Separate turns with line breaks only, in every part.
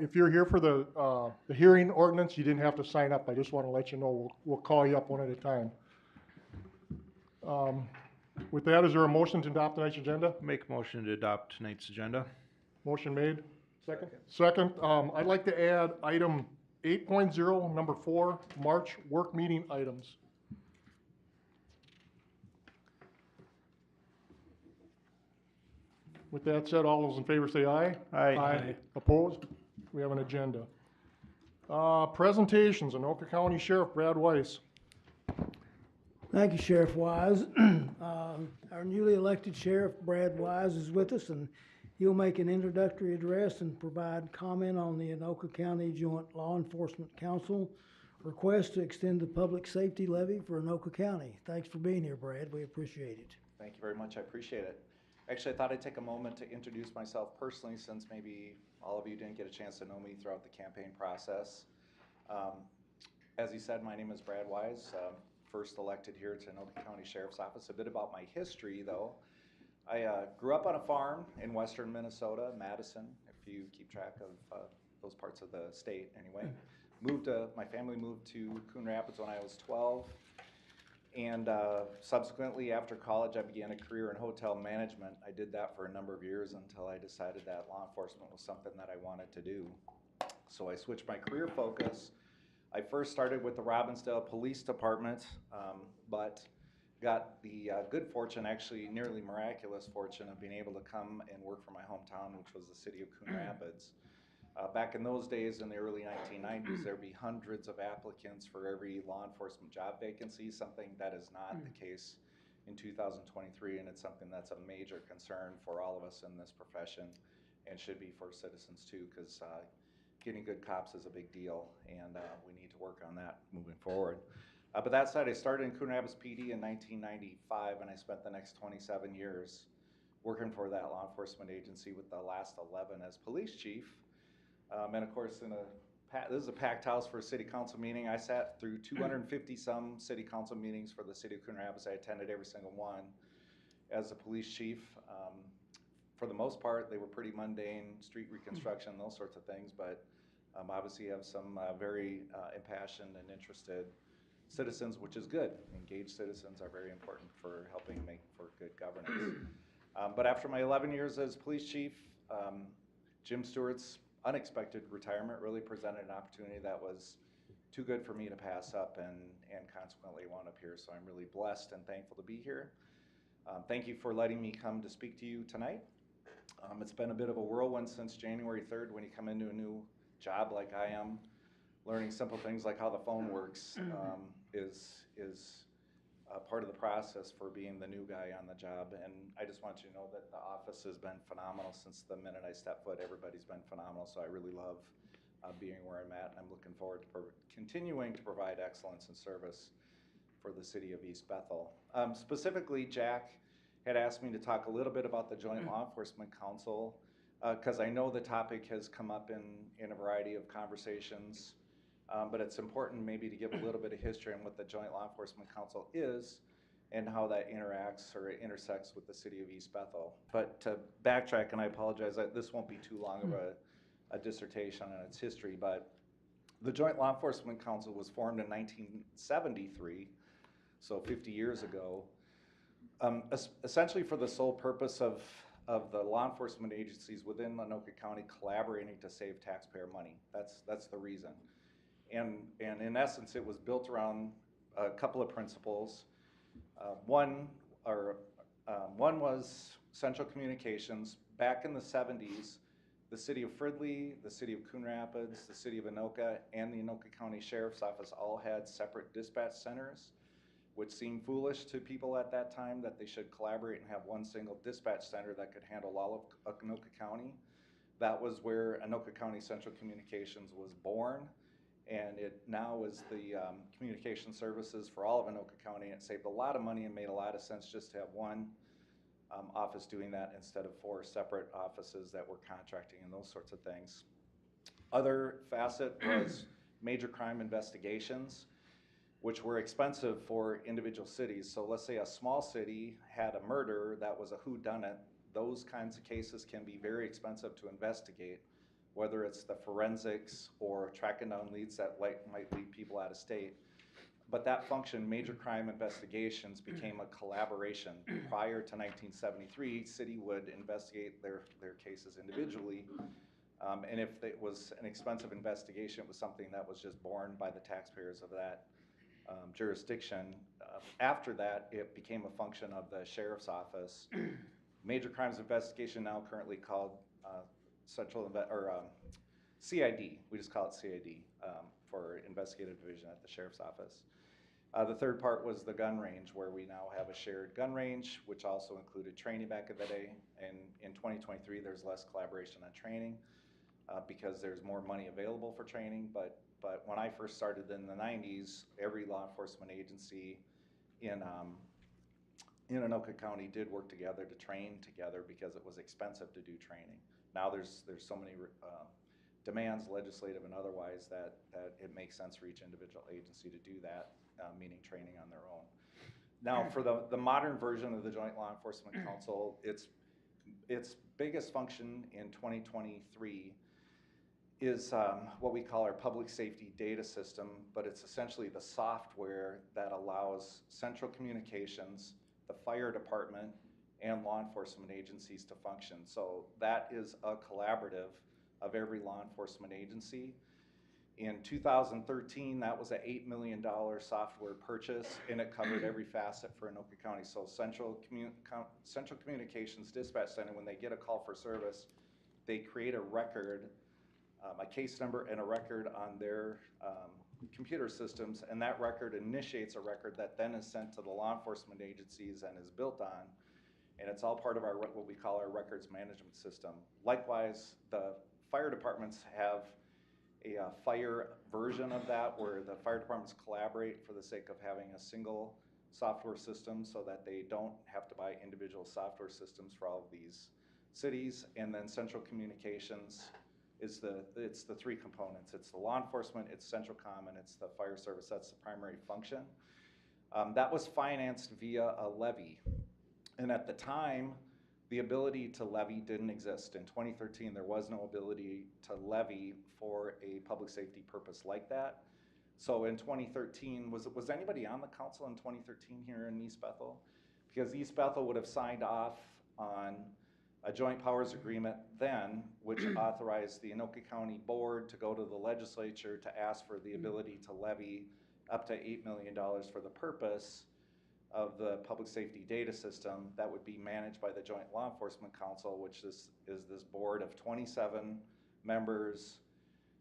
If you're here for the hearing ordinance, you didn't have to sign up. I just want to let you know, we'll call you up one at a time. With that, is there a motion to adopt tonight's agenda?
Make a motion to adopt tonight's agenda.
Motion made. Second. Second. I'd like to add item 8.0, number 4, March work meeting items. With that said, all those in favor say aye.
Aye.
Aye. Opposed? We have an agenda. Presentations, Anoka County Sheriff Brad Weiss.
Thank you, Sheriff Wise. Our newly elected Sheriff Brad Wise is with us, and he'll make an introductory address and provide comment on the Anoka County Joint Law Enforcement Council request to extend the public safety levy for Anoka County. Thanks for being here, Brad. We appreciate it.
Thank you very much. I appreciate it. Actually, I thought I'd take a moment to introduce myself personally, since maybe all of you didn't get a chance to know me throughout the campaign process. As he said, my name is Brad Wise, first elected here to Anoka County Sheriff's Office. A bit about my history, though. I grew up on a farm in western Minnesota, Madison, if you keep track of those parts of the state anyway. My family moved to Coon Rapids when I was 12. And subsequently, after college, I began a career in hotel management. I did that for a number of years until I decided that law enforcement was something that I wanted to do. So I switched my career focus. I first started with the Robbinsdale Police Department, but got the good fortune, actually nearly miraculous fortune, of being able to come and work for my hometown, which was the city of Coon Rapids. Back in those days, in the early 1990s, there'd be hundreds of applicants for every law enforcement job vacancy, something that is not the case in 2023, and it's something that's a major concern for all of us in this profession, and should be for citizens too, because getting good cops is a big deal, and we need to work on that moving forward. But that said, I started in Coon Rapids PD in 1995, and I spent the next 27 years working for that law enforcement agency, with the last 11 as police chief. And of course, this is a packed house for a city council meeting. I sat through 250 some city council meetings for the city of Coon Rapids. I attended every single one as a police chief. For the most part, they were pretty mundane, street reconstruction, those sorts of things, but obviously you have some very impassioned and interested citizens, which is good. Engaged citizens are very important for helping make for good governance. But after my 11 years as police chief, Jim Stewart's unexpected retirement really presented an opportunity that was too good for me to pass up, and consequently wound up here. So I'm really blessed and thankful to be here. Thank you for letting me come to speak to you tonight. It's been a bit of a whirlwind since January 3rd, when you come into a new job like I am. Learning simple things like how the phone works is part of the process for being the new guy on the job. And I just want you to know that the office has been phenomenal since the minute I stepped foot. Everybody's been phenomenal, so I really love being where I'm at, and I'm looking forward to continuing to provide excellence and service for the city of East Bethel. Specifically, Jack had asked me to talk a little bit about the Joint Law Enforcement Council, because I know the topic has come up in a variety of conversations. But it's important maybe to give a little bit of history on what the Joint Law Enforcement Council is and how that interacts or intersects with the city of East Bethel. But to backtrack, and I apologize, this won't be too long of a dissertation on its history, but the Joint Law Enforcement Council was formed in 1973, so 50 years ago, essentially for the sole purpose of the law enforcement agencies within Anoka County collaborating to save taxpayer money. That's the reason. And in essence, it was built around a couple of principles. One was central communications. Back in the 70s, the city of Fridley, the city of Coon Rapids, the city of Anoka, and the Anoka County Sheriff's Office all had separate dispatch centers, which seemed foolish to people at that time, that they should collaborate and have one single dispatch center that could handle all of Anoka County. That was where Anoka County Central Communications was born. And it now is the communication services for all of Anoka County. It saved a lot of money and made a lot of sense just to have one office doing that instead of 4 separate offices that were contracting and those sorts of things. Other facet was major crime investigations, which were expensive for individual cities. So let's say a small city had a murder that was a whodunit. Those kinds of cases can be very expensive to investigate. whether it's the forensics or tracking down leads that might lead people out of state. But that function, major crime investigations, became a collaboration. Prior to 1973, city would investigate their cases individually. And if it was an expensive investigation, it was something that was just borne by the taxpayers of that jurisdiction. After that, it became a function of the sheriff's office. Major crimes investigation, now currently called CID. We just call it CID for investigative division at the sheriff's office. The third part was the gun range, where we now have a shared gun range, which also included training back in the day. And in 2023, there's less collaboration on training because there's more money available for training. But when I first started in the 90s, every law enforcement agency in Anoka County did work together to train together because it was expensive to do training. Now there's so many demands, legislative and otherwise, that it makes sense for each individual agency to do that, meaning training on their own. Now, for the modern version of the Joint Law Enforcement Council, its biggest function in 2023 is what we call our public safety data system, but it's essentially the software that allows central communications, the fire department, and law enforcement agencies to function. So that is a collaborative of every law enforcement agency. In 2013, that was an $8 million software purchase, and it covered every facet for Anoka County. So Central Communications Dispatch Center, when they get a call for service, they create a record, a case number and a record on their computer systems, and that record initiates a record that then is sent to the law enforcement agencies and is built on, and it's all part of our what we call our records management system. Likewise, the fire departments have a fire version of that, where the fire departments collaborate for the sake of having a single software system so that they don't have to buy individual software systems for all of these cities. And then Central Communications is it's the three components. It's the law enforcement, it's Central Com, and it's the fire service. That's the primary function. That was financed via a levy. And at the time, the ability to levy didn't exist. In 2013, there was no ability to levy for a public safety purpose like that. So in 2013, was anybody on the council in 2013 here in East Bethel? Because East Bethel would have signed off on a joint powers agreement then, which authorized the Anoka County Board to go to the legislature to ask for the ability to levy up to $8 million for the purpose of the public safety data system that would be managed by the Joint Law Enforcement Council, which is this board of 27 members.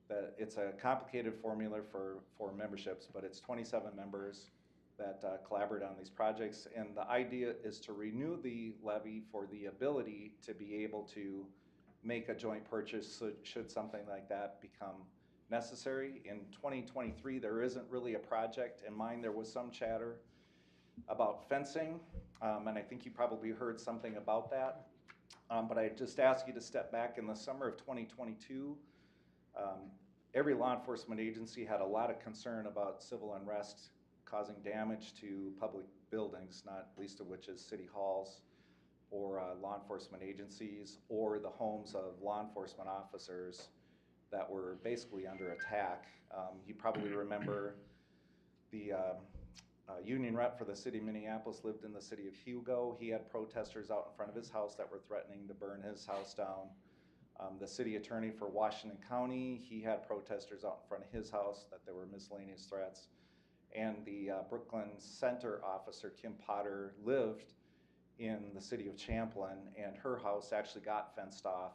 That it's a complicated formula for memberships, but it's 27 members that collaborate on these projects. And the idea is to renew the levy for the ability to be able to make a joint purchase should something like that become necessary. In 2023, there isn't really a project in mind. There was some chatter about fencing, and I think you probably heard something about that. But I just ask you to step back. In the summer of 2022, every law enforcement agency had a lot of concern about civil unrest causing damage to public buildings, not least of which is city halls or law enforcement agencies or the homes of law enforcement officers that were basically under attack. You probably remember the union rep for the city of Minneapolis lived in the city of Hugo. He had protesters out in front of his house that were threatening to burn his house down. The city attorney for Washington County, he had protesters out in front of his house that there were miscellaneous threats. And the Brooklyn Center officer, Kim Potter, lived in the city of Champlin, and her house actually got fenced off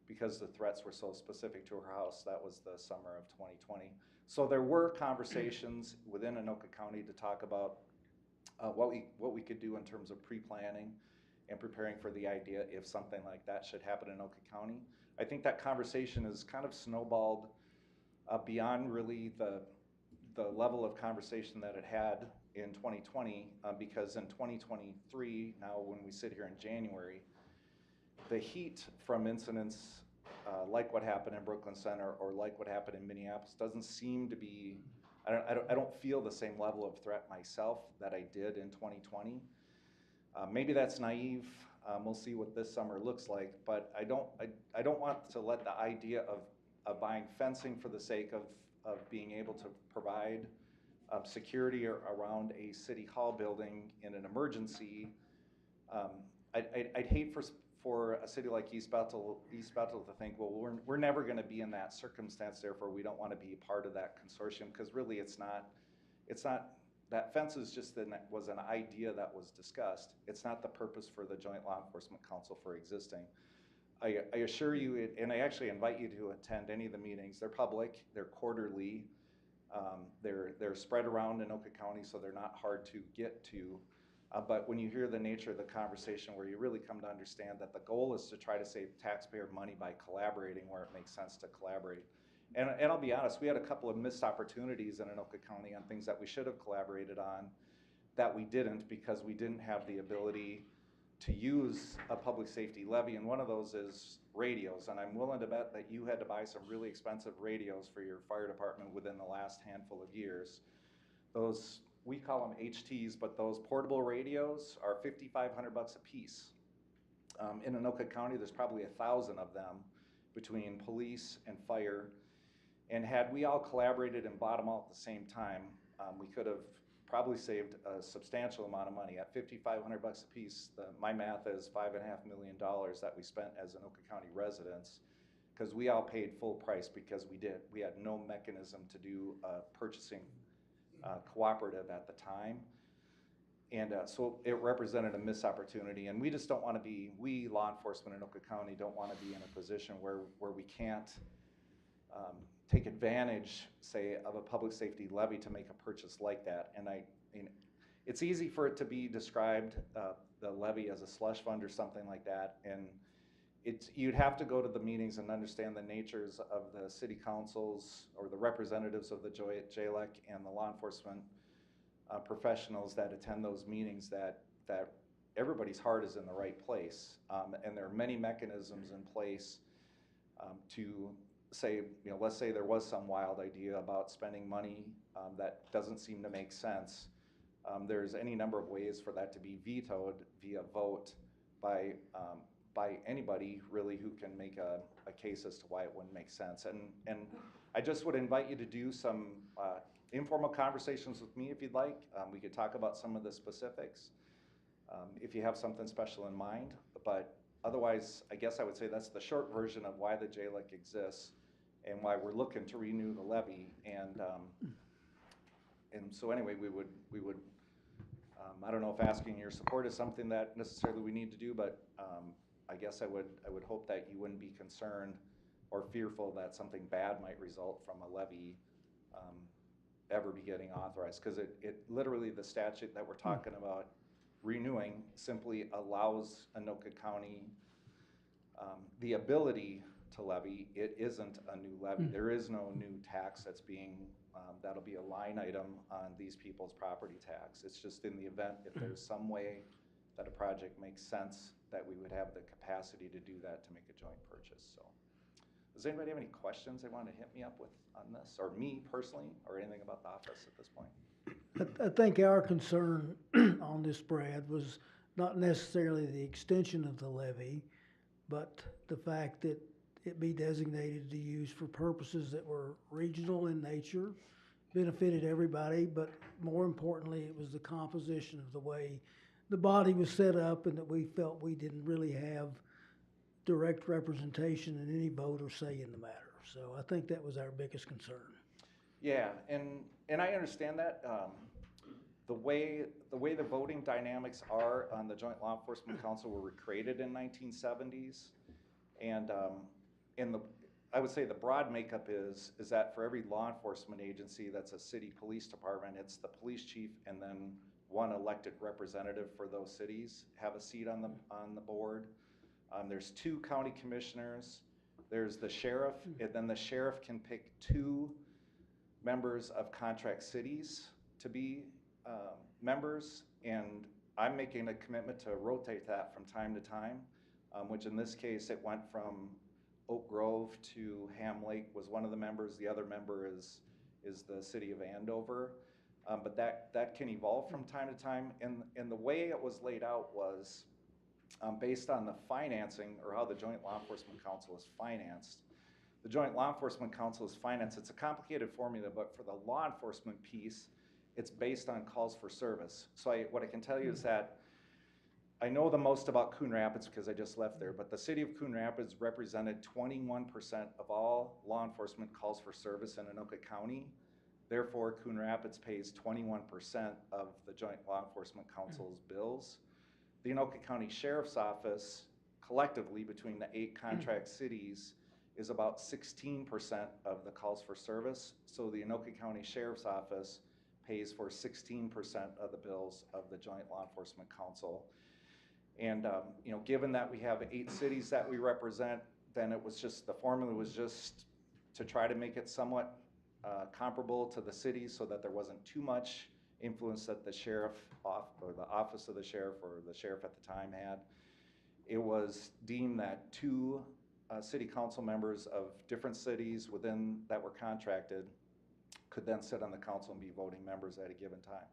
because the threats were so specific to her house. That was the summer of 2020. So there were conversations within Anoka County to talk about what we could do in terms of pre-planning and preparing for the idea if something like that should happen in Anoka County. I think that conversation has kind of snowballed beyond really the level of conversation that it had in 2020, because in 2023, now when we sit here in January, the heat from incidents like what happened in Brooklyn Center or like what happened in Minneapolis doesn't seem to be, I don't feel the same level of threat myself that I did in 2020. Maybe that's naive. We'll see what this summer looks like, but I don't want to let the idea of buying fencing for the sake of being able to provide security around a city hall building in an emergency. I'd hate for a city like East Bethel to think, well, we're never going to be in that circumstance, therefore we don't want to be a part of that consortium, because really it's not, that fence is just was an idea that was discussed. It's not the purpose for the Joint Law Enforcement Council for existing. I assure you, and I actually invite you to attend any of the meetings. They're public, they're quarterly, they're spread around Anoka County, so they're not hard to get to. But when you hear the nature of the conversation, where you really come to understand that the goal is to try to save taxpayer money by collaborating where it makes sense to collaborate. And I'll be honest, we had a couple of missed opportunities in Anoka County on things that we should have collaborated on that we didn't, because we didn't have the ability to use a public safety levy. And one of those is radios. And I'm willing to bet that you had to buy some really expensive radios for your fire department within the last handful of years. Those, we call them HTs, but those portable radios are $5,500 a piece. In Anoka County, there's probably 1,000 of them between police and fire. And had we all collaborated and bought them all at the same time, we could have probably saved a substantial amount of money. At $5,500 a piece, my math is $5.5 million that we spent as Anoka County residents, because we all paid full price because we had no mechanism to do purchasing cooperative at the time. And so it represented a missed opportunity, and we just don't want to be, we law enforcement in Anoka County don't want to be in a position where we can't take advantage, say, of a public safety levy to make a purchase like that. And it's easy for it to be described, the levy, as a slush fund or something like that, and you'd have to go to the meetings and understand the natures of the city councils or the representatives of the JLEC and the law enforcement professionals that attend those meetings, that everybody's heart is in the right place. And there are many mechanisms in place to say, let's say there was some wild idea about spending money that doesn't seem to make sense. There's any number of ways for that to be vetoed via vote by anybody really who can make a case as to why it wouldn't make sense. And I just would invite you to do some informal conversations with me if you'd like. We could talk about some of the specifics if you have something special in mind. But otherwise, I guess I would say that's the short version of why the JLEC exists and why we're looking to renew the levy. And so anyway, we would I don't know if asking your support is something that necessarily we need to do, but I guess I would hope that you wouldn't be concerned or fearful that something bad might result from a levy ever be getting authorized, because it literally, the statute that we're talking about renewing simply allows Anoka County the ability to levy. It isn't a new levy. There is no new tax that's being, that'll be a line item on these people's property tax. It's just in the event if there's some way that a project makes sense, that we would have the capacity to do that, to make a joint purchase. So does anybody have any questions they want to hit me up with on this, or me personally, or anything about the office at this point?
I think our concern on this, Brad, was not necessarily the extension of the levy, but the fact that it be designated to use for purposes that were regional in nature, benefited everybody, but more importantly, it was the composition of the way the body was set up, and that we felt we didn't really have direct representation in any vote or say in the matter. So I think that was our biggest concern.
Yeah, and I understand that. The way the voting dynamics are on the Joint Law Enforcement Council were created in 1970s, and I would say the broad makeup is that for every law enforcement agency that's a city police department, it's the police chief and then one elected representative for those cities have a seat on the board. There's 2 county commissioners. There's the sheriff, and then the sheriff can pick 2 members of contract cities to be members, and I'm making a commitment to rotate that from time to time, which in this case it went from Oak Grove to Ham Lake was one of the members. The other member is the city of Andover, but that can evolve from time to time. And the way it was laid out was based on the financing, or how the Joint Law Enforcement Council is financed. The Joint Law Enforcement Council is financed. It's a complicated formula, but for the law enforcement piece, it's based on calls for service. So what I can tell you is that I know the most about Coon Rapids because I just left there, but the city of Coon Rapids represented 21% of all law enforcement calls for service in Anoka County. Therefore, Coon Rapids pays 21% of the Joint Law Enforcement Council's bills. The Anoka County Sheriff's Office, collectively between the 8 contract cities, is about 16% of the calls for service. So the Anoka County Sheriff's Office pays for 16% of the bills of the Joint Law Enforcement Council. And you know, given that we have 8 cities that we represent, then it was just, the formula was just to try to make it somewhat comparable to the cities so that there wasn't too much influence that the sheriff or the office of the sheriff or the sheriff at the time had. It was deemed that 2 city council members of different cities within that were contracted could then sit on the council and be voting members at a given time.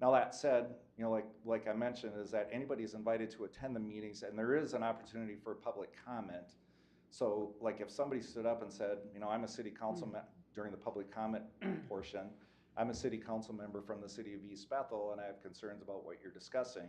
Now that said, you know, like I mentioned, is that anybody is invited to attend the meetings, and there is an opportunity for public comment. So like if somebody stood up and said, you know, I'm a city council during the public comment portion, I'm a city council member from the city of East Bethel and I have concerns about what you're discussing.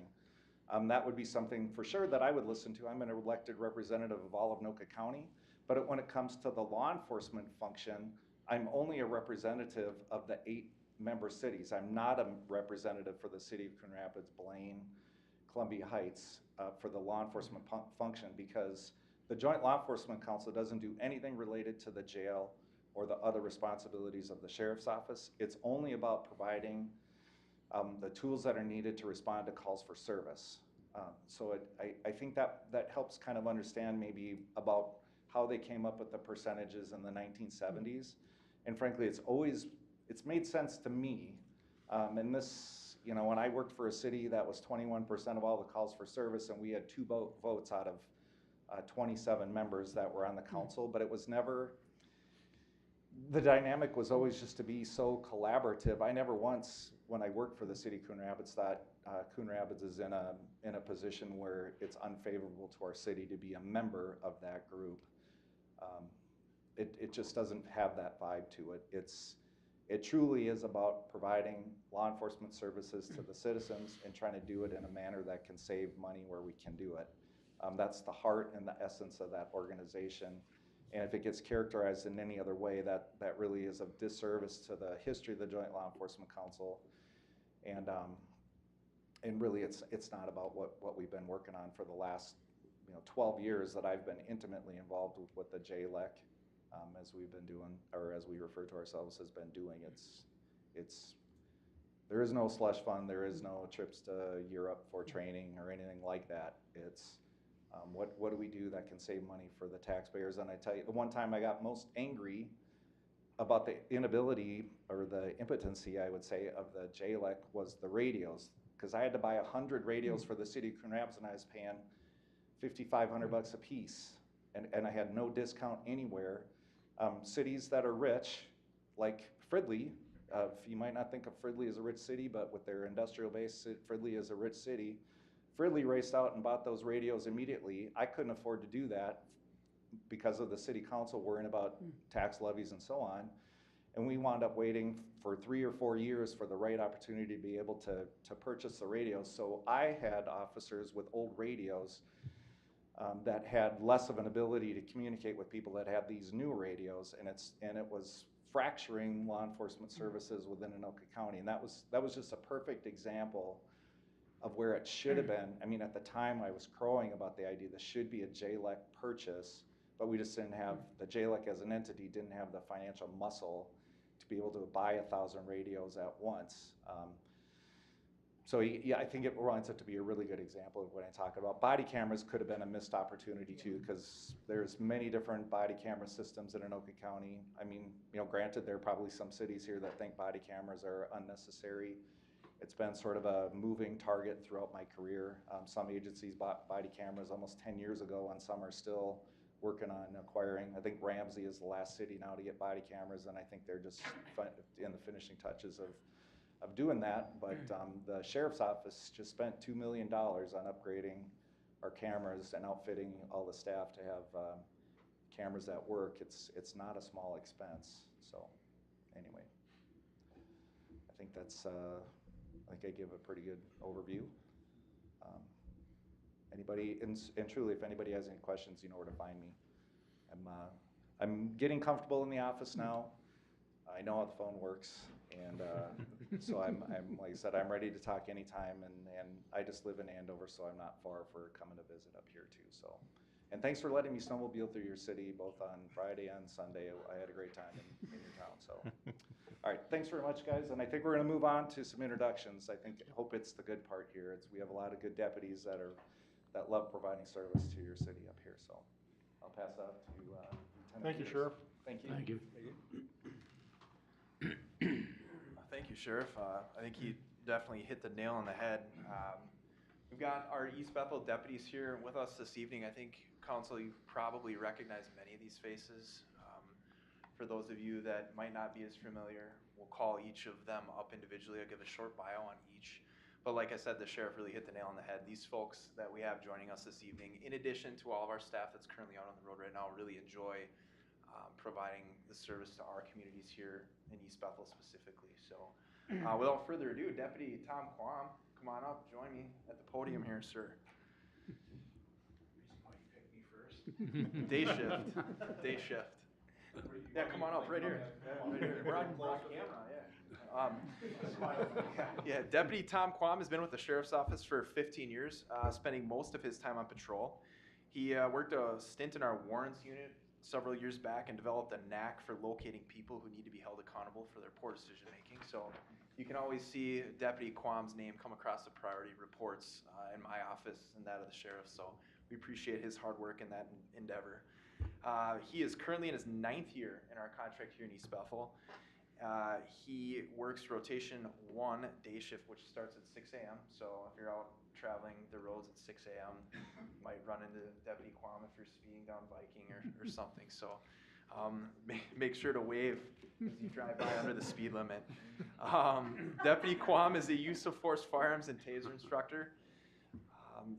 That would be something for sure that I would listen to. I'm an elected representative of all of Anoka County, but when it comes to the law enforcement function, I'm only a representative of the 8 member cities. I'm not a representative for the city of Coon Rapids, Blaine, Columbia Heights for the law enforcement function, because the Joint Law Enforcement Council doesn't do anything related to the jail or the other responsibilities of the sheriff's office. It's only about providing the tools that are needed to respond to calls for service. So I think that helps kind of understand maybe about how they came up with the percentages in the 1970s. And frankly, it's made sense to me. And this, you know, when I worked for a city that was 21% of all the calls for service, and we had 2 votes out of 27 members that were on the council, but it was never, the dynamic was always just to be so collaborative. I never once, when I worked for the city of Coon Rapids, thought Coon Rapids is in a position where it's unfavorable to our city to be a member of that group. It just doesn't have that vibe to it. It truly is about providing law enforcement services to the citizens and trying to do it in a manner that can save money where we can do it. That's the heart and the essence of that organization. And if it gets characterized in any other way, that really is a disservice to the history of the Joint Law Enforcement Council. And really it's not about what we've been working on for the last 12 years that I've been intimately involved with the JLEC, as we've been doing, or as we refer to ourselves as been doing. There is no slush fund, there is no trips to Europe for training or anything like that. It's what do we do that can save money for the taxpayers? And I tell you, the one time I got most angry about the inability or the impotency, I would say, of the JLEC was the radios, because I had to buy 100 radios for the city of Coon Rapids, and I was paying $5,500 a piece, and I had no discount anywhere. Cities that are rich, like Fridley, you might not think of Fridley as a rich city, but with their industrial base, Fridley is a rich city. Fridley raced out and bought those radios immediately. I couldn't afford to do that because of the city council worrying about tax levies and so on. And we wound up waiting for 3 or 4 years for the right opportunity to be able to purchase the radios. So I had officers with old radios that had less of an ability to communicate with people that had these new radios, and it was fracturing law enforcement services within Anoka County. And that was just a perfect example of where it should have been. I mean, at the time I was crowing about the idea there should be a JLEC purchase, but we just didn't have, the JLEC as an entity didn't have the financial muscle to be able to buy 1,000 radios at once. So yeah, I think it winds up to be a really good example of what I'm talking about. Body cameras could have been a missed opportunity too, because there's many different body camera systems in Anoka County. I mean, granted, there are probably some cities here that think body cameras are unnecessary. It's been sort of a moving target throughout my career. Some agencies bought body cameras almost 10 years ago, and some are still working on acquiring. I think Ramsey is the last city now to get body cameras, and I think they're just in the finishing touches of doing that. But the sheriff's office just spent $2 million on upgrading our cameras and outfitting all the staff to have cameras at work, it's not a small expense. So anyway, I think that's, I think I give a pretty good overview. Anybody, and truly, if anybody has any questions, you know where to find me. I'm getting comfortable in the office now. I know how the phone works, and so I'm like I said, I'm ready to talk anytime, and I just live in Andover, so I'm not far for coming to visit up here too. So, and thanks for letting me snowmobile through your city, both on Friday and Sunday. I had a great time in your town. So, all right, thanks very much, guys. And I think we're going to move on to some introductions. Hope it's the good part here. We have a lot of good deputies that love providing service to your city up here. So, I'll pass out to Lieutenant
Thank you,
Peters.
Sheriff.
Thank you.
Thank you.
Thank you, Sheriff. I think he definitely hit the nail on the head. We've got our East Bethel deputies here with us this evening. I think, Council, you probably recognize many of these faces. For those of you that might not be as familiar, we'll call each of them up individually. I'll give a short bio on each. But like I said, the Sheriff really hit the nail on the head. These folks that we have joining us this evening, in addition to all of our staff that's currently out on the road right now, really enjoy providing the service to our communities here in East Bethel specifically. So without further ado, Deputy Tom Quam, come on up, join me at the podium here, sir. Reason why you picked me first. Day shift, day shift. Yeah, come on up, right here. Right here. We're on camera, yeah. Deputy Tom Quam has been with the Sheriff's Office for 15 years, spending most of his time on patrol. He worked a stint in our warrants unit several years back and developed a knack for locating people who need to be held accountable for their poor decision making. So you can always see Deputy Quam's name come across the priority reports in my office and that of the Sheriff. So we appreciate his hard work in that endeavor. He is currently in his 9th year in our contract here in East Bethel. He works rotation 1 day shift, which starts at 6 a.m. So if you're out traveling the roads at 6 a.m., you might run into Deputy Quam if you're speeding down Viking or something. So make sure to wave as you drive by under the speed limit. Deputy Quam is a use of force firearms and taser instructor.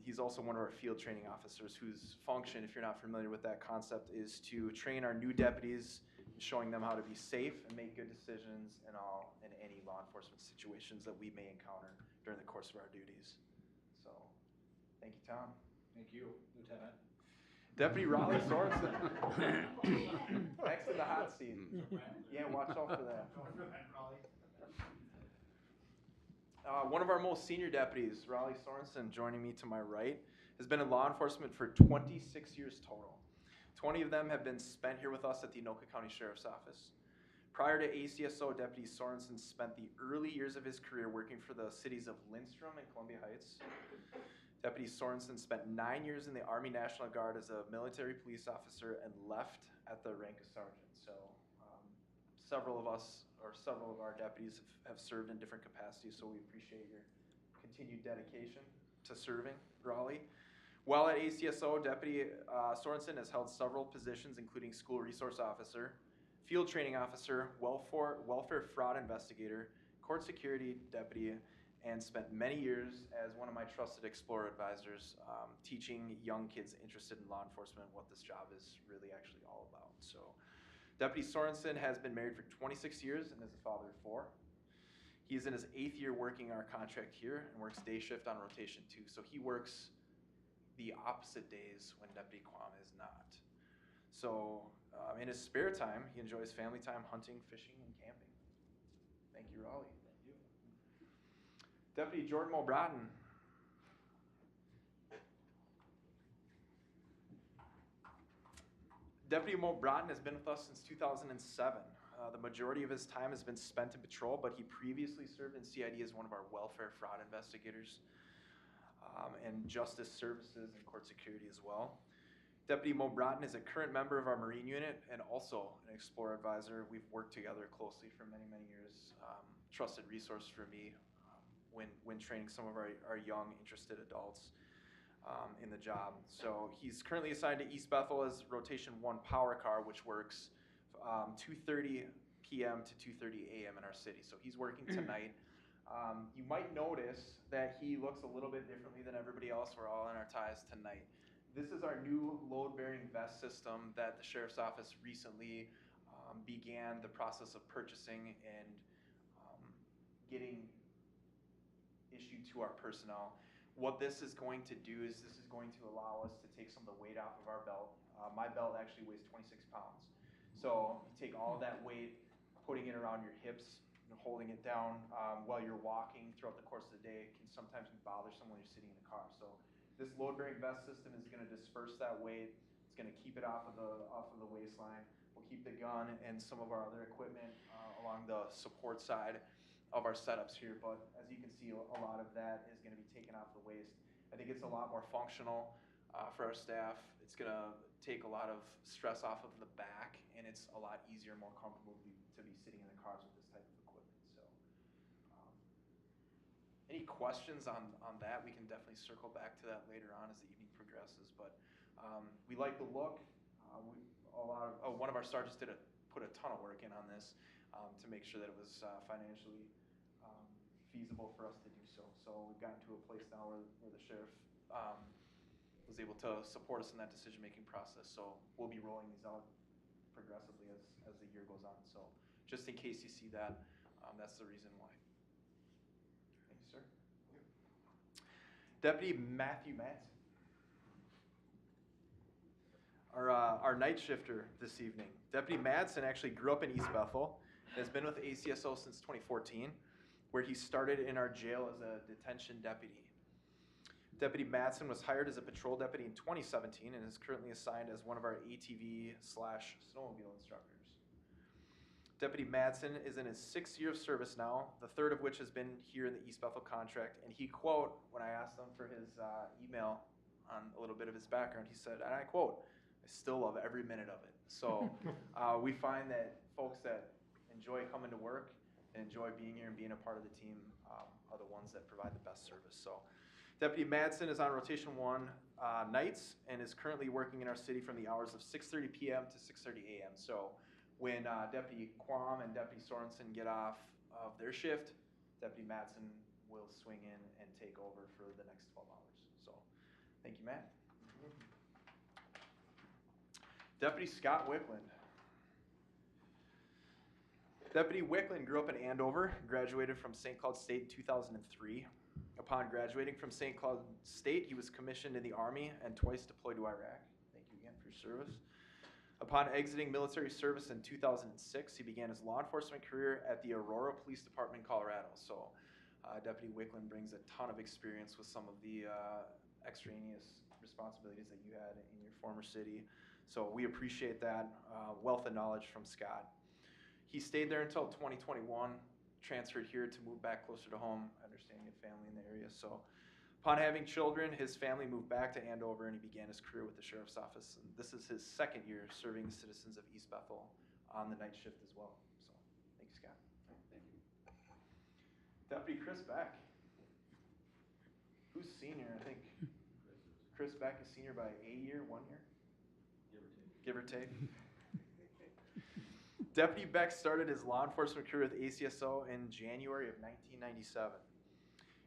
He's also one of our field training officers whose function, if you're not familiar with that concept, is to train our new deputies, showing them how to be safe and make good decisions in any law enforcement situations that we may encounter during the course of our duties. So, thank you, Tom.
Thank you, Lieutenant.
Deputy Raleigh Sorensen. Next in the hot seat. Yeah, watch out for that. One of our most senior deputies, Raleigh Sorensen, joining me to my right, has been in law enforcement for 26 years total. 20 of them have been spent here with us at the Anoka County Sheriff's Office. Prior to ACSO, Deputy Sorensen spent the early years of his career working for the cities of Lindstrom and Columbia Heights. Deputy Sorensen spent 9 years in the Army National Guard as a military police officer and left at the rank of sergeant. So several of our deputies have served in different capacities, so we appreciate your continued dedication to serving Raleigh. While at ACSO, Deputy Sorensen has held several positions, including school resource officer, field training officer, welfare fraud investigator, court security deputy, and spent many years as one of my trusted Explorer advisors, teaching young kids interested in law enforcement what this job is really actually all about. So, Deputy Sorensen has been married for 26 years and is a father of 4. He's in his 8th year working our contract here and works day shift on rotation 2. So he works the opposite days when Deputy Quam is not. So in his spare time, he enjoys family time, hunting, fishing, and camping. Thank you, Raleigh. Thank you. Deputy Jordan Mulbratton. Deputy Mulbratton has been with us since 2007. The majority of his time has been spent in patrol, but he previously served in CID as one of our welfare fraud investigators and justice services and court security as well. Deputy Mulbratton is a current member of our Marine unit and also an Explorer advisor. We've worked together closely for many, many years. Trusted resource for me when training some of our young, interested adults in the job. So he's currently assigned to East Bethel as Rotation 1 Power Car, which works 2:30 p.m. to 2:30 a.m. in our city. So he's working tonight. You might notice that he looks a little bit differently than everybody else. We're all in our ties tonight. This is our new load-bearing vest system that the Sheriff's Office recently began the process of purchasing and getting issued to our personnel. What this is going to do is this is going to allow us to take some of the weight off of our belt. My belt actually weighs 26 pounds. So you take all of that weight, putting it around your hips, and holding it down while you're walking throughout the course of the day can sometimes be bothersome when you're sitting in the car. So this load-bearing vest system is going to disperse that weight. It's going to keep it off of the waistline. We'll keep the gun and some of our other equipment along the support side of our setups here. But as you can see, a lot of that is going to be taken off the waist. I think it's a lot more functional for our staff. It's going to take a lot of stress off of the back, and it's a lot easier, more comfortable to be sitting in the cars with this type of equipment. So, any questions on that? We can definitely circle back to that later on as the evening progresses. But we like the look. One of our sergeants put a ton of work in on this to make sure that it was financially feasible for us to do so. So we've gotten to a place now where the sheriff was able to support us in that decision-making process. So we'll be rolling these out progressively as the year goes on. So just in case you see that, that's the reason why. Thank you, sir. Deputy Matthew Matson. Our night shifter this evening. Deputy Madsen actually grew up in East Bethel, has been with ACSO since 2014, where he started in our jail as a detention deputy. Deputy Madsen was hired as a patrol deputy in 2017 and is currently assigned as one of our ATV/snowmobile instructors. Deputy Madsen is in his 6th year of service now, the 3rd of which has been here in the East Bethel contract, and he quote, when I asked him for his email on a little bit of his background, he said, and I quote, "I still love every minute of it." So we find that folks that enjoy coming to work and enjoy being here and being a part of the team are the ones that provide the best service. So Deputy Madsen is on rotation 1 nights and is currently working in our city from the hours of 6:30 p.m. to 6:30 a.m. So when Deputy Quam and Deputy Sorensen get off of their shift, Deputy Madsen will swing in and take over for the next 12 hours. So thank you, Matt. Deputy Scott Wickland. Deputy Wickland grew up in Andover, graduated from St. Cloud State in 2003. Upon graduating from St. Cloud State, he was commissioned in the Army and twice deployed to Iraq. Thank you again for your service. Upon exiting military service in 2006, he began his law enforcement career at the Aurora Police Department in Colorado. So Deputy Wickland brings a ton of experience with some of the extraneous responsibilities that you had in your former city. So we appreciate that wealth of knowledge from Scott. He stayed there until 2021, transferred here to move back closer to home, understanding a family in the area. So upon having children, his family moved back to Andover and he began his career with the Sheriff's Office. And this is his 2nd year serving the citizens of East Bethel on the night shift as well. So thank you, Scott. Thank you. Deputy Chris Beck. Who's senior? I think Chris Beck is senior by a year, 1 year? Give or take. Deputy Beck started his law enforcement career with ACSO in January of 1997.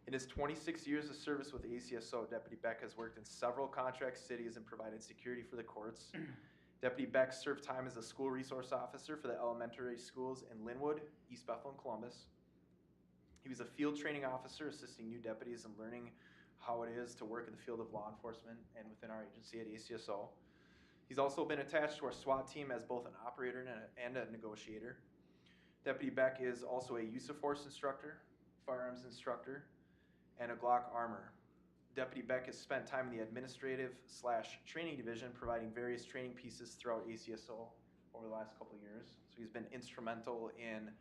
In his 26 years of service with ACSO, Deputy Beck has worked in several contract cities and provided security for the courts. Deputy Beck served time as a school resource officer for the elementary schools in Linwood, East Bethel, and Columbus. He was a field training officer assisting new deputies in learning how it is to work in the field of law enforcement and within our agency at ACSO. He's also been attached to our SWAT team as both an operator and a negotiator. Deputy Beck is also a use of force instructor, firearms instructor, and a Glock armor. Deputy Beck has spent time in the administrative/training division providing various training pieces throughout ACSO over the last couple of years. So he's been instrumental in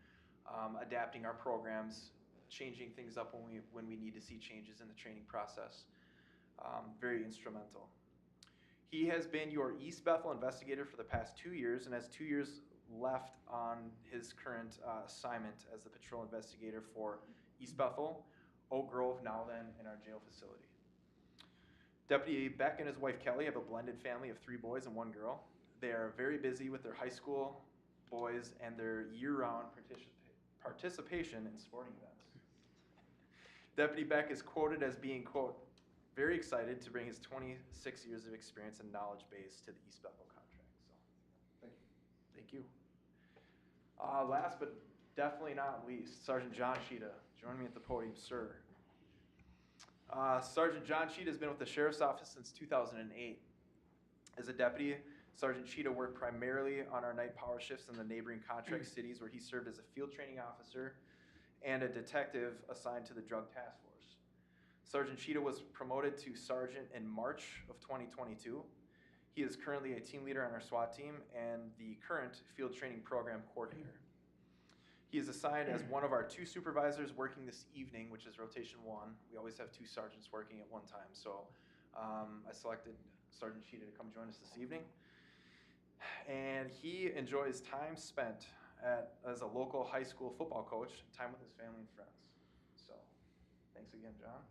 adapting our programs, changing things up when we need to see changes in the training process. Very instrumental. He has been your East Bethel investigator for the past 2 years and has 2 years left on his current assignment as the patrol investigator for East Bethel, Oak Grove, now then in our jail facility. Deputy Beck and his wife Kelly have a blended family of 3 boys and 1 girl. They are very busy with their high school boys and their year-round participation in sporting events. Deputy Beck is quoted as being, quote, very excited to bring his 26 years of experience and knowledge base to the East Bethel contract. So, thank you. Last but definitely not least, Sergeant John Sheeta. Join me at the podium, sir. Sergeant John Sheeta has been with the Sheriff's Office since 2008. As a deputy, Sergeant Sheeta worked primarily on our night power shifts in the neighboring contract cities, where he served as a field training officer and a detective assigned to the Drug Task Force. Sergeant Sheeta was promoted to sergeant in March of 2022. He is currently a team leader on our SWAT team and the current field training program coordinator. He is assigned as one of our 2 supervisors working this evening, which is rotation 1. We always have 2 sergeants working at one time. So I selected Sergeant Sheeta to come join us this evening. And he enjoys time spent as a local high school football coach, time with his family and friends. So thanks again, John.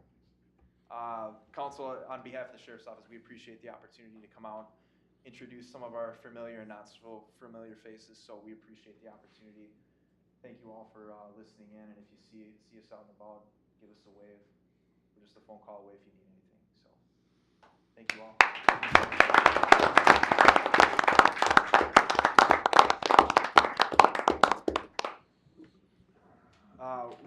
Council, on behalf of the Sheriff's Office, we appreciate the opportunity to come out, introduce some of our familiar and not so familiar faces. So we appreciate the opportunity. Thank you all for listening in, and if you see us out and about, give us a wave. We're just a phone call away if you need anything. So, thank you all.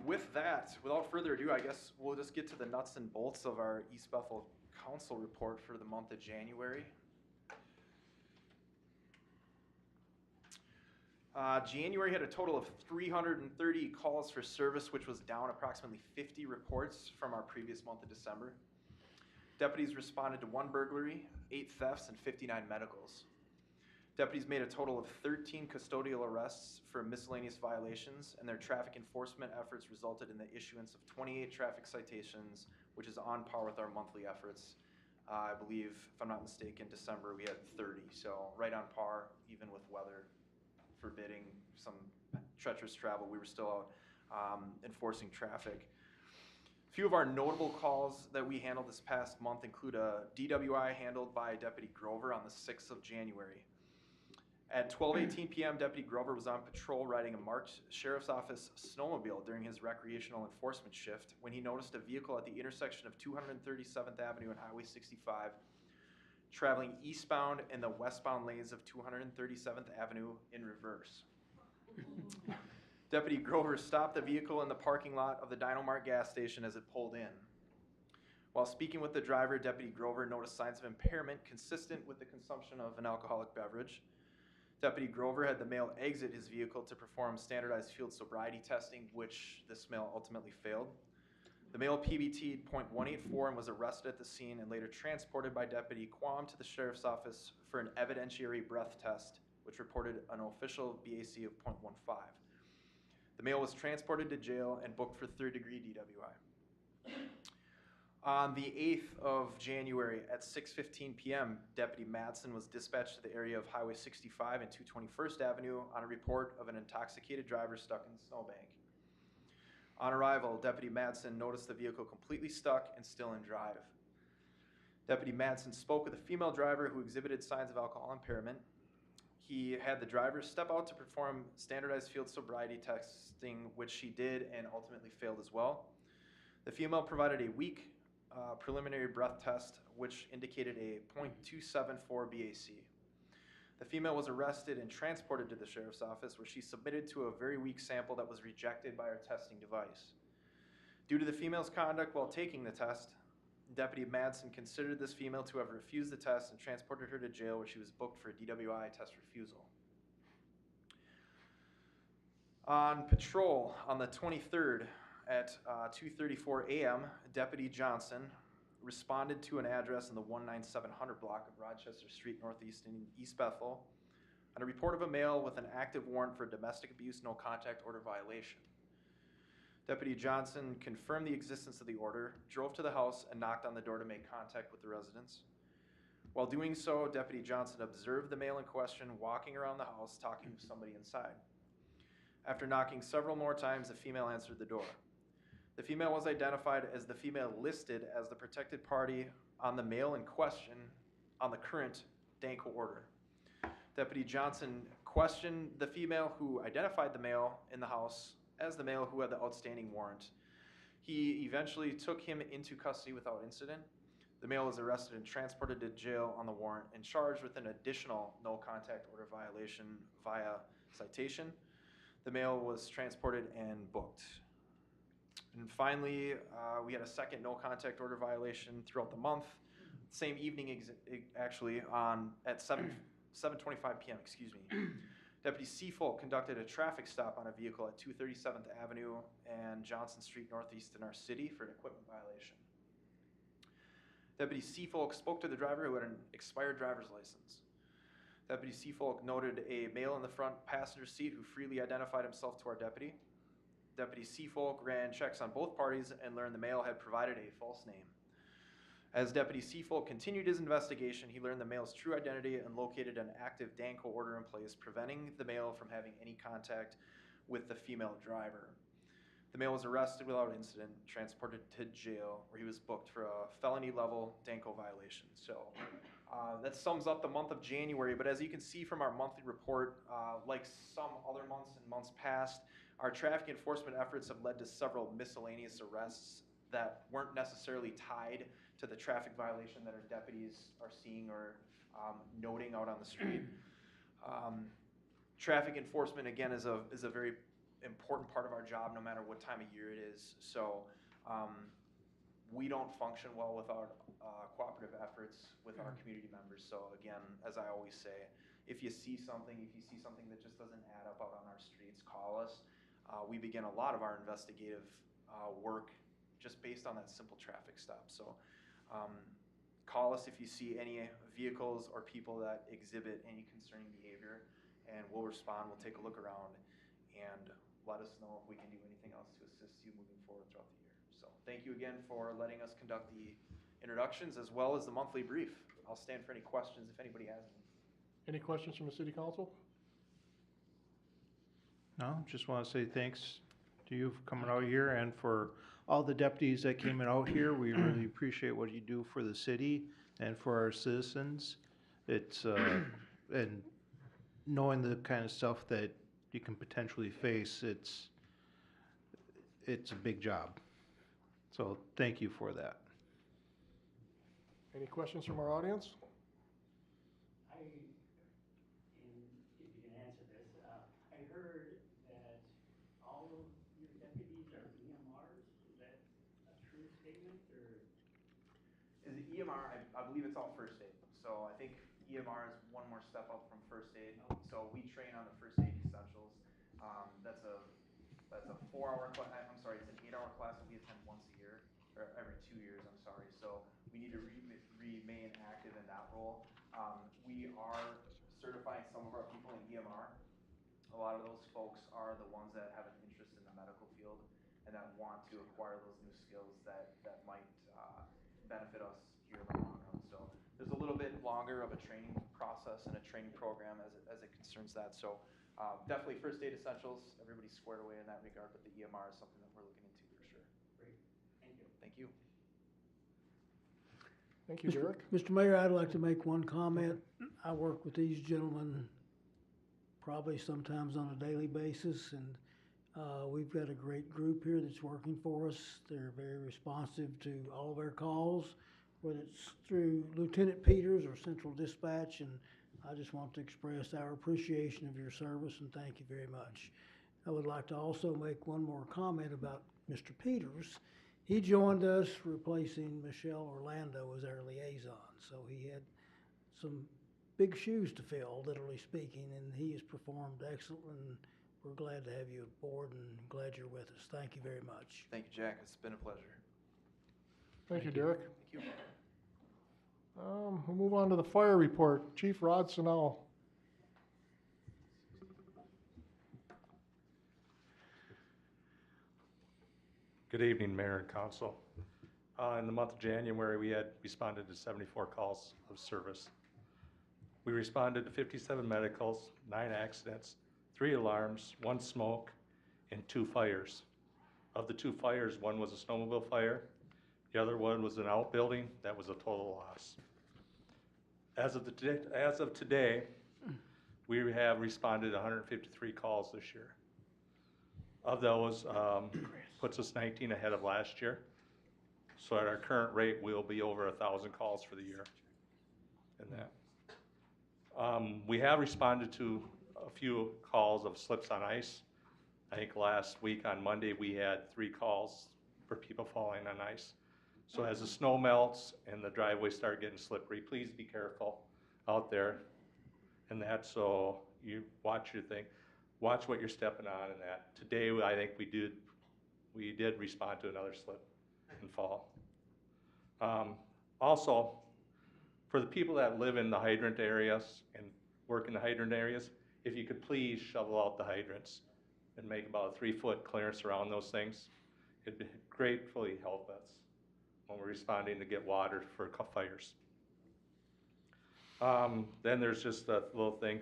With that, without further ado, I guess we'll just get to the nuts and bolts of our East Bethel Council report for the month of January. January had a total of 330 calls for service, which was down approximately 50 reports from our previous month of December. Deputies responded to 1 burglary, 8 thefts, and 59 medicals. Deputies made a total of 13 custodial arrests for miscellaneous violations, and their traffic enforcement efforts resulted in the issuance of 28 traffic citations, which is on par with our monthly efforts. I believe, if I'm not mistaken, December we had 30, so right on par, even with weather forbidding some treacherous travel, we were still out enforcing traffic. A few of our notable calls that we handled this past month include a DWI handled by Deputy Grover on the 6th of January. At 12:18 p.m., Deputy Grover was on patrol riding a marked Sheriff's Office snowmobile during his recreational enforcement shift when he noticed a vehicle at the intersection of 237th Avenue and Highway 65 traveling eastbound in the westbound lanes of 237th Avenue in reverse. Deputy Grover stopped the vehicle in the parking lot of the Dino-Mart gas station as it pulled in. While speaking with the driver, Deputy Grover noticed signs of impairment consistent with the consumption of an alcoholic beverage. Deputy Grover had the male exit his vehicle to perform standardized field sobriety testing, which this male ultimately failed. The male PBT'd .184 and was arrested at the scene and later transported by Deputy Quam to the Sheriff's Office for an evidentiary breath test, which reported an official BAC of .15. The male was transported to jail and booked for 3rd-degree DWI. On the 8th of January at 6:15 p.m., Deputy Madsen was dispatched to the area of Highway 65 and 221st Avenue on a report of an intoxicated driver stuck in the snowbank. On arrival, Deputy Madsen noticed the vehicle completely stuck and still in drive. Deputy Madsen spoke with a female driver who exhibited signs of alcohol impairment. He had the driver step out to perform standardized field sobriety testing, which she did and ultimately failed as well. The female provided a weak preliminary breath test, which indicated a .274 BAC. The female was arrested and transported to the Sheriff's Office, where she submitted to a very weak sample that was rejected by our testing device. Due to the female's conduct while taking the test, Deputy Madsen considered this female to have refused the test and transported her to jail, where she was booked for a DWI test refusal. On patrol on the 23rd at 2:34 a.m., Deputy Johnson responded to an address in the 19700 block of Rochester Street Northeast in East Bethel on a report of a male with an active warrant for domestic abuse no contact order violation. Deputy Johnson confirmed the existence of the order, drove to the house, and knocked on the door to make contact with the residents. While doing so, Deputy Johnson observed the male in question walking around the house talking to somebody inside. After knocking several more times, the female answered the door. The female was identified as the female listed as the protected party on the male in question on the current Danko order. Deputy Johnson questioned the female who identified the male in the house as the male who had the outstanding warrant. He eventually took him into custody without incident. The male was arrested and transported to jail on the warrant and charged with an additional no contact order violation via citation. The male was transported and booked. And finally, we had a second no contact order violation throughout the month. Same evening, actually, at 7:25 p.m. Excuse me. Deputy Seafolk conducted a traffic stop on a vehicle at 237th Avenue and Johnson Street Northeast in our city for an equipment violation. Deputy Seafolk spoke to the driver who had an expired driver's license. Deputy Seafolk noted a male in the front passenger seat who freely identified himself to our deputy. Deputy Seafolk ran checks on both parties and learned the male had provided a false name. As Deputy Seafolk continued his investigation, he learned the male's true identity and located an active DANCO order in place, preventing the male from having any contact with the female driver. The male was arrested without incident, transported to jail, where he was booked for a felony level DANCO violation. So that sums up the month of January, but as you can see from our monthly report, like some other months and months past, our traffic enforcement efforts have led to several miscellaneous arrests that weren't necessarily tied to the traffic violation that our deputies are seeing or noting out on the street. Traffic enforcement, again, is a very important part of our job, no matter what time of year it is. So we don't function well without cooperative efforts with our community members. So again, as I always say, if you see something that just doesn't add up out on our streets, call us. We begin a lot of our investigative work just based on that simple traffic stop. So call us if you see any vehicles or people that exhibit any concerning behavior, and we'll respond. We'll take a look around and let us know if we can do anything else to assist you moving forward throughout the year. So thank you again for letting us conduct the introductions as well as the monthly brief. I'll stand for any questions if anybody has any.
Any questions from the city council?
No, just want to say thanks to you for coming out here and for all the deputies that came out here. We really appreciate what you do for the city and for our citizens. It's, and knowing the kind of stuff that you can potentially face, it's a big job. So thank you for that.
Any questions from our audience?
And if you can answer this, I heard that all of your deputies are EMRs. Is that a true statement, or?
Is it EMR? I believe it's all first aid. So I think EMR is one more step up from first aid. So we train on the first aid essentials. That's a 4-hour class. I'm sorry, it's an 8-hour class that we attend once a year, or every 2 years. I'm sorry. So we need to remain active in that role. We are certifying some of our people in EMR. A lot of those folks are the ones that have an interest in the medical field and that want to acquire those new skills that might benefit us here in the long run. So there's a little bit longer of a training process and a training program as it concerns that. So definitely first aid essentials. Everybody's squared away in that regard, but the EMR is something that we're looking into for sure.
Great, thank you.
Thank you.
Thank you, Derek.
Mr. Mayor, I'd like to make one comment. I work with these gentlemen probably sometimes on a daily basis, and we've got a great group here that's working for us. They're very responsive to all of our calls, whether it's through Lieutenant Peters or Central Dispatch, and I just want to express our appreciation of your service and thank you very much. I would like to also make one more comment about Mr. Peters. He joined us replacing Michelle Orlando as our liaison, so he had some big shoes to fill, literally speaking, and he has performed excellent, and we're glad to have you aboard and glad you're with us. Thank you very much.
Thank you, Jack. It's been a pleasure.
Thank you, Derek.
Thank you.
We'll move on to the fire report. Chief Rod Sennell.
Good evening, Mayor and Council. In the month of January, we had responded to 74 calls of service. We responded to 57 medicals, 9 accidents, 3 alarms, 1 smoke, and 2 fires. Of the 2 fires, one was a snowmobile fire. The other one was an outbuilding. That was a total loss. As of today, we have responded to 153 calls this year. Of those, puts us 19 ahead of last year. So at our current rate, we'll be over 1,000 calls for the year in that. We have responded to a few calls of slips on ice. I think last week on Monday, we had 3 calls for people falling on ice. So as the snow melts and the driveways start getting slippery, please be careful out there and that, so you watch your thing, watch what you're stepping on and that. Today, I think we did respond to another slip and fall. Also, for the people that live in the hydrant areas and work in the hydrant areas, if you could please shovel out the hydrants and make about a 3-foot clearance around those things, it'd gratefully help us when we're responding to get water for fires. Then there's just a little thing.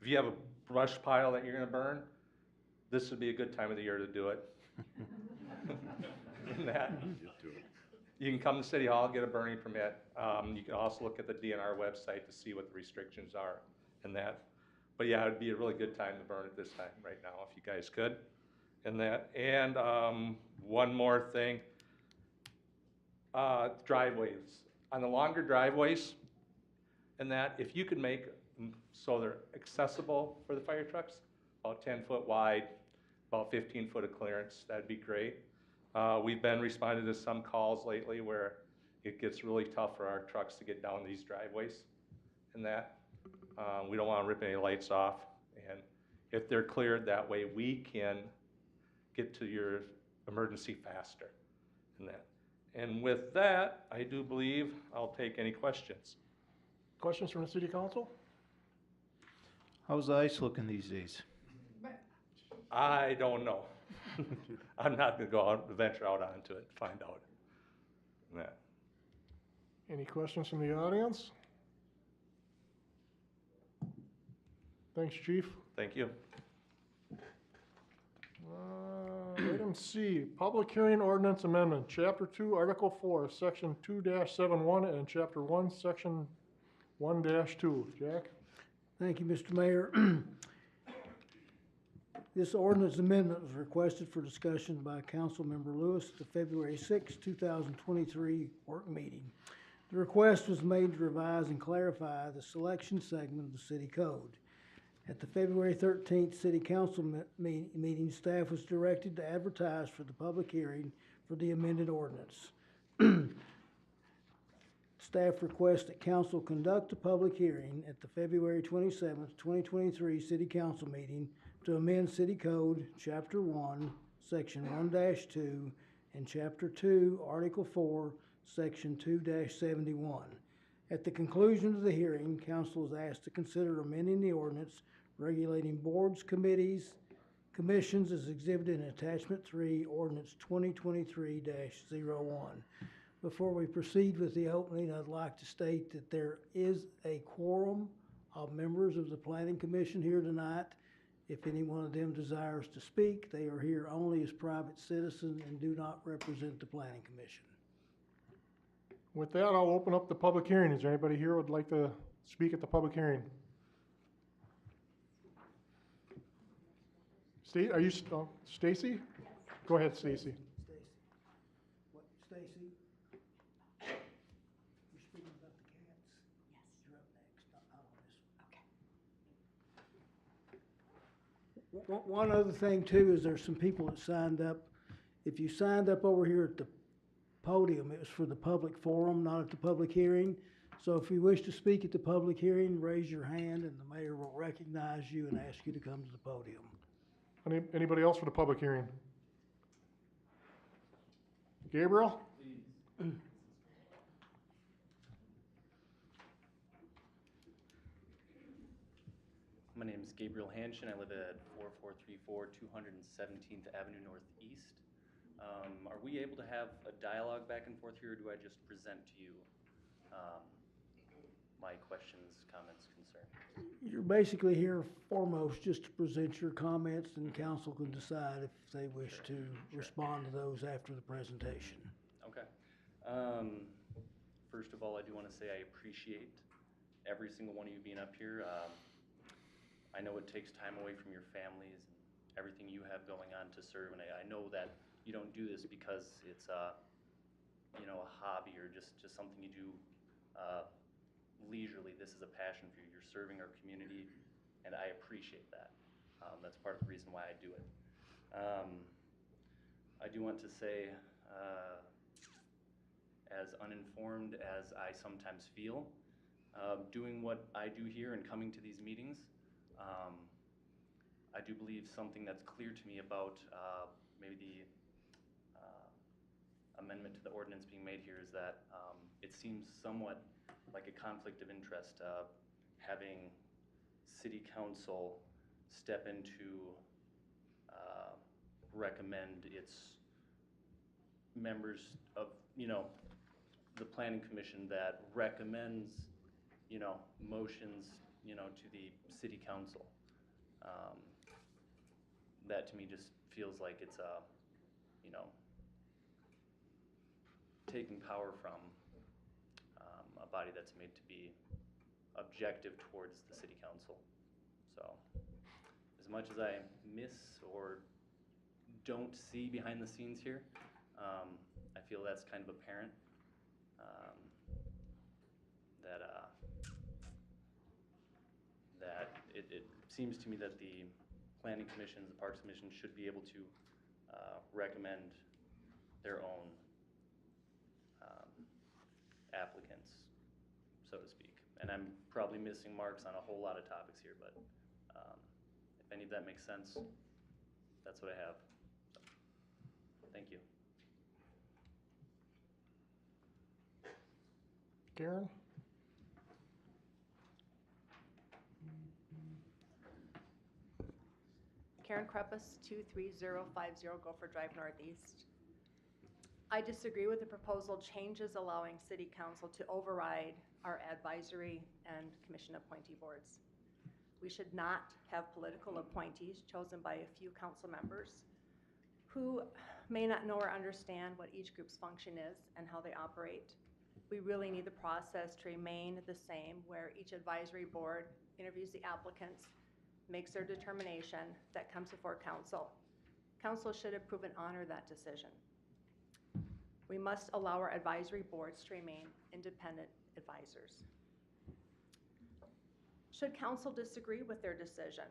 If you have a brush pile that you're gonna burn, this would be a good time of the year to do it. In that, you can come to City Hall, get a burning permit. You can also look at the DNR website to see what the restrictions are and that. But yeah, it'd be a really good time to burn it this time right now if you guys could. And that, and one more thing, driveways. On the longer driveways and that, if you could make them so they're accessible for the fire trucks, about 10 foot wide, about 15 foot of clearance, that'd be great. We've been responding to some calls lately where it gets really tough for our trucks to get down these driveways and that. We don't want to rip any lights off, and if they're cleared that way, we can get to your emergency faster and that. And with that, I do believe I'll take any questions.
Questions from the city council?
How's the ice looking these days?
I don't know. I'm not gonna go out, venture out onto it, to find out. Yeah.
Any questions from the audience? Thanks, chief.
Thank you.
Item C, public hearing ordinance amendment, chapter 2, article 4, section 2-71, and chapter 1, section 1-2. Jack?
Thank you, Mr. Mayor. This ordinance amendment was requested for discussion by Councilmember Lewis at the February 6, 2023 work meeting. The request was made to revise and clarify the selection segment of the city code. At the February 13th City Council meeting, staff was directed to advertise for the public hearing for the amended ordinance. Staff requests that council conduct a public hearing at the February 27th, 2023 City Council meeting to amend City Code, Chapter 1, Section 1-2, and Chapter 2, Article 4, Section 2-71. At the conclusion of the hearing, council is asked to consider amending the ordinance regulating boards, committees, commissions as exhibited in Attachment 3, Ordinance 2023-01. Before we proceed with the opening, I'd like to state that there is a quorum of members of the Planning Commission here tonight. If any one of them desires to speak, they are here only as private citizens and do not represent the Planning Commission.
With that, I'll open up the public hearing. Is there anybody here who would like to speak at the public hearing? Are you, Stacy? Go ahead, Stacy.
What, Stacy? You're speaking about the cats?
Yes.
You're up next, not on this one.
Okay.
One other thing too is there's some people that signed up. If you signed up over here at the podium, it was for the public forum, not at the public hearing. So if you wish to speak at the public hearing, raise your hand and the mayor will recognize you and ask you to come to the podium.
Anybody else for the public hearing? Gabriel?
My name is Gabriel Hanshin. I live at 4434 217th Avenue Northeast. Are we able to have a dialogue back and forth here, or do I just present to you my questions, comments, concerns?
You're basically here foremost just to present your comments and council can decide if they wish to respond to those after the presentation.
Okay. First of all, I do want to say I appreciate every single one of you being up here. I know it takes time away from your families and everything you have going on to serve, and I know that you don't do this because it's you know, a hobby or just something you do leisurely. This is a passion for you. You're serving our community, and I appreciate that. That's part of the reason why I do it. I do want to say, as uninformed as I sometimes feel, doing what I do here and coming to these meetings, I do believe something that's clear to me about maybe the amendment to the ordinance being made here is that it seems somewhat like a conflict of interest, having city council step in to recommend its members of, you know, the planning commission that recommends, you know, motions, you know, to the city council. That to me just feels like it's a, you know, taking power from a body that's made to be objective towards the city council. So as much as I miss or don't see behind the scenes here, I feel that's kind of apparent. That it seems to me that the planning commission, the parks commission should be able to recommend their own applicants, so to speak. And I'm probably missing marks on a whole lot of topics here, but if any of that makes sense, that's what I have. So, thank you.
Karen?
Karen Kreppus, 23050 Gopher Drive Northeast. I disagree with the proposal changes allowing City Council to override our advisory and commission appointee boards. We should not have political appointees chosen by a few council members who may not know or understand what each group's function is and how they operate. We really need the process to remain the same, where each advisory board interviews the applicants, makes their determination, that comes before council. Council should approve and honor that decision. We must allow our advisory boards to remain independent advisors. Should council disagree with their decision,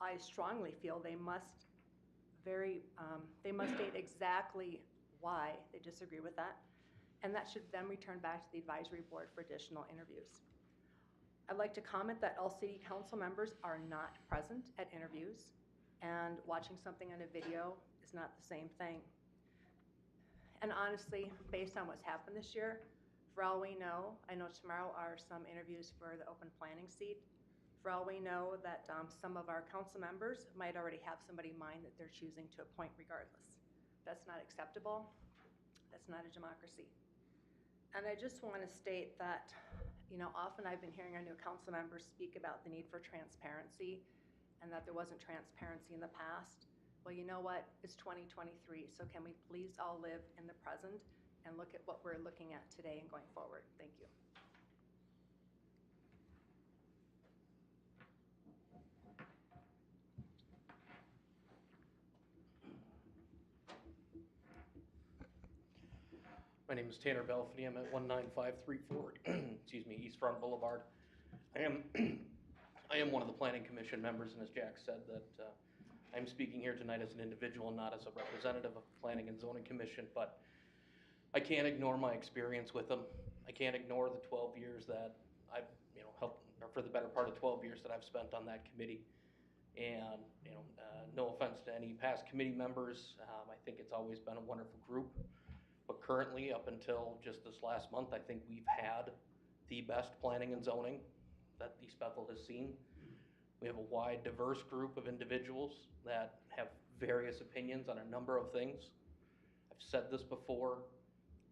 I strongly feel they must state exactly why they disagree with that, and that should then return back to the advisory board for additional interviews. I'd like to comment that all city council members are not present at interviews, and watching something on a video is not the same thing. And honestly, based on what's happened this year, for all we know, I know tomorrow are some interviews for the open planning seat. For all we know, that some of our council members might already have somebody in mind that they're choosing to appoint regardless. That's not acceptable. That's not a democracy. And I just want to state that, you know, often I've been hearing our new council members speak about the need for transparency and that there wasn't transparency in the past. Well, you know what? It's 2023, so can we please all live in the present and look at what we're looking at today and going forward? Thank you.
My name is Tanner Belfany. I'm at 19534, excuse me, East Front Boulevard. I am one of the planning commission members, and as Jack said, that I'm speaking here tonight as an individual, not as a representative of the Planning and Zoning Commission, but I can't ignore my experience with them. I can't ignore the 12 years that I've, you know, helped, or for the better part of 12 years that I've spent on that committee. And, you know, no offense to any past committee members, I think it's always been a wonderful group. But currently, up until just this last month, I think we've had the best planning and zoning that East Bethel has seen. We have a wide, diverse group of individuals that have various opinions on a number of things. I've said this before,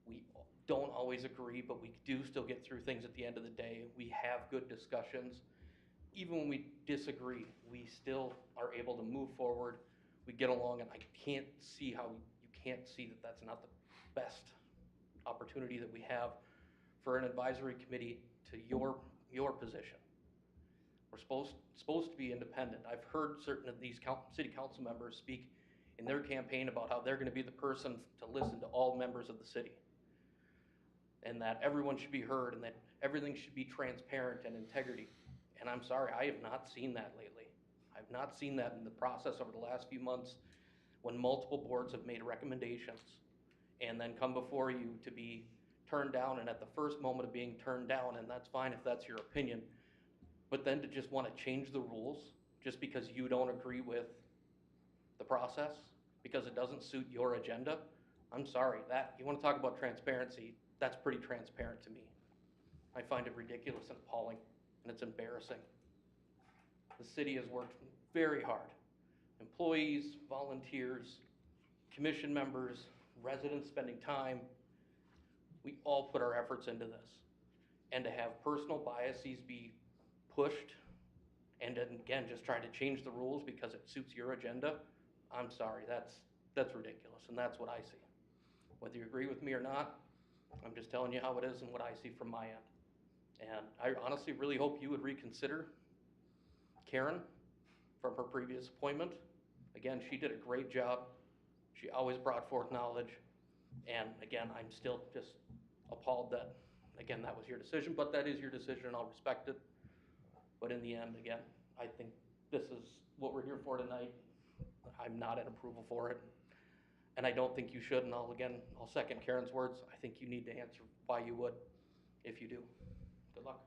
we don't always agree, but we do still get through things at the end of the day. We have good discussions. Even when we disagree, we still are able to move forward. We get along, and I can't see how you can't see that that's not the best opportunity that we have for an advisory committee to your position. We're supposed to be independent. I've heard certain of these city council members speak in their campaign about how they're going to be the person to listen to all members of the city. and that everyone should be heard and that everything should be transparent and integrity. And I'm sorry, I have not seen that lately. I've not seen that in the process over the last few months when multiple boards have made recommendations and then come before you to be turned down, and at the first moment of being turned down, and that's fine if that's your opinion, but then to just want to change the rules just because you don't agree with the process, because it doesn't suit your agenda, I'm sorry, that, you want to talk about transparency, that's pretty transparent to me. I find it ridiculous and appalling, and it's embarrassing. The city has worked very hard. Employees, volunteers, commission members, residents spending time, we all put our efforts into this. And to have personal biases be pushed and then again, just try to change the rules because it suits your agenda, I'm sorry, that's ridiculous, and that's what I see. Whether you agree with me or not, I'm just telling you how it is and what I see from my end. And I honestly really hope you would reconsider Karen from her previous appointment. Again, she did a great job. She always brought forth knowledge. And again, I'm still just appalled that, again, that was your decision, but that is your decision and I'll respect it. But in the end, again, I think this is what we're here for tonight. I'm not in approval for it. And I don't think you should, and I'll second Karen's words. I think you need to answer why you would, if you do. Good luck.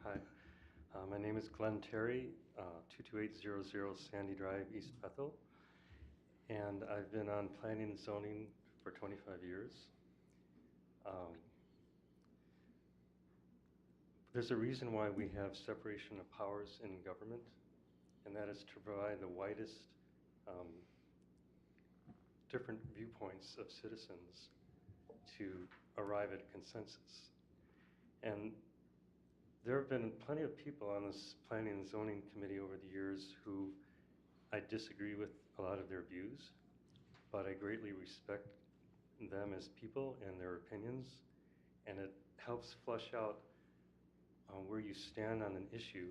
Hi, my name is Glenn Terry, 22800 Sandy Drive, East Bethel, and I've been on planning and zoning for 25 years. There's a reason why we have separation of powers in government, and that is to provide the widest different viewpoints of citizens to arrive at a consensus. And there have been plenty of people on this planning and zoning committee over the years who I disagree with a lot of their views, but I greatly respect them as people and their opinions, and it helps flesh out where you stand on an issue,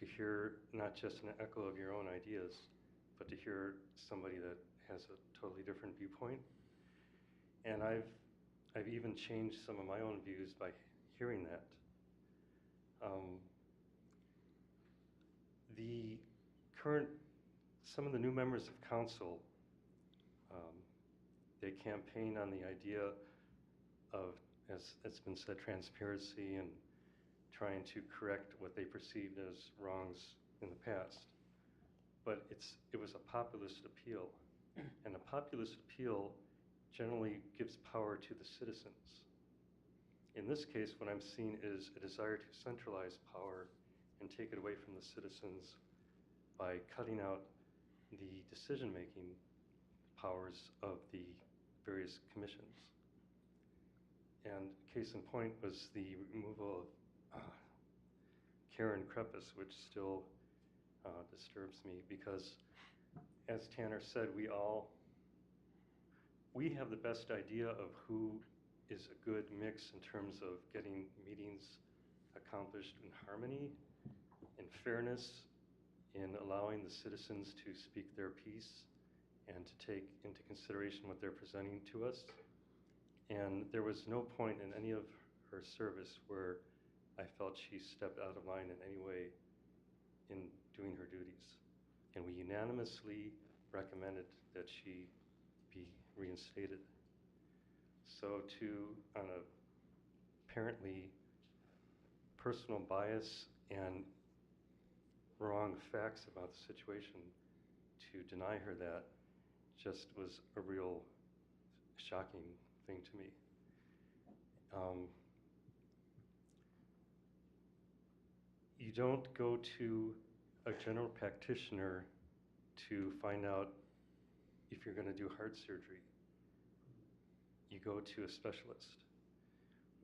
to hear not just an echo of your own ideas, but to hear somebody that has a totally different viewpoint. And I've even changed some of my own views by hearing that. Some of the new members of council, they campaign on the idea of, as it's been said, transparency and trying to correct what they perceived as wrongs in the past. But it was a populist appeal, and a populist appeal generally gives power to the citizens. In this case, what I'm seeing is a desire to centralize power and take it away from the citizens by cutting out the decision-making powers of the various commissions. And case in point was the removal of Karen Krepis, which still disturbs me because, as Tanner said, we have the best idea of who is a good mix in terms of getting meetings accomplished in harmony, in fairness, in allowing the citizens to speak their piece and to take into consideration what they're presenting to us. And there was no point in any of her service where I felt she stepped out of line in any way in doing her duties. And we unanimously recommended that she be reinstated. So on a apparently personal bias and wrong facts about the situation, to deny her that just was a real shocking thing to me. You don't go to a general practitioner to find out if you're going to do heart surgery. You go to a specialist.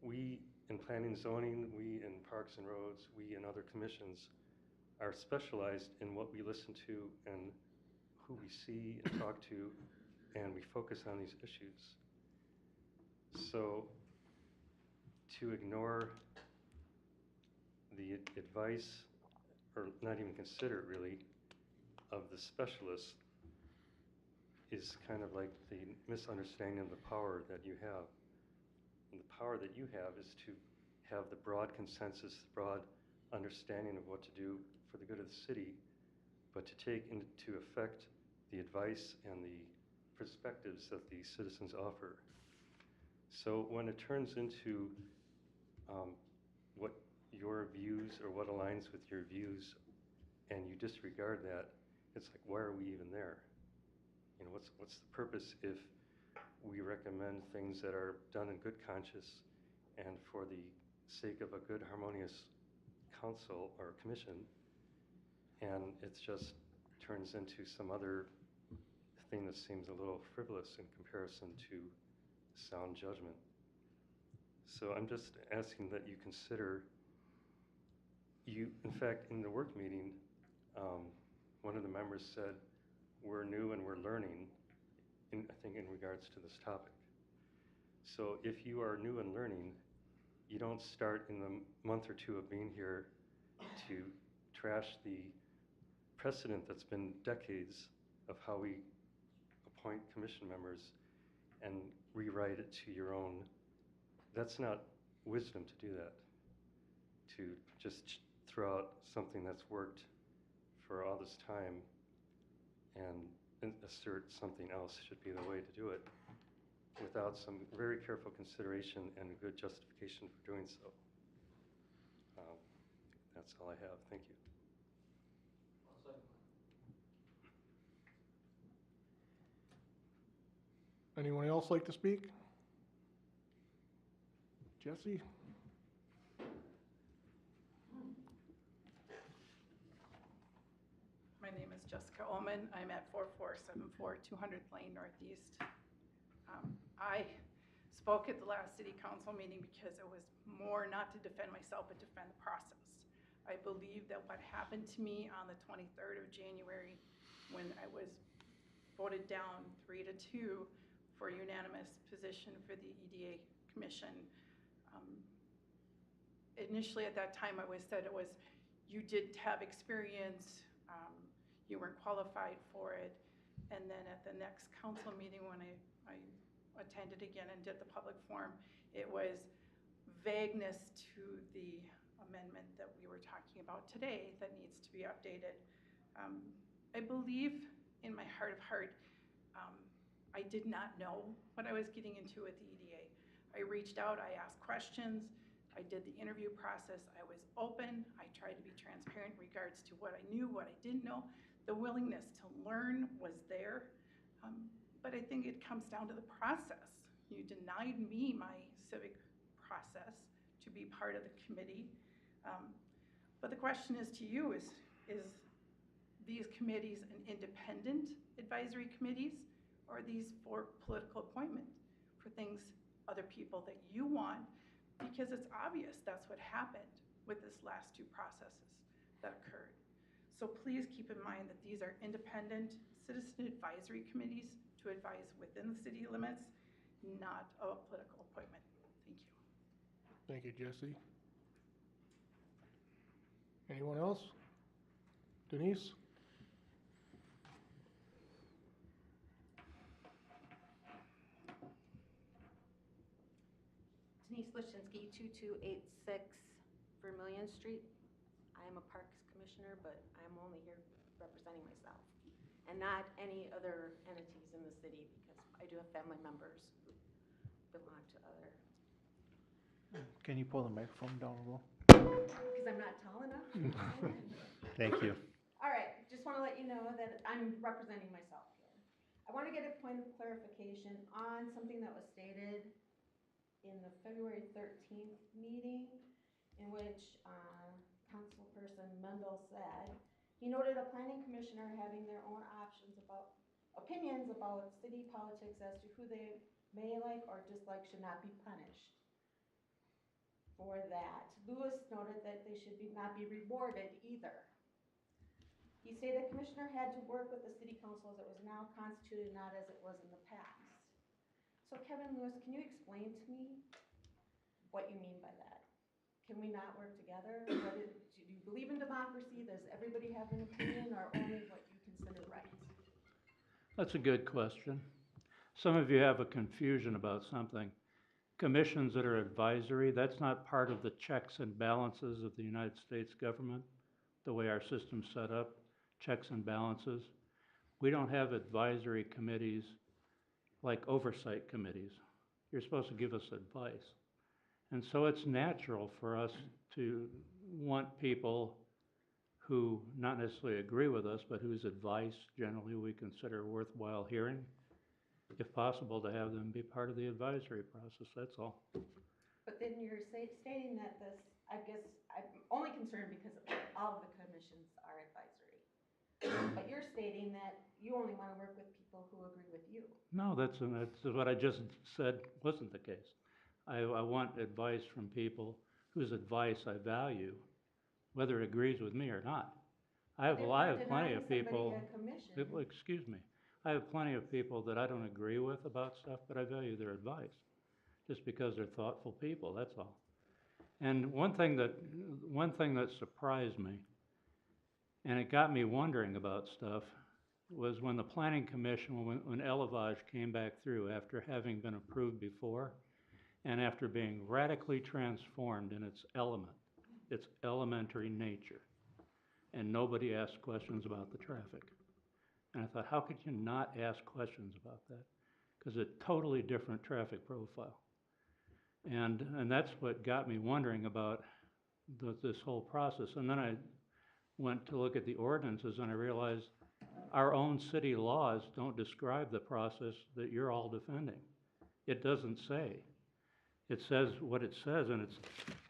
We in planning and zoning, we in parks and roads, we in other commissions are specialized in what we listen to and who we see and talk to, and we focus on these issues. So to ignore
the advice, or not even consider it really, of the specialists is kind of like the misunderstanding of the power that you have. And the power that you have is to have the broad consensus, the broad understanding of what to do for the good of the city, but to take into effect the advice and the perspectives that the citizens offer. So when it turns into what your views or what aligns with your views and you disregard that, it's like, why are we even there? You know, what's the purpose if we recommend things that are done in good conscience and for the sake of a good, harmonious council or commission, and it just turns into some other thing that seems a little frivolous in comparison to sound judgment. So I'm just asking that you consider, in fact, in the work meeting, one of the members said, we're new and we're learning, I think in regards to this topic. So if you are new and learning, you don't start in the month or two of being here to trash the precedent that's been decades of how we appoint commission members and rewrite it to your own. That's not wisdom to do that. To just throw out something that's worked for all this time and assert something else should be the way to do it without some very careful consideration and a good justification for doing so. That's all I have. Thank you.
Anyone else like to speak? Jesse?
My name is Jessica Ullman. I'm at 4474 200th Lane Northeast. I spoke at the last city council meeting because it was more not to defend myself, but defend the process. I believe that what happened to me on the 23rd of January when I was voted down 3-2 for unanimous position for the EDA commission. Initially at that time I was said it was, you did have experience, you weren't qualified for it. And then at the next council meeting when I attended again and did the public forum, it was vagueness to the amendment that we were talking about today that needs to be updated. I believe in my heart of heart, I did not know what I was getting into with the EDA. I reached out, I asked questions, I did the interview process, I was open, I tried to be transparent in regards to what I knew, what I didn't know. The willingness to learn was there, but I think it comes down to the process. You denied me my civic process to be part of the committee. But the question is to you, is these committees an independent advisory committees, or are these for political appointment for things, other people that you want? Because it's obvious that's what happened with this last two processes that occurred. So please keep in mind that these are independent citizen advisory committees to advise within the city limits, not a political appointment. Thank you.
Thank you, Jesse. Anyone else? Denise?
Denise Lichensky, 2286 Vermillion Street. I am a Parks Commissioner, but I'm only here representing myself and not any other entities in the city, because I do have family members who belong to other.
Can you pull the microphone down a little?
Because I'm not tall enough?
Thank you.
All right, just want to let you know that I'm representing myself here. I want to get a point of clarification on something that was stated in the February 13th meeting, in which Councilperson Mendel said, he noted a planning commissioner having their own opinions about city politics as to who they may like or dislike should not be punished for that. Lewis noted that they should not be rewarded either. He stated the commissioner had to work with the city council as it was now constituted, not as it was in the past. So Kevin Lewis, can you explain to me what you mean by that? can we not work together? Do you believe in democracy? Does everybody have an opinion, or only what you consider right?
That's a good question. Some of you have a confusion about something. Commissions that are advisory, that's not part of the checks and balances of the United States government, the way our system's set up, checks and balances. We don't have advisory committees like oversight committees. You're supposed to give us advice. And so it's natural for us to want people who not necessarily agree with us, but whose advice generally we consider worthwhile hearing. If possible, to have them be part of the advisory process, that's all.
But then you're stating that this, I guess, I'm only concerned because all of the commissions are advisory. But you're stating that you only want to work with people who agree with you.
No, that's what I just said wasn't the case. I want advice from people whose advice I value, whether it agrees with me or not. I have plenty of people. Excuse me. I have plenty of people that I don't agree with about stuff, but I value their advice, just because they're thoughtful people. That's all. And one thing that surprised me, and it got me wondering about stuff, was when the Planning Commission, when Elevage came back through after having been approved before, and after being radically transformed in its elementary nature, and nobody asked questions about the traffic. And I thought, how could you not ask questions about that? Because it's a totally different traffic profile. And that's what got me wondering about this whole process. And then I went to look at the ordinances, and I realized our own city laws don't describe the process that you're all defending. It doesn't say. It says what it says, and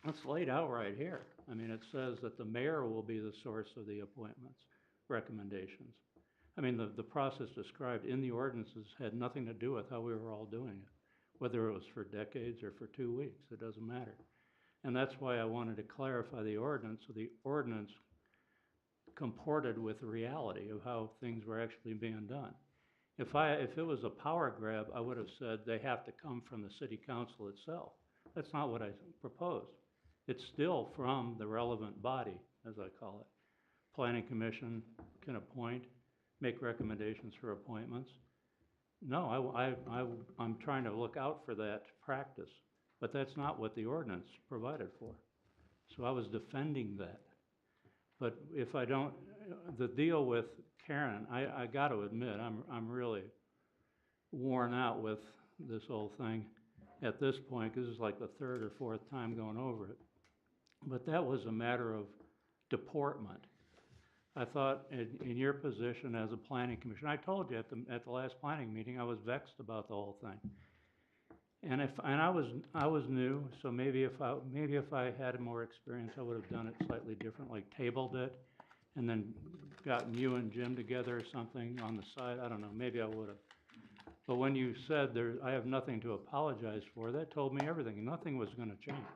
it's laid out right here. I mean, it says that the mayor will be the source of the appointments, recommendations. I mean, the process described in the ordinances had nothing to do with how we were all doing it, whether it was for decades or for 2 weeks, it doesn't matter. And that's why I wanted to clarify the ordinance, so the ordinance comported with the reality of how things were actually being done. If it was a power grab, I would have said they have to come from the city council itself. That's not what I proposed. It's still from the relevant body, as I call it. Planning Commission can appoint, make recommendations for appointments. No, I'm trying to look out for that practice, but that's not what the ordinance provided for. So I was defending that. But if I don't, the deal with Karen, I got to admit, I'm really worn out with this whole thing at this point, because it's like the third or fourth time going over it. But that was a matter of deportment. I thought in your position as a planning commission, I told you at the last planning meeting, I was vexed about the whole thing. And I was new, so maybe if I had more experience, I would have done it slightly different, like tabled it, and then gotten you and Jim together or something on the side. I don't know, maybe I would have. But when you said I have nothing to apologize for, that told me everything. Nothing was going to change.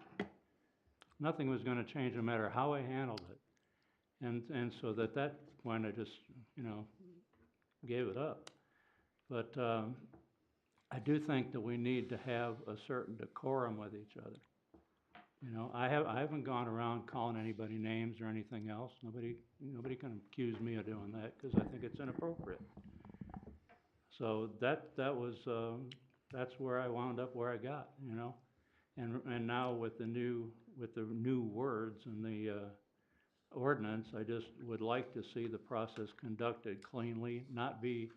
Nothing was going to change no matter how I handled it. And so at that point, I just, gave it up. But I do think that we need to have a certain decorum with each other. I haven't gone around calling anybody names or anything else. Nobody can accuse me of doing that, because I think it's inappropriate. So that's where I wound up where I got, And now with the new words and the ordinance, I just would like to see the process conducted cleanly, not be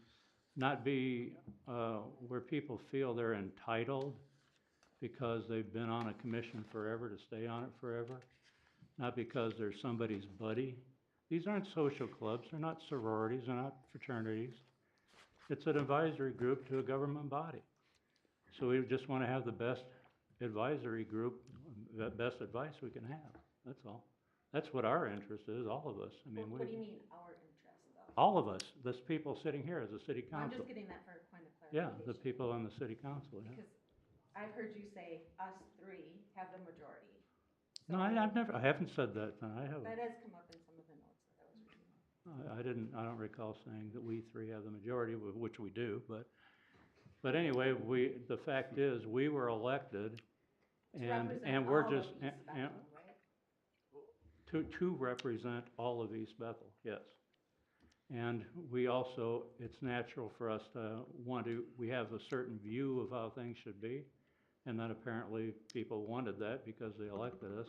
where people feel they're entitled because they've been on a commission forever to stay on it forever, not because they're somebody's buddy. These aren't social clubs, they're not sororities, they're not fraternities. It's an advisory group to a government body. So we just want to have the best advisory group, the best advice we can have, that's all. That's what our interest is, all of us.
What do you mean, our interest, though?
All of us, this people sitting here as a city council.
I'm just getting that for a point of
Yeah,
clarification.
the people on the city council, yeah.
Because I've heard you say us three have the majority.
No, I haven't said that, I haven't.
That has come up in some of the notes that I was reading.
I don't recall saying that we three have the majority, which we do, but anyway, the fact is, we were elected, and we're just,
Right?
to represent all of East Bethel, yes. And we also, it's natural for us to we have a certain view of how things should be. And then apparently people wanted that because they elected us.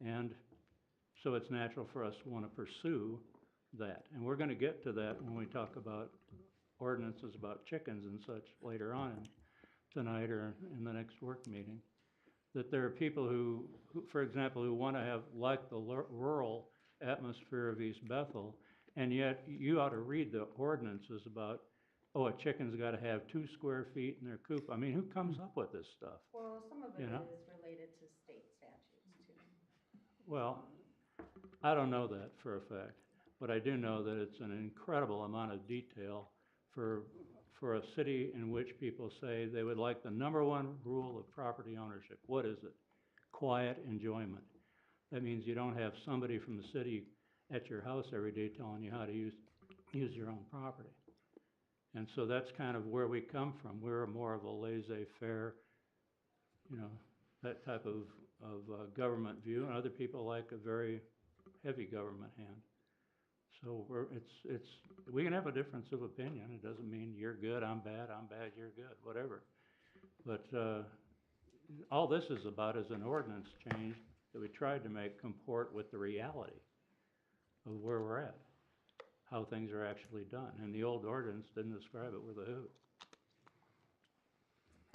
And so it's natural for us to want to pursue that. And we're going to get to that when we talk about ordinances about chickens and such later on tonight or in the next work meeting. That there are people who for example, who want to have like the rural atmosphere of East Bethel, and yet you ought to read the ordinances about, oh, a chicken's got to have 2 square feet in their coop. I mean, who comes up with this stuff?
Well, some of it
You know?
is related to state statutes too.
Well, I don't know that for a fact, but I do know that it's an incredible amount of detail for a city in which people say they would like the #1 rule of property ownership. What is it? Quiet enjoyment. That means you don't have somebody from the city at your house every day telling you how to use your own property. And so that's kind of where we come from. We're more of a laissez-faire, you know, that type of government view, and other people like a very heavy government hand. So we can have a difference of opinion. It doesn't mean you're good, I'm bad, you're good, whatever. But all this is about is an ordinance change that we tried to make comport with the reality of where we're at, how things are actually done. And the old ordinance didn't describe it with a hoot.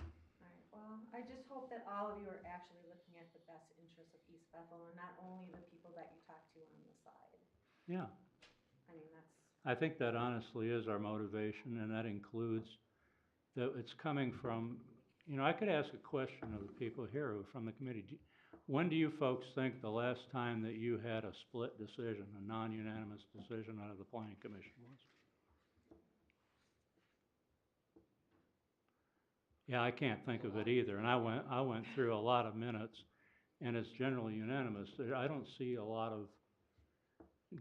All right, well, I just hope that all of you are actually looking at the best interests of East Bethel and not only the people that you talk to on the side.
Yeah.
I mean, that's.
I think that honestly is our motivation, and that includes that it's coming from, you know, I could ask a question of the people here who are from the committee. When do you folks think the last time that you had a split decision, a non-unanimous decision out of the planning commission was? Yeah, I can't think of it either, and I went through a lot of minutes, and it's generally unanimous. I don't see a lot of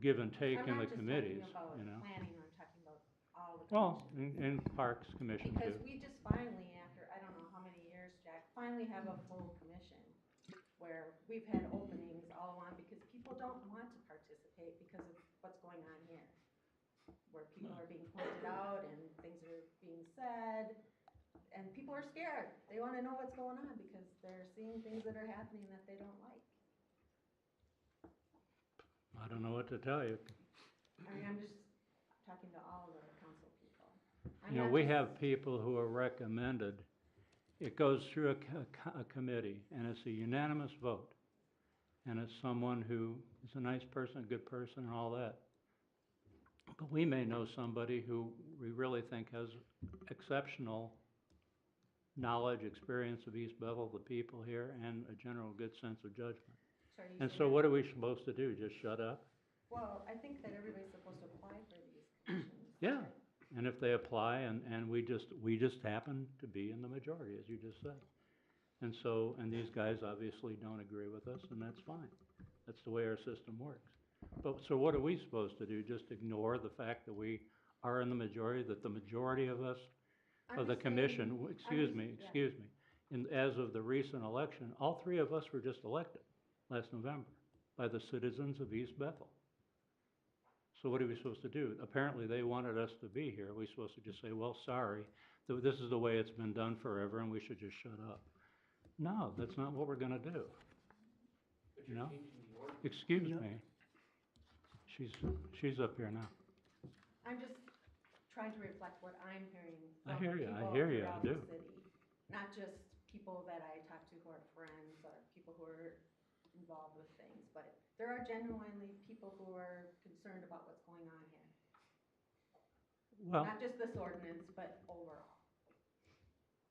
give and take in the committees, you know.
I'm not just talking about planning, I'm talking about all the
Well,
commissions.
in Parks Commission too.
Because we just finally, after I don't know how many years, Jack, finally have a full commission where we've had openings all along because people don't want to participate because of what's going on here. Where people are being pointed out and things are being said, and people are scared. They want to know what's going on because they're seeing things that are happening that they don't like.
I don't know what to tell you.
I mean, I'm just talking to all the council people.
You know, we have people who are recommended. It goes through a committee, and it's a unanimous vote. And it's someone who is a nice person, a good person, and all that. But we may know somebody who we really think has exceptional knowledge, experience of East Bethel, the people here, and a general good sense of judgment. And so what are we supposed to do, just shut up?
Well, I think that everybody's supposed to apply for these commissions.
Yeah, and if they apply and we just happen to be in the majority, as you just said. And so, and these guys obviously don't agree with us, and that's fine. That's the way our system works. But, so what are we supposed to do? Just ignore the fact that we are in the majority, that the majority of us, of the commission, excuse me, as of the recent election, all 3 of us were just elected last November by the citizens of East Bethel. So what are we supposed to do? Apparently they wanted us to be here. Are we supposed to just say, well, sorry, this is the way it's been done forever and we should just shut up? No, that's not what we're gonna do. You know? Excuse me. She's up here now.
I'm just trying to reflect what I'm hearing
I
from
hear you,
people
I hear you, I
throughout
do.
the city. Not just people that I talk to who are friends or people who are involved with things, but there are genuinely people who are concerned about what's going on here.
Well,
Not just this ordinance, but overall.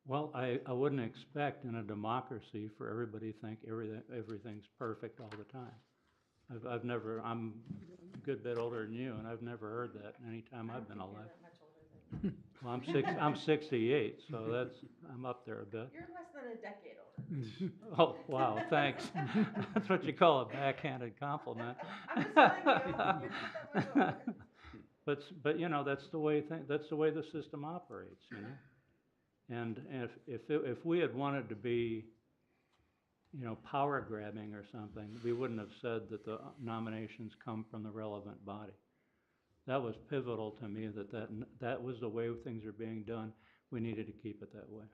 well, I wouldn't expect in a democracy for everybody to think everything's perfect all the time. I've never, I'm a good bit older than you, and I've never heard that any time I've been alive.
That much older than
Well, I'm 68, so I'm up there a bit.
You're less than a decade older.
Oh, wow, thanks. That's what you call a backhanded compliment.
I'm just telling you, you're not that much older.
But you know, that's the way the system operates, you know? And if we had wanted to be, power grabbing or something, we wouldn't have said that the nominations come from the relevant body. That was pivotal to me, that was the way things are being done. We needed to keep it that way.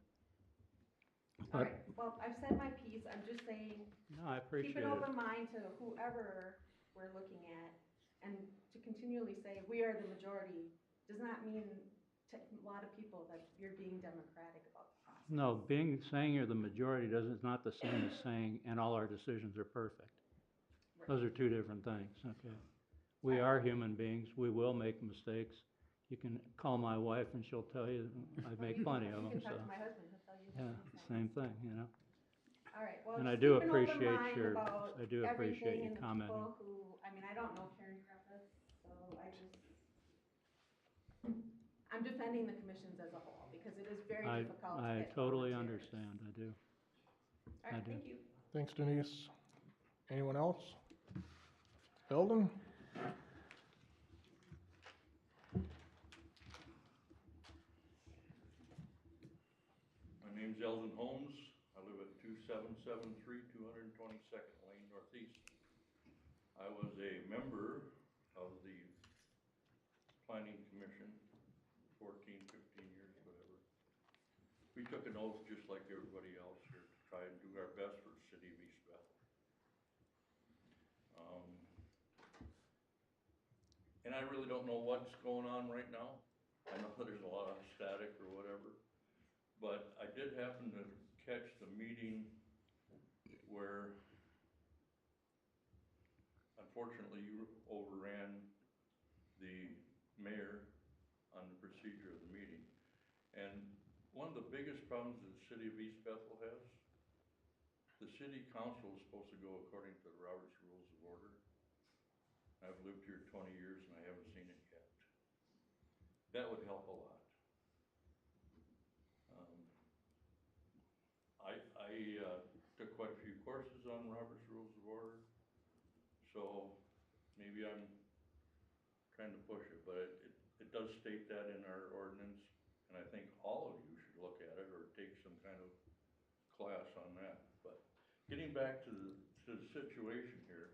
All right, well, I've said my piece, I'm just saying,
No, I appreciate
keep
it.
an open mind to whoever we're looking at, and to continually say, we are the majority, does not mean to a lot of people that you're being democratic about the process.
No, saying you're the majority is not the same as saying, and all our decisions are perfect.
Right.
Those are two different things, okay? We are human beings, we will make mistakes. You can call my wife and she'll tell you, I make plenty of them,
You can
so.
talk to my husband, he'll tell you
Yeah,
the same thing.
same thing.
All right, well,
And I
just
do
keep an open
appreciate
mind
your,
about
I do appreciate
everything
you
and the
commenting.
people who, I mean, I don't know Karen Griffiths, so I'm defending the commissions as a whole, because it is very difficult to
I
get
totally
volunteers.
understand, I do.
All right,
I do.
thank you.
Thanks, Denise. Anyone else? Eldon?
My name's Eldon Holmes. I live at 2773 222nd Lane Northeast. I was a member of the Planning Commission 14, 15 years, whatever. We took an oath just like everybody else here to try and do our best for the city of East Bethel. And I really don't know what's going on right now. I know there's a lot of static or whatever, but I did happen to catch the meeting where unfortunately you overran the mayor on the procedure of the meeting. And one of the biggest problems that the city of East Bethel has, the city council is supposed to go according to the Robert's Rules of Order. I've lived here 20 years and I haven't seen it yet. That would help a lot. I took quite a few courses on Robert's Rules of Order, so maybe I'm trying to push it, but it does state that in our ordinance, and I think all of you should look at it or take some kind of class on that. But getting back to the situation here,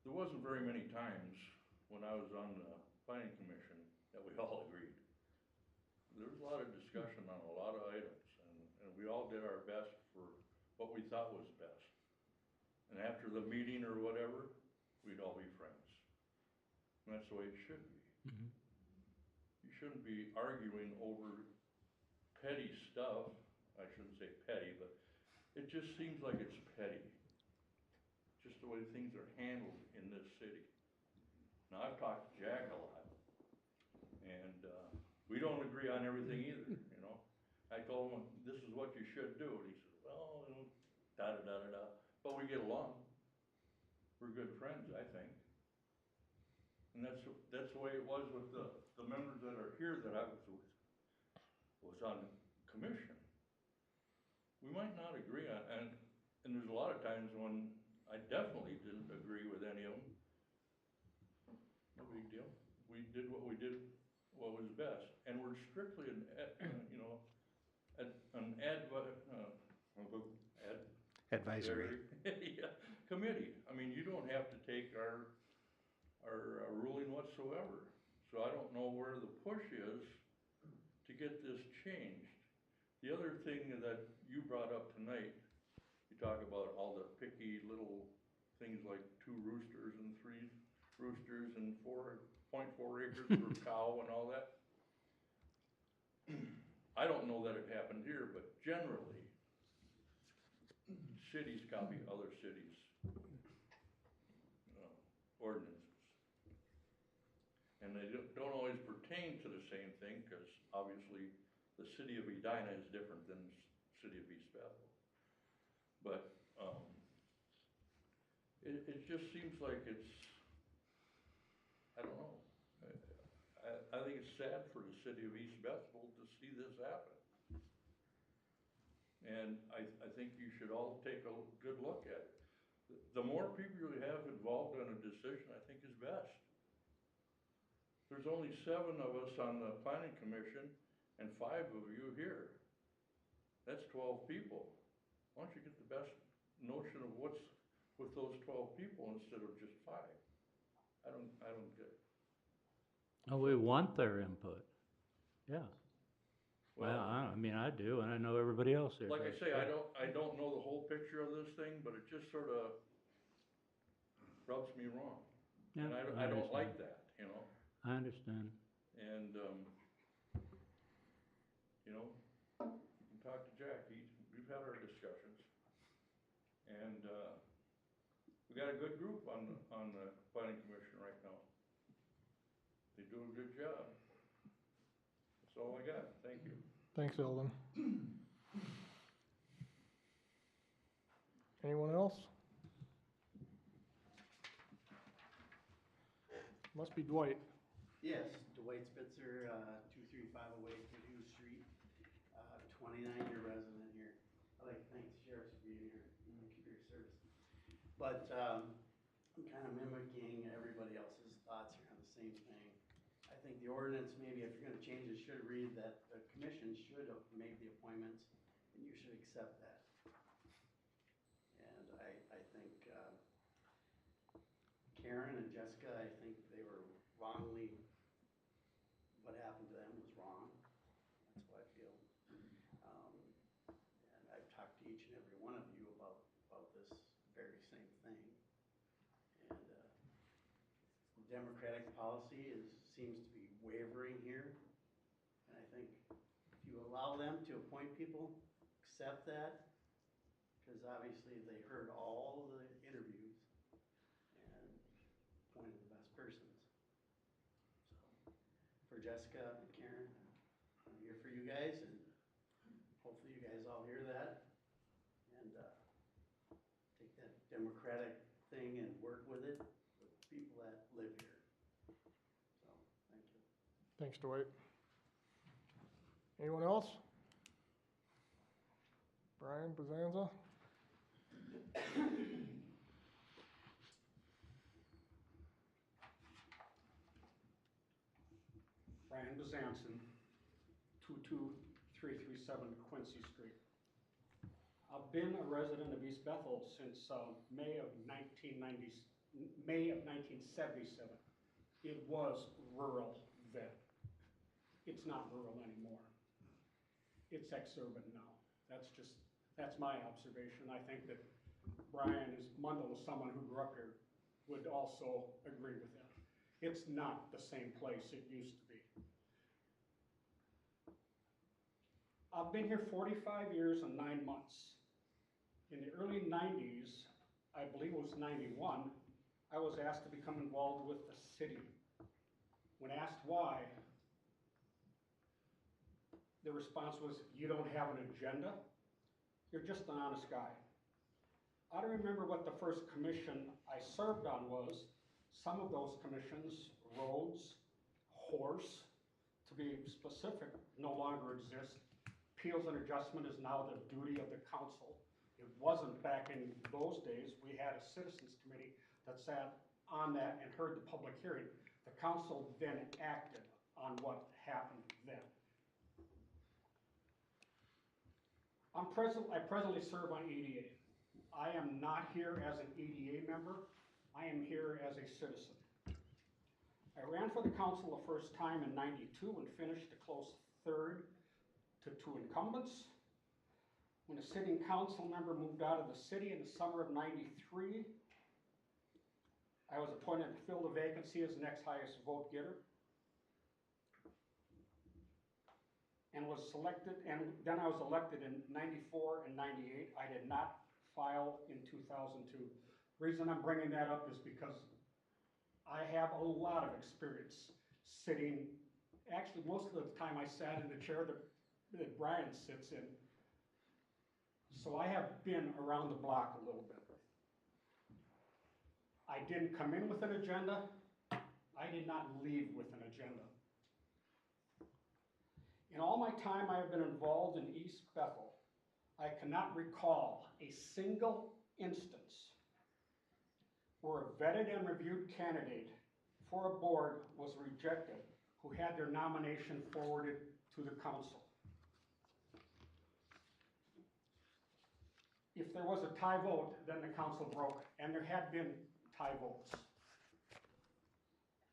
there wasn't very many times when I was on the planning commission that we all agreed. There was a lot of discussion on a lot of items, and we all did our best for what we thought was best. And after the meeting or whatever, we'd all be friends. And that's the way it should be.
Mhm.
You shouldn't be arguing over petty stuff. I shouldn't say petty, but it just seems like it's petty. Just the way things are handled in this city. Now, I've talked to Jack a lot, and we don't agree on everything either, you know. I told him, this is what you should do, and he said, well, da-da-da-da-da, but we get along. We're good friends, I think. And that's the way it was with the members that are here that I was on the commission. We might not agree on, and there's a lot of times when I definitely didn't agree with any of them. No big deal. We did what we did, what was best, and we're strictly an
Advisory.
yeah, committee. I mean, you don't have to take our ruling whatsoever. So I don't know where the push is to get this changed. The other thing that you brought up tonight, you talk about all the picky little things like 2 roosters and 3 roosters and 4.4 acres per cow and all that. I don't know that it happened here, but generally, cities copy other cities' ordinances. And they don't always pertain to the same thing, because obviously the city of Edina is different than the city of East Bethel. But it just seems like it's, I don't know. I think it's sad for the city of East Bethel to see this happen. And I think you should all take a good look at it. The more people you have involved in a decision, I think is best. There's only 7 of us on the planning commission and 5 of you here. That's 12 people. Why don't you get the best notion of what's with those 12 people instead of just 5. I don't get it.
Oh, we want their input. Yeah. Well,
Well,
I mean, I do, and I know everybody else here
like I
does.
say, I don't know the whole picture of this thing, but it just sort of rubs me wrong.
Yeah,
And I don't like that, you know?
I understand.
And, you know, you can talk to Jack, we've had our discussions. And, we got a good group on the planning commission right now. They do a good job. That's all I got, thank you.
Thanks, Eldon. Anyone else? Must be Dwight.
Yes, Dwight Spitzer, 23508 Purdue Street, 29-year resident here. I'd like to thank the sheriff for being here and the community service. But I'm kind of mimicking everybody else's thoughts here on the same thing. I think the ordinance, maybe if you're going to change it, should read that the commission should make the appointments and you should accept that. And I think Karen and Jessica, I think they were wrongly, what happened to them was wrong. That's what I feel. And I've talked to each and every one of you about this very same thing. And Democratic policy seems to be wavering here. And I think if you allow them to appoint people, accept that, because obviously they heard all the interviews and appointed the best persons. So for Jessica and Karen, I'm here for you guys, and hopefully you guys all hear that and take that democratic thing and work with it with the people that live here. So thank you.
Thanks, Dwight. Anyone else? Brian Bazanza?
Brian Bazanson, 22337 Quincy Street. I've been a resident of East Bethel since May of 1977. It was rural then. It's not rural anymore. It's exurban now. That's my observation. I think that Brian Mundell is someone who grew up here, would also agree with that. It's not the same place it used to be. I've been here 45 years and 9 months. In the early 90s, I believe it was 91, I was asked to become involved with the city. When asked why, the response was, "You don't have an agenda? You're just an honest guy." I don't remember what the first commission I served on was. Some of those commissions, roads, horse, to be specific, no longer exist. Appeals and adjustment is now the duty of the council. It wasn't back in those days. We had a citizens committee that sat on that and heard the public hearing. The council then acted on what happened then. I presently serve on EDA. I am not here as an EDA member. I am here as a citizen. I ran for the council the first time in '92 and finished a close third to 2 incumbents. When a sitting council member moved out of the city in the summer of '93, I was appointed to fill the vacancy as the next highest vote getter. And was selected, and then I was elected in '94 and '98. I did not file in 2002. The reason I'm bringing that up is because I have a lot of experience sitting, actually most of the time I sat in the chair that Brian sits in. So I have been around the block a little bit. I didn't come in with an agenda. I did not leave with an agenda. In all my time I have been involved in East Bethel, I cannot recall a single instance where a vetted and reviewed candidate for a board was rejected who had their nomination forwarded to the council. if there was a tie vote, then the council broke, and there had been tie votes.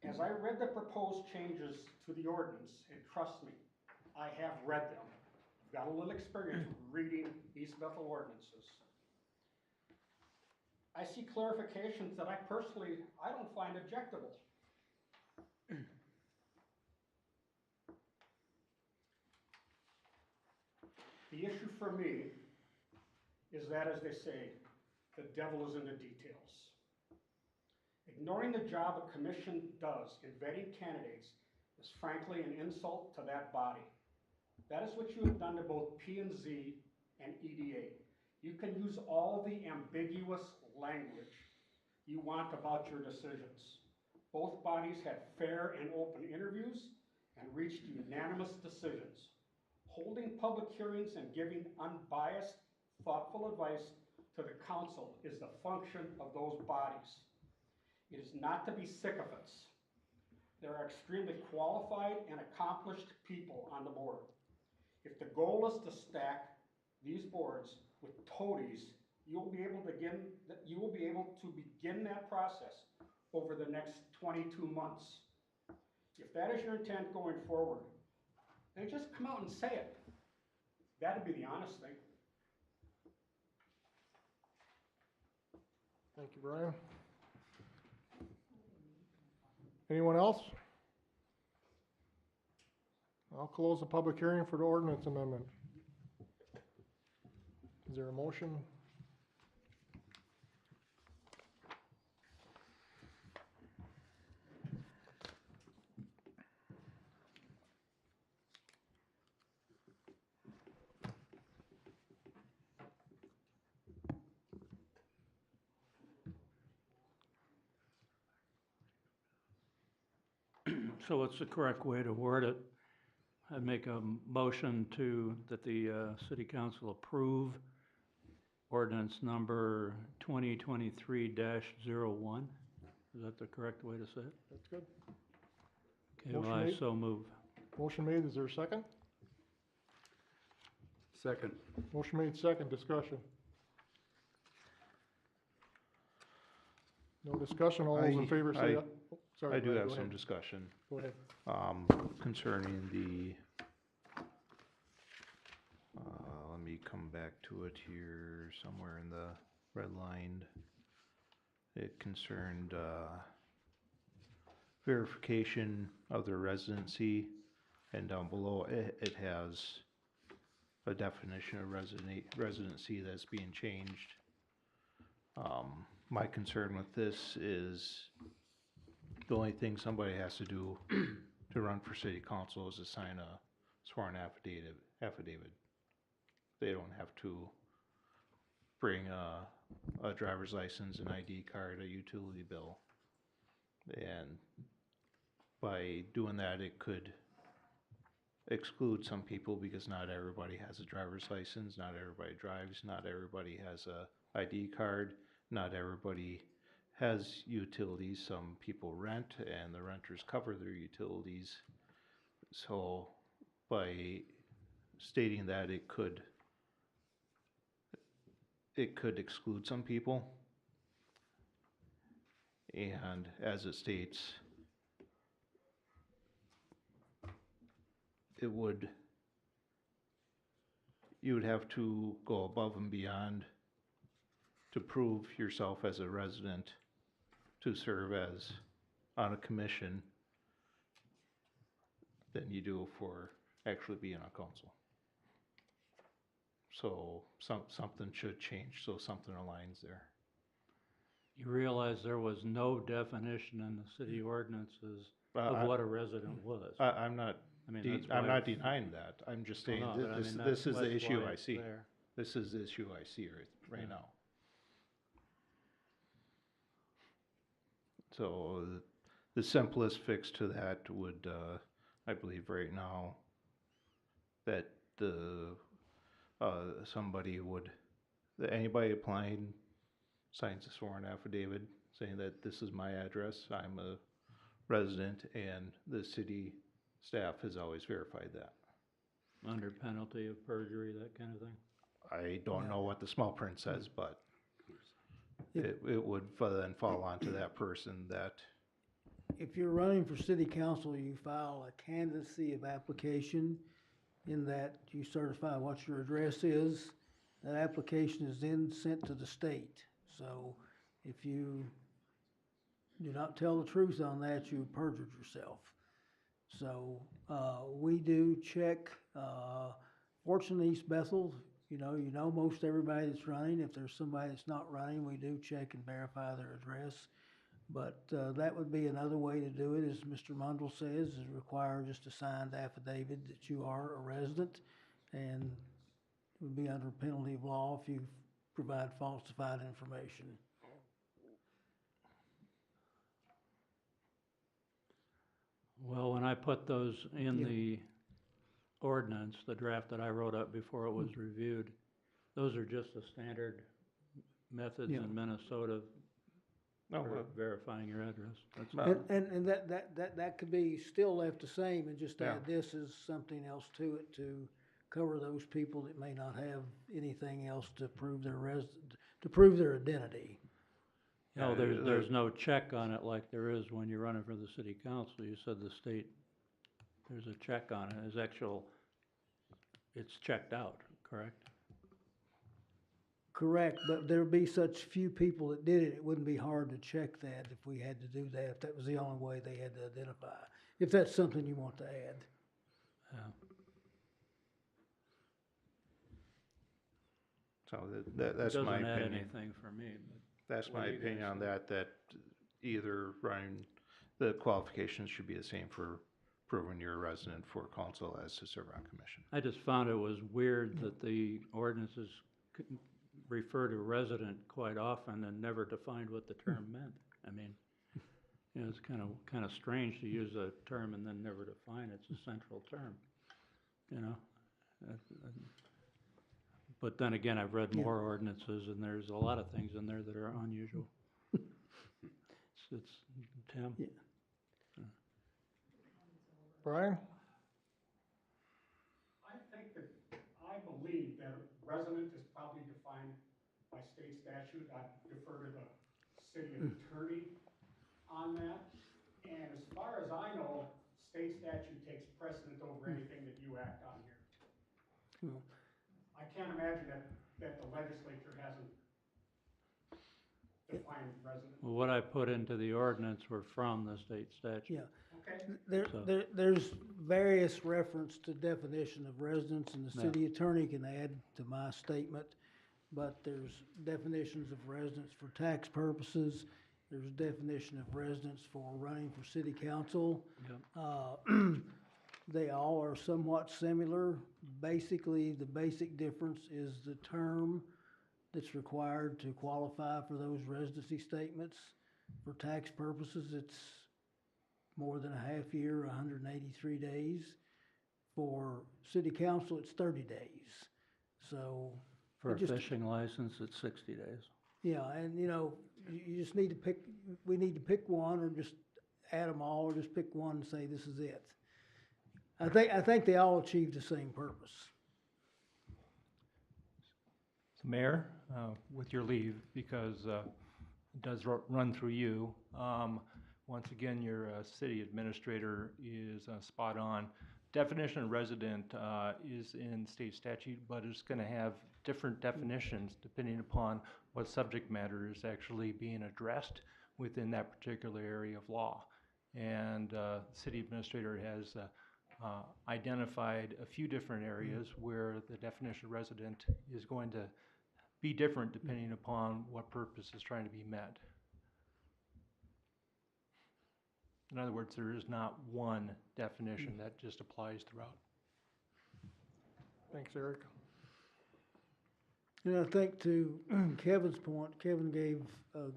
As I read the proposed changes to the ordinance, and trust me, I have read them. I've got a little experience with reading East Bethel ordinances. I see clarifications that I don't find objectable. The issue for me is that, as they say, the devil is in the details. Ignoring the job a commission does in vetting candidates is frankly an insult to that body. That is what you have done to both P&Z and EDA. You can use all the ambiguous language you want about your decisions. Both bodies had fair and open interviews and reached unanimous decisions. Holding public hearings and giving unbiased, thoughtful advice to the council is the function of those bodies. It is not to be sycophants. There are extremely qualified and accomplished people on the board. If the goal is to stack these boards with toadies, you will be able to begin that process over the next 22 months. If that is your intent going forward, then just come out and say it. That'd be the honest thing.
Thank you, Brian. Anyone else? I'll close the public hearing for the ordinance amendment. Is there a motion?
So what's the correct way to word it? I'd make a motion that the city council approve ordinance number 2023-01. Is that the correct way to say it?
That's good.
Okay,
Motion
well, I
made.
so move.
Motion made, is there a second?
Second.
Motion made, second, discussion. No discussion, all those in favor say aye. Oh, sorry,
I do
Brad,
have
go
some
ahead.
discussion.
Go ahead.
Concerning the, let me come back to it here, somewhere in the redlined. It concerned, verification of their residency, and down below it has a definition of residency that's being changed. My concern with this is the only thing somebody has to do to run for city council is to sign a sworn affidavit. They don't have to bring a driver's license, an ID card, a utility bill. And by doing that, it could exclude some people because not everybody has a driver's license, not everybody drives, not everybody has a ID card, not everybody has utilities. Some people rent and the renters cover their utilities. So by stating that, it could exclude some people. And as it states, you would have to go above and beyond to prove yourself as a resident to serve as on a commission than you do for actually being on council. So something should change, so something aligns there.
You realize there was no definition in the city ordinances of what a resident was.
I'm not
I mean, that's
I'm
why
not denying that. I'm just saying
no, but I mean,
this is the
that's
issue
why
I
it's
see.
there.
This is the issue I see right now. So the simplest fix to that would, I believe right now, that anybody applying signs a sworn affidavit saying that this is my address, I'm a resident, and the city staff has always verified that.
Under penalty of perjury, that kind of thing?
I don't know what the small print says, but
If-
it would then fall onto that person that,
If you're running for city council, you file a candidacy of application in that you certify what your address is. That application is then sent to the state. So if you do not tell the truth on that, you perjured yourself. So, we do check, fortunately, East Bethel, you know most everybody that's running. If there's somebody that's not running, we do check and verify their address. But, that would be another way to do it, as Mr. Mundell says, is require just a signed affidavit that you are a resident, and it would be under penalty of law if you provide falsified information.
Well, when I put those in
Yeah.
the ordinance, the draft that I wrote up before it was reviewed, those are just the standard methods
Yeah.
in Minnesota
no,
for verifying your address. That's
And that could be still left the same, and just
Yeah.
add this as something else to it to cover those people that may not have anything else to prove to prove their identity.
No,
Yeah,
there's no check on it like there is when you're running for the city council. You said the state, there's a check on it, it's checked out, correct?
Correct, but there'd be such few people that did it, it wouldn't be hard to check that if we had to do that, if that was the only way they had to identify. If that's something you want to add.
Yeah.
so that's my
Doesn't add
opinion.
anything for me, but
That's
What
my
do you guys
opinion on
think?
that either running, the qualifications should be the same for proving you're a resident for council as to serve on commission.
I just found it was weird that the ordinances refer to resident quite often and never defined what the term meant. I mean, you know, it's kind of strange to use a term and then never define it's a central term, you know? But then again, I've read more ordinances and there's a lot of things in there that are unusual. It's Tim?
Yeah.
Brian?
I believe that resident is probably defined by state statute. I defer to the city attorney on that. And as far as I know, state statute takes precedent over anything that you act on here.
Well,
I can't imagine that the legislature hasn't defined resident.
Well, what I put into the ordinance were from the state statute.
Yeah.
Okay.
So-
There's various reference to definition of residence, and the
Yeah.
city attorney can add to my statement, but there's definitions of residence for tax purposes, there's definition of residence for running for city council.
Yep.
They all are somewhat similar. Basically, the basic difference is the term that's required to qualify for those residency statements. For tax purposes, it's more than a half year, 183 days. For city council, it's 30 days. So,
For a
just-
fishing license, it's 60 days.
yeah, and you just need to we need to pick one, or just add them all, or just pick one and say this is it. I think they all achieve the same purpose.
So Mayor, with your leave, because it does run through you, once again, your city administrator is spot on. Definition of resident is in state statute, but it's going to have different definitions depending upon what subject matter is actually being addressed within that particular area of law. And the city administrator has identified a few different areas where the definition of resident is going to be different depending upon what purpose is trying to be met. In other words, there is not one definition that just applies throughout.
Thanks, Eric.
And I think to Kevin's point, Kevin gave a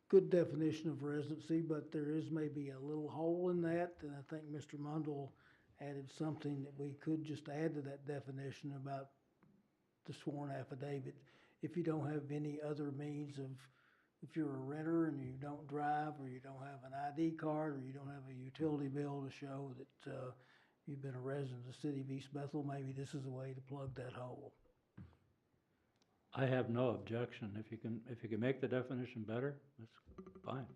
good definition of residency, but there is maybe a little hole in that, and I think Mr. Mundell added something that we could just add to that definition about the sworn affidavit. If you don't have any other means of, if you're a renter and you don't drive, or you don't have an ID card, or you don't have a utility bill to show that you've been a resident of the city of East Bethel, maybe this is a way to plug that hole.
I have no objection. If you can make the definition better, that's fine.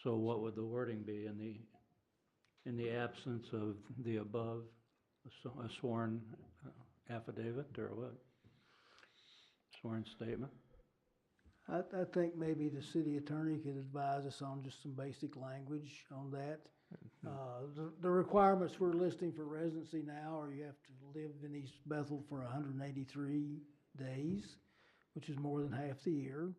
So what would the wording be in the absence of the above, a sworn affidavit or what? Sworn statement?
I think maybe the city attorney could advise us on just some basic language on that. The requirements we're listing for residency now are you have to live in East Bethel for 183 days, which is more than half the year.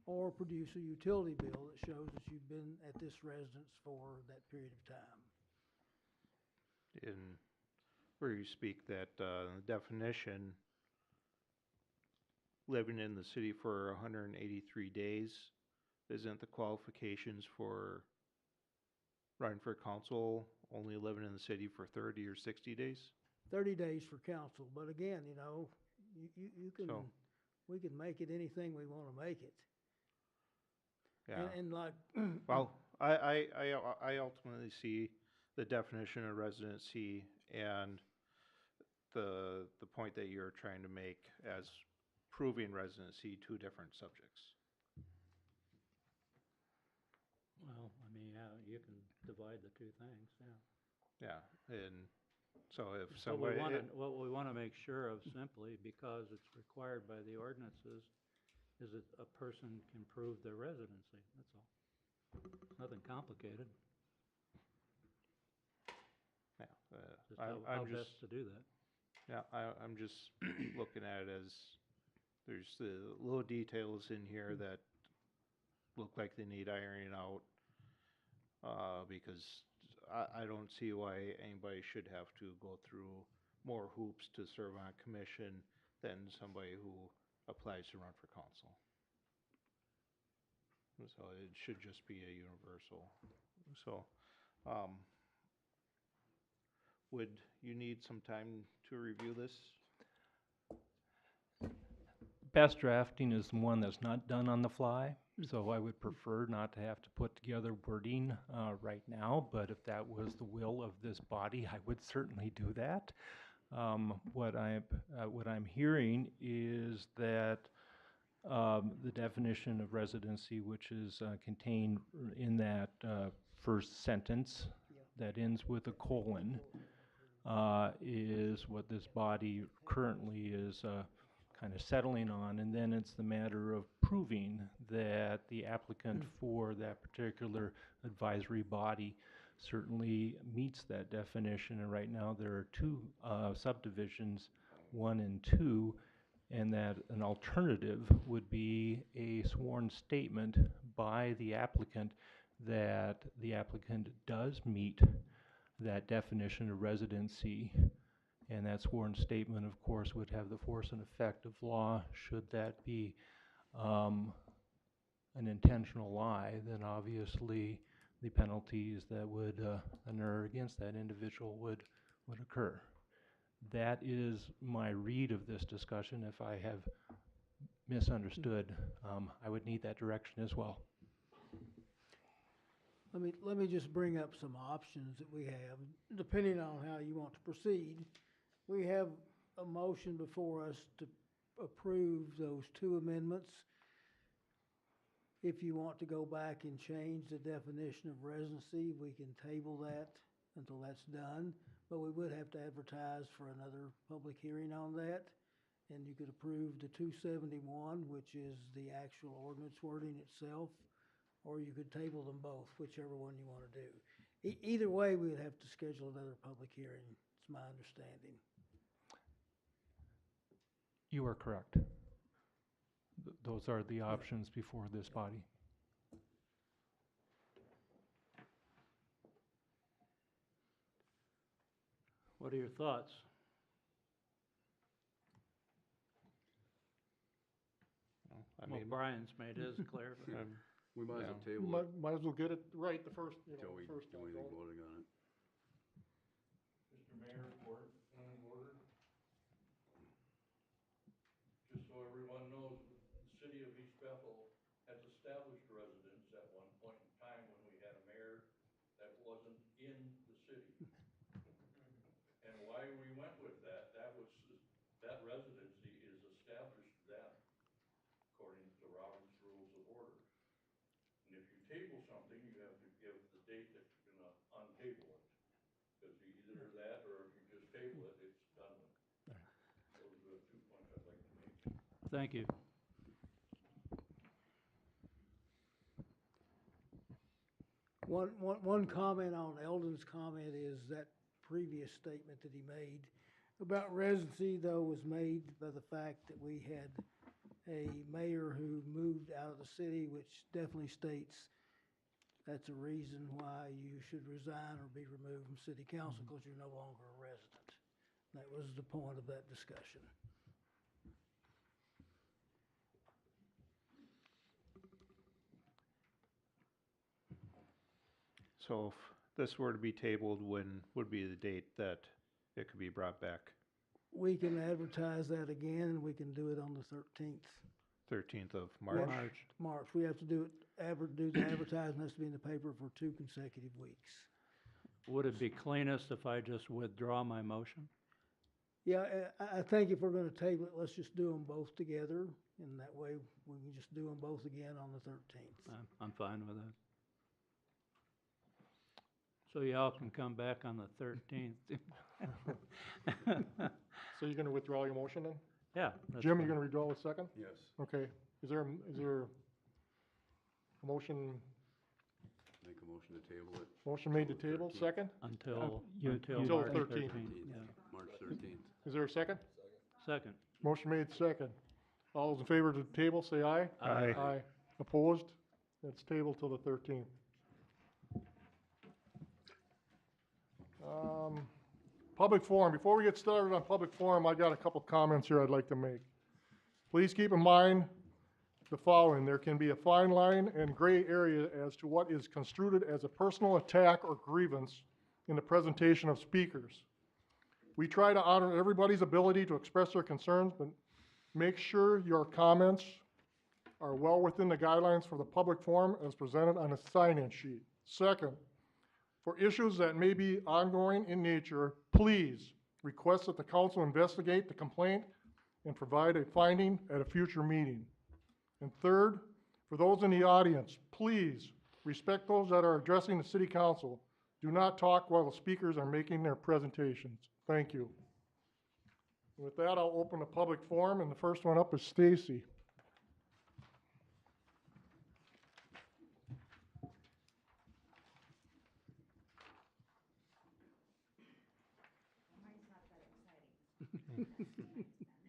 Or produce a utility bill that shows that you've been at this residence for that period of time.
In where you speak that definition, living in the city for 183 days, isn't the qualifications for running for council only living in the city for 30 or 60 days?
30 days for council, but again, you know, you can,
So-
we can make it anything we want to make it.
Yeah.
And like,
Well, I ultimately see the definition of residency and the point that you're trying to make as proving residency, two different subjects.
Well, I mean, yeah, you can divide the two things, yeah.
Yeah, and so if
What we
somebody,
wanna, what we wanna make sure of simply, because it's required by the ordinances, is that a person can prove their residency, that's all. Nothing complicated,
yeah,
just how best to do that.
yeah, I'm just looking at it as there's the little details in here that look like they need ironing out, because I don't see why anybody should have to go through more hoops to serve on a commission than somebody who applies to run for council. So it should just be a universal. So, would you need some time to review this?
Best drafting is the one that's not done on the fly, so I would prefer not to have to put together wording right now, but if that was the will of this body, I would certainly do that. What I'm hearing is that the definition of residency, which is contained in that first sentence that ends with a colon, is what this body currently is kind of settling on, and then it's the matter of proving that the applicant for that particular advisory body certainly meets that definition. And right now there are two subdivisions, 1 and 2, and that an alternative would be a sworn statement by the applicant that the applicant does meet that definition of residency. And that sworn statement, of course, would have the force and effect of law. Should that be an intentional lie, then obviously the penalties that would inure against that individual would occur. That is my read of this discussion. If I have misunderstood, I would need that direction as well.
let me just bring up some options that we have, depending on how you want to proceed. We have a motion before us to approve those two amendments. If you want to go back and change the definition of residency, we can table that until that's done. But we would have to advertise for another public hearing on that. And you could approve the 271, which is the actual ordinance wording itself, or you could table them both, whichever one you want to do. Either way, we would have to schedule another public hearing, it's my understanding.
You are correct. Those are the options before this body.
What are your thoughts? Well, Brian's made his clear, but
We might as well table it
Might as well get it right the first,
until we
first
do
time.
anything voting on it.
Mr. Mayor, point of order. Just so everyone knows, the city of East Bethel has established residence at one point in time when we had a mayor table it, it's done. Those are the 2 points I'd like to make.
Thank you.
One comment on Eldon's comment is that previous statement that he made about residency, though, was made by the fact that we had a mayor who moved out of the city, which definitely states that's a reason why you should resign or be removed from city council, because you're no longer a resident. That was the point of that discussion.
So if this were to be tabled, when would be the date that it could be brought back?
We can advertise that again, and we can do it on the 13th.
13th of March?
March. We have to do the advertising has to be in the paper for 2 consecutive weeks.
Would it be cleanest if I just withdraw my motion?
Yeah, I think if we're gonna table it, let's just do them both together, and that way we can just do them both again on the 13th.
I'm fine with that. So y'all can come back on the 13th.
So you're gonna withdraw your motion then?
Yeah. that's
Jim,
fine.
you're gonna withdraw a second?
Yes.
Okay, is there a motion,
Make a motion to table it.
motion made to table,
13th.
second?
Until
Until
March
13th.
13th. Yeah.
March 13th.
Is there a second?
Second.
Motion made second. All those in favor of the table, say aye.
Aye.
Aye. Opposed? It's tabled till the 13th. Public forum. Before we get started on public forum, I got a couple comments here I'd like to make. Please keep in mind the following. There can be a fine line and gray area as to what is construed as a personal attack or grievance in the presentation of speakers. We try to honor everybody's ability to express their concerns, but make sure your comments are well within the guidelines for the public forum as presented on a sign-in sheet. Second, for issues that may be ongoing in nature, please request that the council investigate the complaint and provide a finding at a future meeting. And third, for those in the audience, please respect those that are addressing the city council. Do not talk while the speakers are making their presentations. Thank you. With that, I'll open the public forum, and the first one up is Stacy.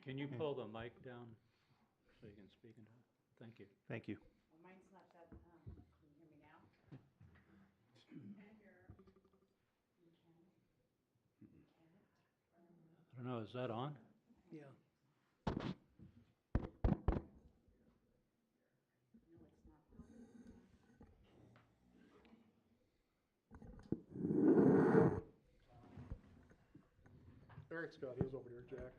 Can you pull the mic down so you can speak into it? Thank you.
Thank you.
Mine's not that, can you hear me now?
I don't know, is that on?
Yeah.
Eric's got his over here, Jack.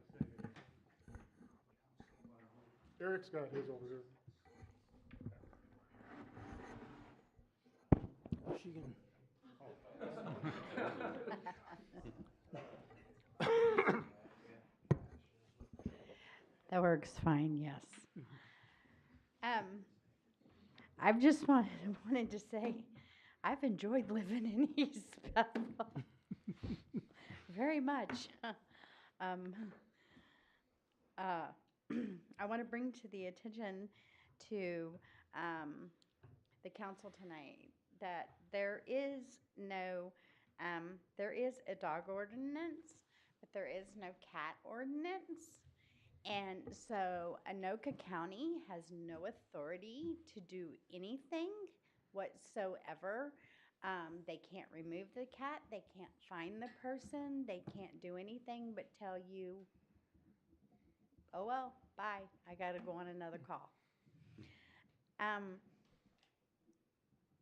Eric's got his over here.
She can.
That works fine, yes. I've just wanted to say, I've enjoyed living in East Bethel very much. I want to bring to the attention to the council tonight that there is a dog ordinance, but there is no cat ordinance. And so Anoka County has no authority to do anything whatsoever. They can't remove the cat, they can't find the person, they can't do anything but tell you, oh well, bye, I gotta go on another call. I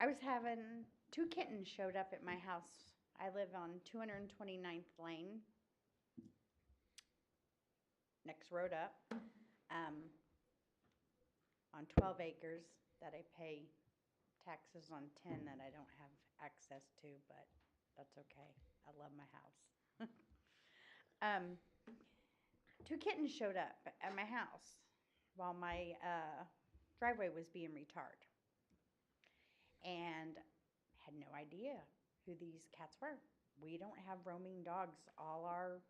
was having 2 kittens showed up at my house. I live on 229th Lane, next road up, on 12 acres that I pay taxes on 10 that I don't have access to, but that's okay. I love my house. 2 kittens showed up at my house while my driveway was being retarded, and had no idea
who these cats were. We don't have roaming dogs. All our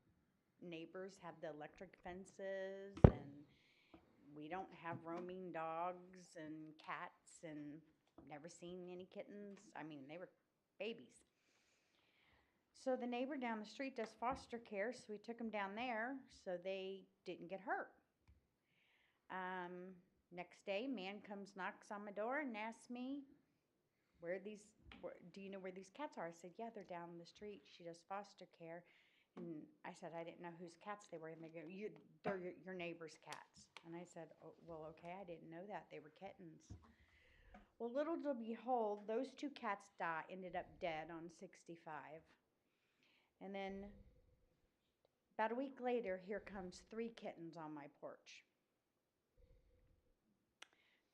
neighbors have the electric fences, and we don't have roaming dogs and cats, and never seen any kittens. I mean, they were babies. So the neighbor down the street does foster care, so we took them down there so they didn't get hurt. Next day, man comes, knocks on my door and asks me, do you know where these cats are? I said, yeah, they're down the street. She does foster care. And I said, I didn't know whose cats they were. And they go, they're your neighbor's cats. And I said, oh, well, okay, I didn't know that. They were kittens. Well, little to behold, those two cats ended up dead on 65. And then about a week later, here comes 3 kittens on my porch.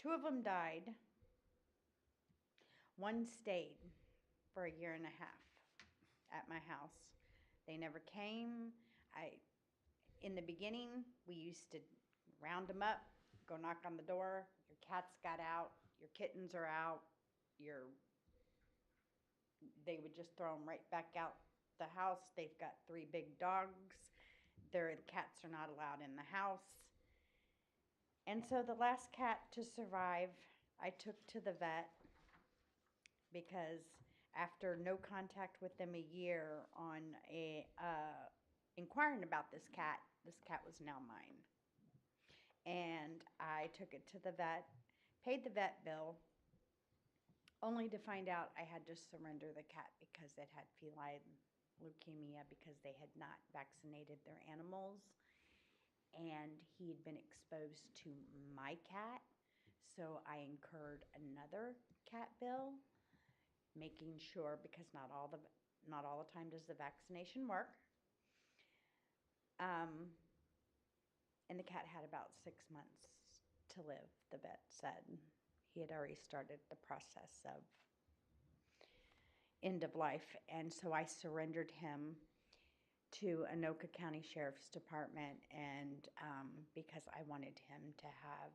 2 of them died. 1 stayed for a year and a half at my house. They never came. In the beginning, we used to round them up, go knock on the door. Your cats got out. Your kittens are out. They would just throw them right back out the house. They've got 3 big dogs. Their cats are not allowed in the house. And so the last cat to survive, I took to the vet because after no contact with them a year on inquiring about this cat was now mine. And I took it to the vet, paid the vet bill, only to find out I had to surrender the cat because it had feline leukemia because they had not vaccinated their animals. And he had been exposed to my cat, so I incurred another cat bill, making sure, because not all the time does the vaccination work. And the cat had about 6 months to live, the vet said. He had already started the process of end of life, and so I surrendered him to Anoka County Sheriff's Department, and because I wanted him to have,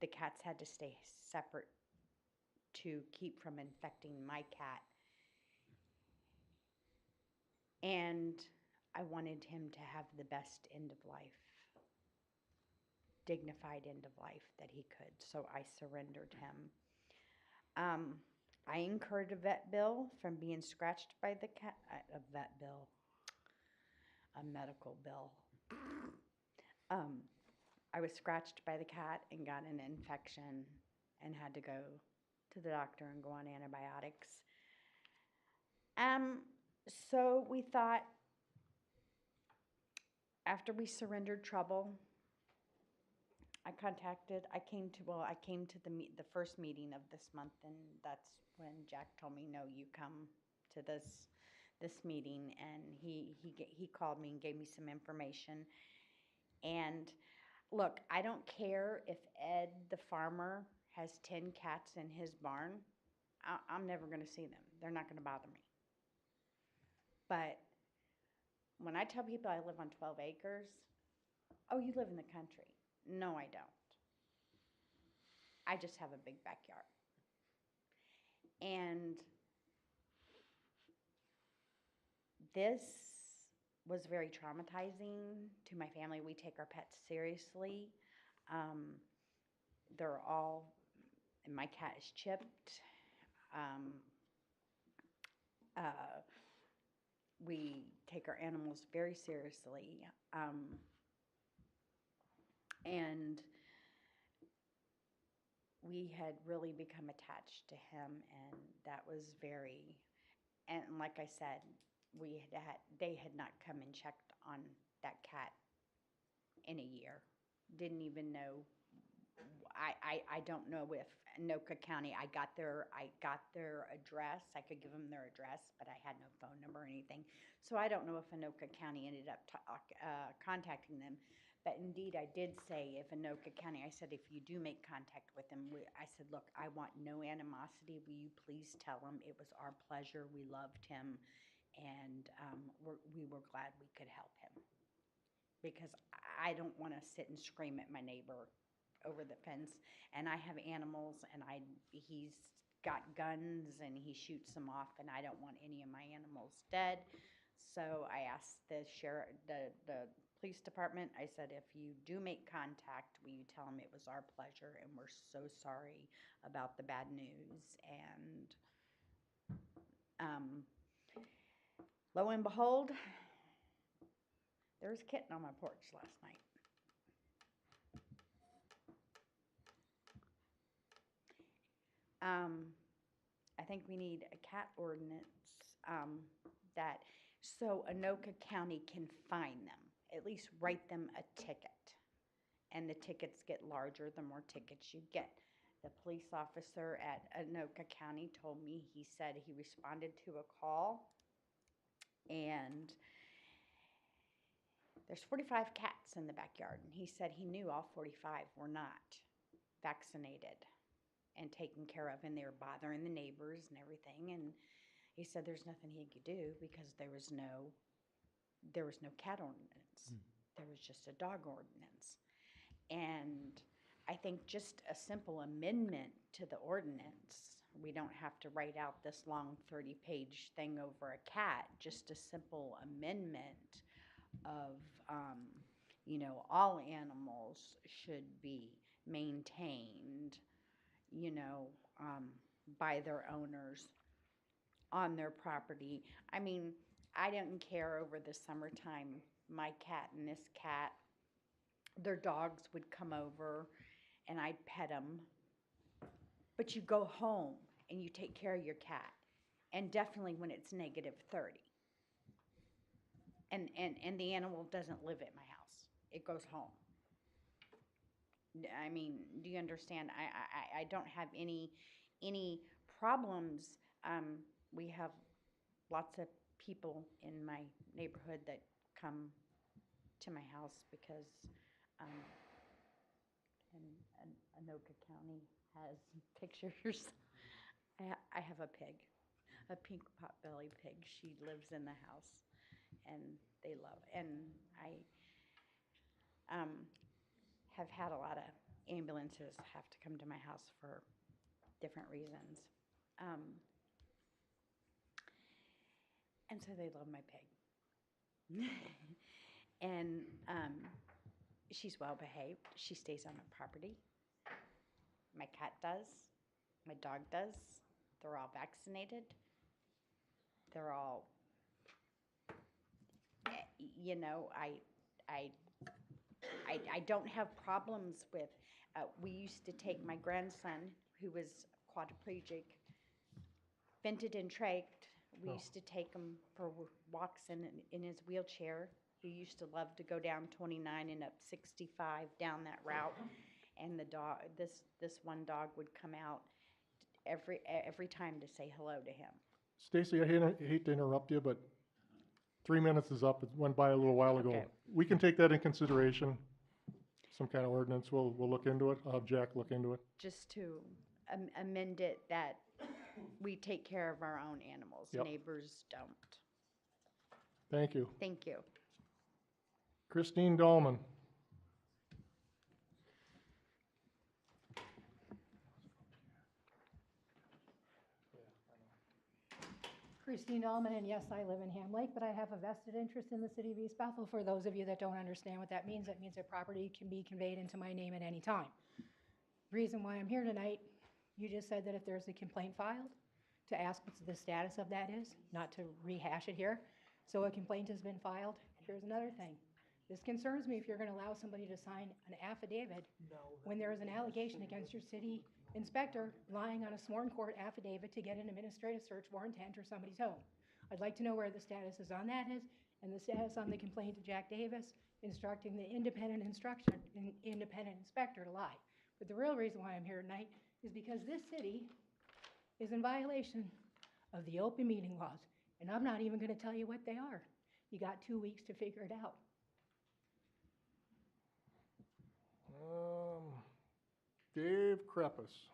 the cats had to stay separate to keep from infecting my cat, and I wanted him to have the best end of life, dignified end of life that he could, so I surrendered him. I incurred a vet bill from being scratched by the cat, a medical bill. I was scratched by the cat and got an infection and had to go to the doctor and go on antibiotics. So we thought, after we surrendered trouble, I came to the first meeting of this month, and that's when Jack told me, no, you come to this meeting, and he called me and gave me some information. And look, I don't care if Ed the farmer has 10 cats in his barn. I'm never going to see them. They're not going to bother me. But when I tell people I live on 12 acres, oh, you live in the country. No, I don't. I just have a big backyard. And this was very traumatizing to my family. We take our pets seriously. They're all, and my cat is chipped. We take our animals very seriously. And we had really become attached to him, and that was and like I said, they had not come and checked on that cat in a year. Didn't even know. I don't know if Anoka County, I got their address. I could give them their address, but I had no phone number or anything. So I don't know if Anoka County ended up contacting them. But indeed, I did say, if Anoka County, I said, if you do make contact with them, I said, look, I want no animosity. Will you please tell them it was our pleasure. We loved him, and we were glad we could help him. Because I don't want to sit and scream at my neighbor over the fence, and I have animals, and he's got guns and he shoots them off, and I don't want any of my animals dead. So I asked the police department, I said, if you do make contact, will you tell them it was our pleasure and we're so sorry about the bad news? And lo and behold, there was a kitten on my porch last night. I think we need a cat ordinance that so Anoka County can fine them, at least write them a ticket. And the tickets get larger the more tickets you get. The police officer at Anoka County told me, he said he responded to a call and there's 45 cats in the backyard. And he said he knew all 45 were not vaccinated and taken care of, and they were bothering the neighbors and everything. And he said there's nothing he could do because there was no cat ordinance. There was just a dog ordinance. And I think just a simple amendment to the ordinance, we don't have to write out this long 30-page thing over a cat, just a simple amendment of, all animals should be maintained, by their owners on their property. I mean, I didn't care over the summertime. My cat and this cat, their dogs would come over and I'd pet them. But you go home and you take care of your cat. And definitely when it's -30. And the animal doesn't live at my house. It goes home. I mean, do you understand? I don't have any problems. We have lots of people in my neighborhood that come to my house because and Anoka County has pictures. I have a pig, a pink potbelly pig. She lives in the house, and they love. And I have had a lot of ambulances have to come to my house for different reasons. And so they love my pig. And she's well behaved. She stays on the property. My cat does. My dog does. They're all vaccinated. They're all, I don't have problems with, we used to take my grandson, who was quadriplegic, vented and trached. We used to take him for walks in his wheelchair. He used to love to go down 29 and up 65 down that route. And the dog, this one dog would come out every time to say hello to him.
Stacy, I hate to interrupt you, but 3 minutes is up. It went by a little while ago.
Okay.
We can take that in consideration, some kind of ordinance. We'll look into it. I'll have Jack look into it.
Just to amend it that we take care of our own animals.
Yep.
Neighbors don't.
Thank you.
Thank you.
Christine Dahlman.
Christine Allman, and yes, I live in Ham Lake, but I have a vested interest in the city of East Bethel. For those of you that don't understand what that means that property can be conveyed into my name at any time. Reason why I'm here tonight, you just said that if there's a complaint filed, to ask what the status of that is, not to rehash it here. So a complaint has been filed. Here's another thing. This concerns me if you're going to allow somebody to sign an affidavit when there is an allegation against your city inspector lying on a sworn court affidavit to get an administrative search warrant to enter somebody's home. I'd like to know where the status is on that is, and the status on the complaint to Jack Davis instructing the independent inspector to lie. But the real reason why I'm here tonight is because this city is in violation of the open meeting laws, and I'm not even going to tell you what they are. You got 2 weeks to figure it out.
Dave Kreppus.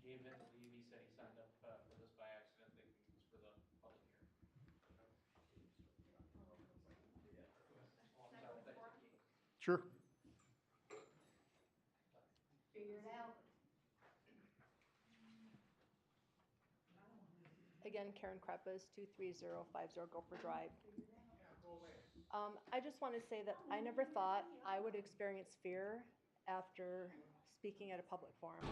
Dave didn't believe, he said he signed up for this by accident, thinking it was for the public hearing.
Sure.
Figure it out.
again, Karen Kreppes, 23050 Gopher Drive. I just want to say that I never thought I would experience fear after speaking at a public forum.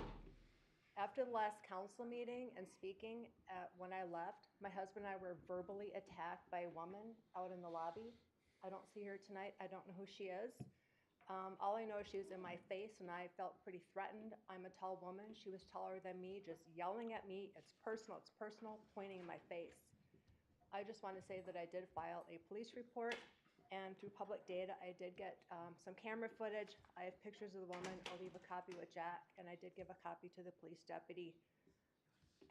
After the last council meeting and speaking, when I left, my husband and I were verbally attacked by a woman out in the lobby. I don't see her tonight. I don't know who she is. All I know is she was in my face and I felt pretty threatened. I'm a tall woman. She was taller than me, just yelling at me. It's personal, pointing in my face. I just want to say that I did file a police report, and through public data, I did get some camera footage. I have pictures of the woman. I'll leave a copy with Jack, and I did give a copy to the police deputy.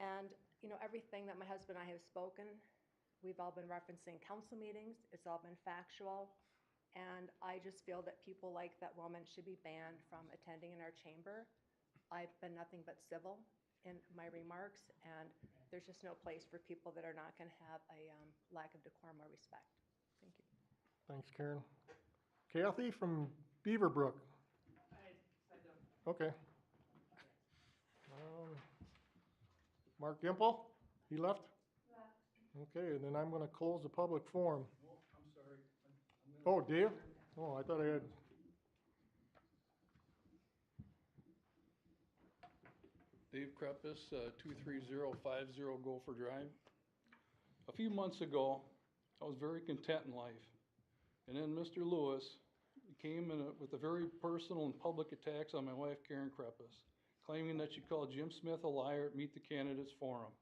And, you know, everything that my husband and I have spoken, we've all been referencing council meetings. It's all been factual. And I just feel that people like that woman should be banned from attending in our chamber. I've been nothing but civil in my remarks, and there's just no place for people that are not going to have a lack of decorum or respect. Thank you.
Thanks, Karen. Kathy from Beaverbrook. Okay. Mark Gimple, he left? Okay, then I'm going to close the public forum.
I'm sorry.
Oh, Dave? Oh, I thought I had.
Dave Kreppes, 23050 Gopher Drive. A few months ago, I was very content in life. And then Mr. Lewis came in with a very personal and public attacks on my wife, Karen Kreppes, claiming that she called Jim Smith a liar at Meet the Candidates Forum.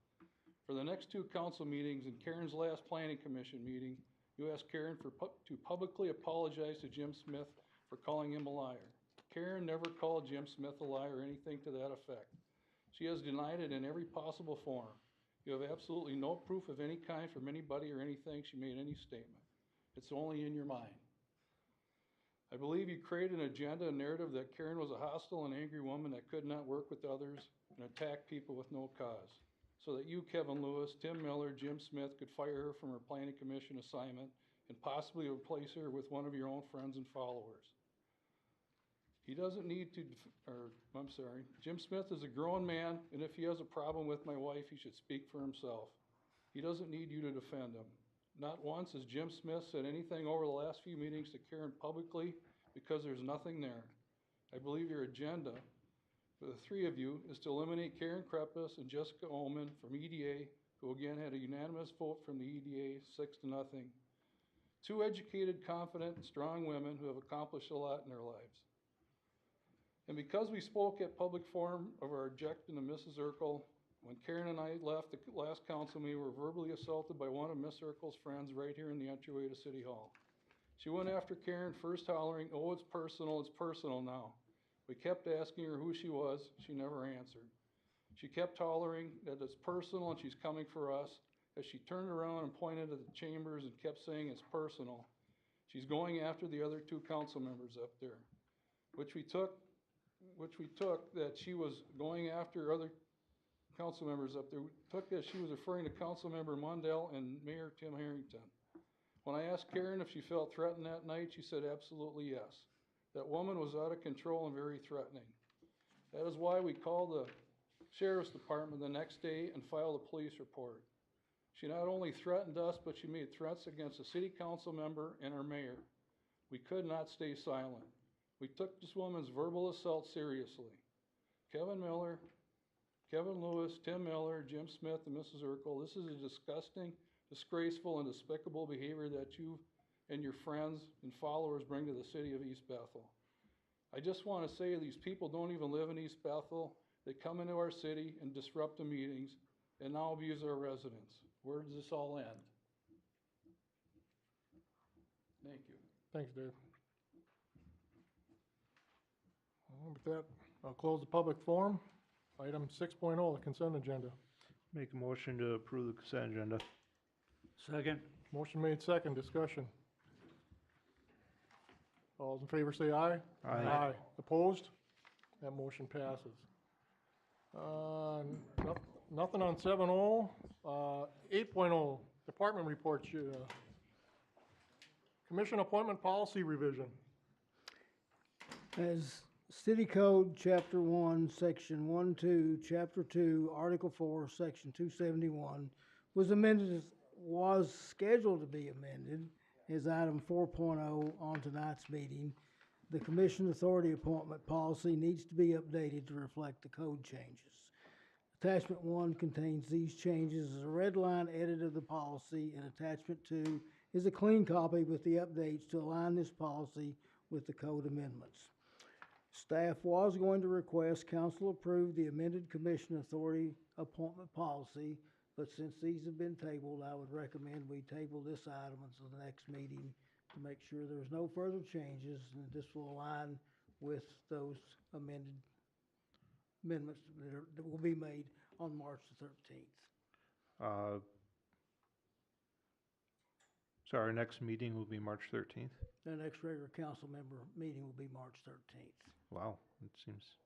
For the next two council meetings and Karen's last planning commission meeting, you asked Karen to publicly apologize to Jim Smith for calling him a liar. Karen never called Jim Smith a liar or anything to that effect. She has denied it in every possible form. You have absolutely no proof of any kind from anybody or anything she made any statement. It's only in your mind. I believe you created an agenda and narrative that Karen was a hostile and angry woman that could not work with others and attack people with no cause, so that you, Kevin Lewis, Tim Miller, Jim Smith could fire her from her planning commission assignment and possibly replace her with one of your own friends and followers. He doesn't need to, Jim Smith is a grown man, and if he has a problem with my wife, he should speak for himself. He doesn't need you to defend him. Not once has Jim Smith said anything over the last few meetings to Karen publicly because there's nothing there. I believe your agenda for the three of you is to eliminate Karen Kreppes and Jessica Ullman from EDA, who again had a unanimous vote from the EDA, 6-0. Two educated, confident, and strong women who have accomplished a lot in their lives. And because we spoke at public forum of our objection to Mrs. Urkel, when Karen and I left the last council meeting, we were verbally assaulted by one of Miss Urkel's friends right here in the entryway to City Hall. She went after Karen, first hollering, "Oh, it's personal now." We kept asking her who she was. She never answered. She kept hollering that it's personal and she's coming for us. As she turned around and pointed at the chambers and kept saying it's personal, she's going after the other two council members up there, which we took that she was going after other council members up there. We took that she was referring to Councilmember Mundell and Mayor Tim Harrington. When I asked Karen if she felt threatened that night, she said absolutely yes. That woman was out of control and very threatening. That is why we called the sheriff's department the next day and filed a police report. She not only threatened us, but she made threats against a city council member and our mayor. We could not stay silent. We took this woman's verbal assault seriously. Kevin Miller, Kevin Lewis, Tim Miller, Jim Smith, and Mrs. Urkel, this is a disgusting, disgraceful, and despicable behavior that you and your friends and followers bring to the city of East Bethel. I just want to say these people don't even live in East Bethel. They come into our city and disrupt the meetings and now abuse our residents. Where does this all end? Thank you.
Thanks, Dave. With that, I'll close the public forum. Item 6.0, the consent agenda.
Make a motion to approve the consent agenda.
Second. Motion made second, discussion. All those in favor say aye.
Aye.
Opposed? That motion passes. Nothing on 7.0. 8.0, department reports. Commission appointment policy revision.
As City Code, Chapter 1, Section 1-2, Chapter 2, Article 4, Section 271 was scheduled to be amended as item 4.0 on tonight's meeting. The commission authority appointment policy needs to be updated to reflect the code changes. Attachment 1 contains these changes as a red line edit of the policy, and attachment 2 is a clean copy with the updates to align this policy with the code amendments. Staff was going to request council approve the amended commission authority appointment policy, but since these have been tabled, I would recommend we table this item until the next meeting to make sure there's no further changes, and this will align with those amendments that will be made on March the 13th.
So our next meeting will be March 13th?
The next regular council member meeting will be March 13th.
Wow, it seems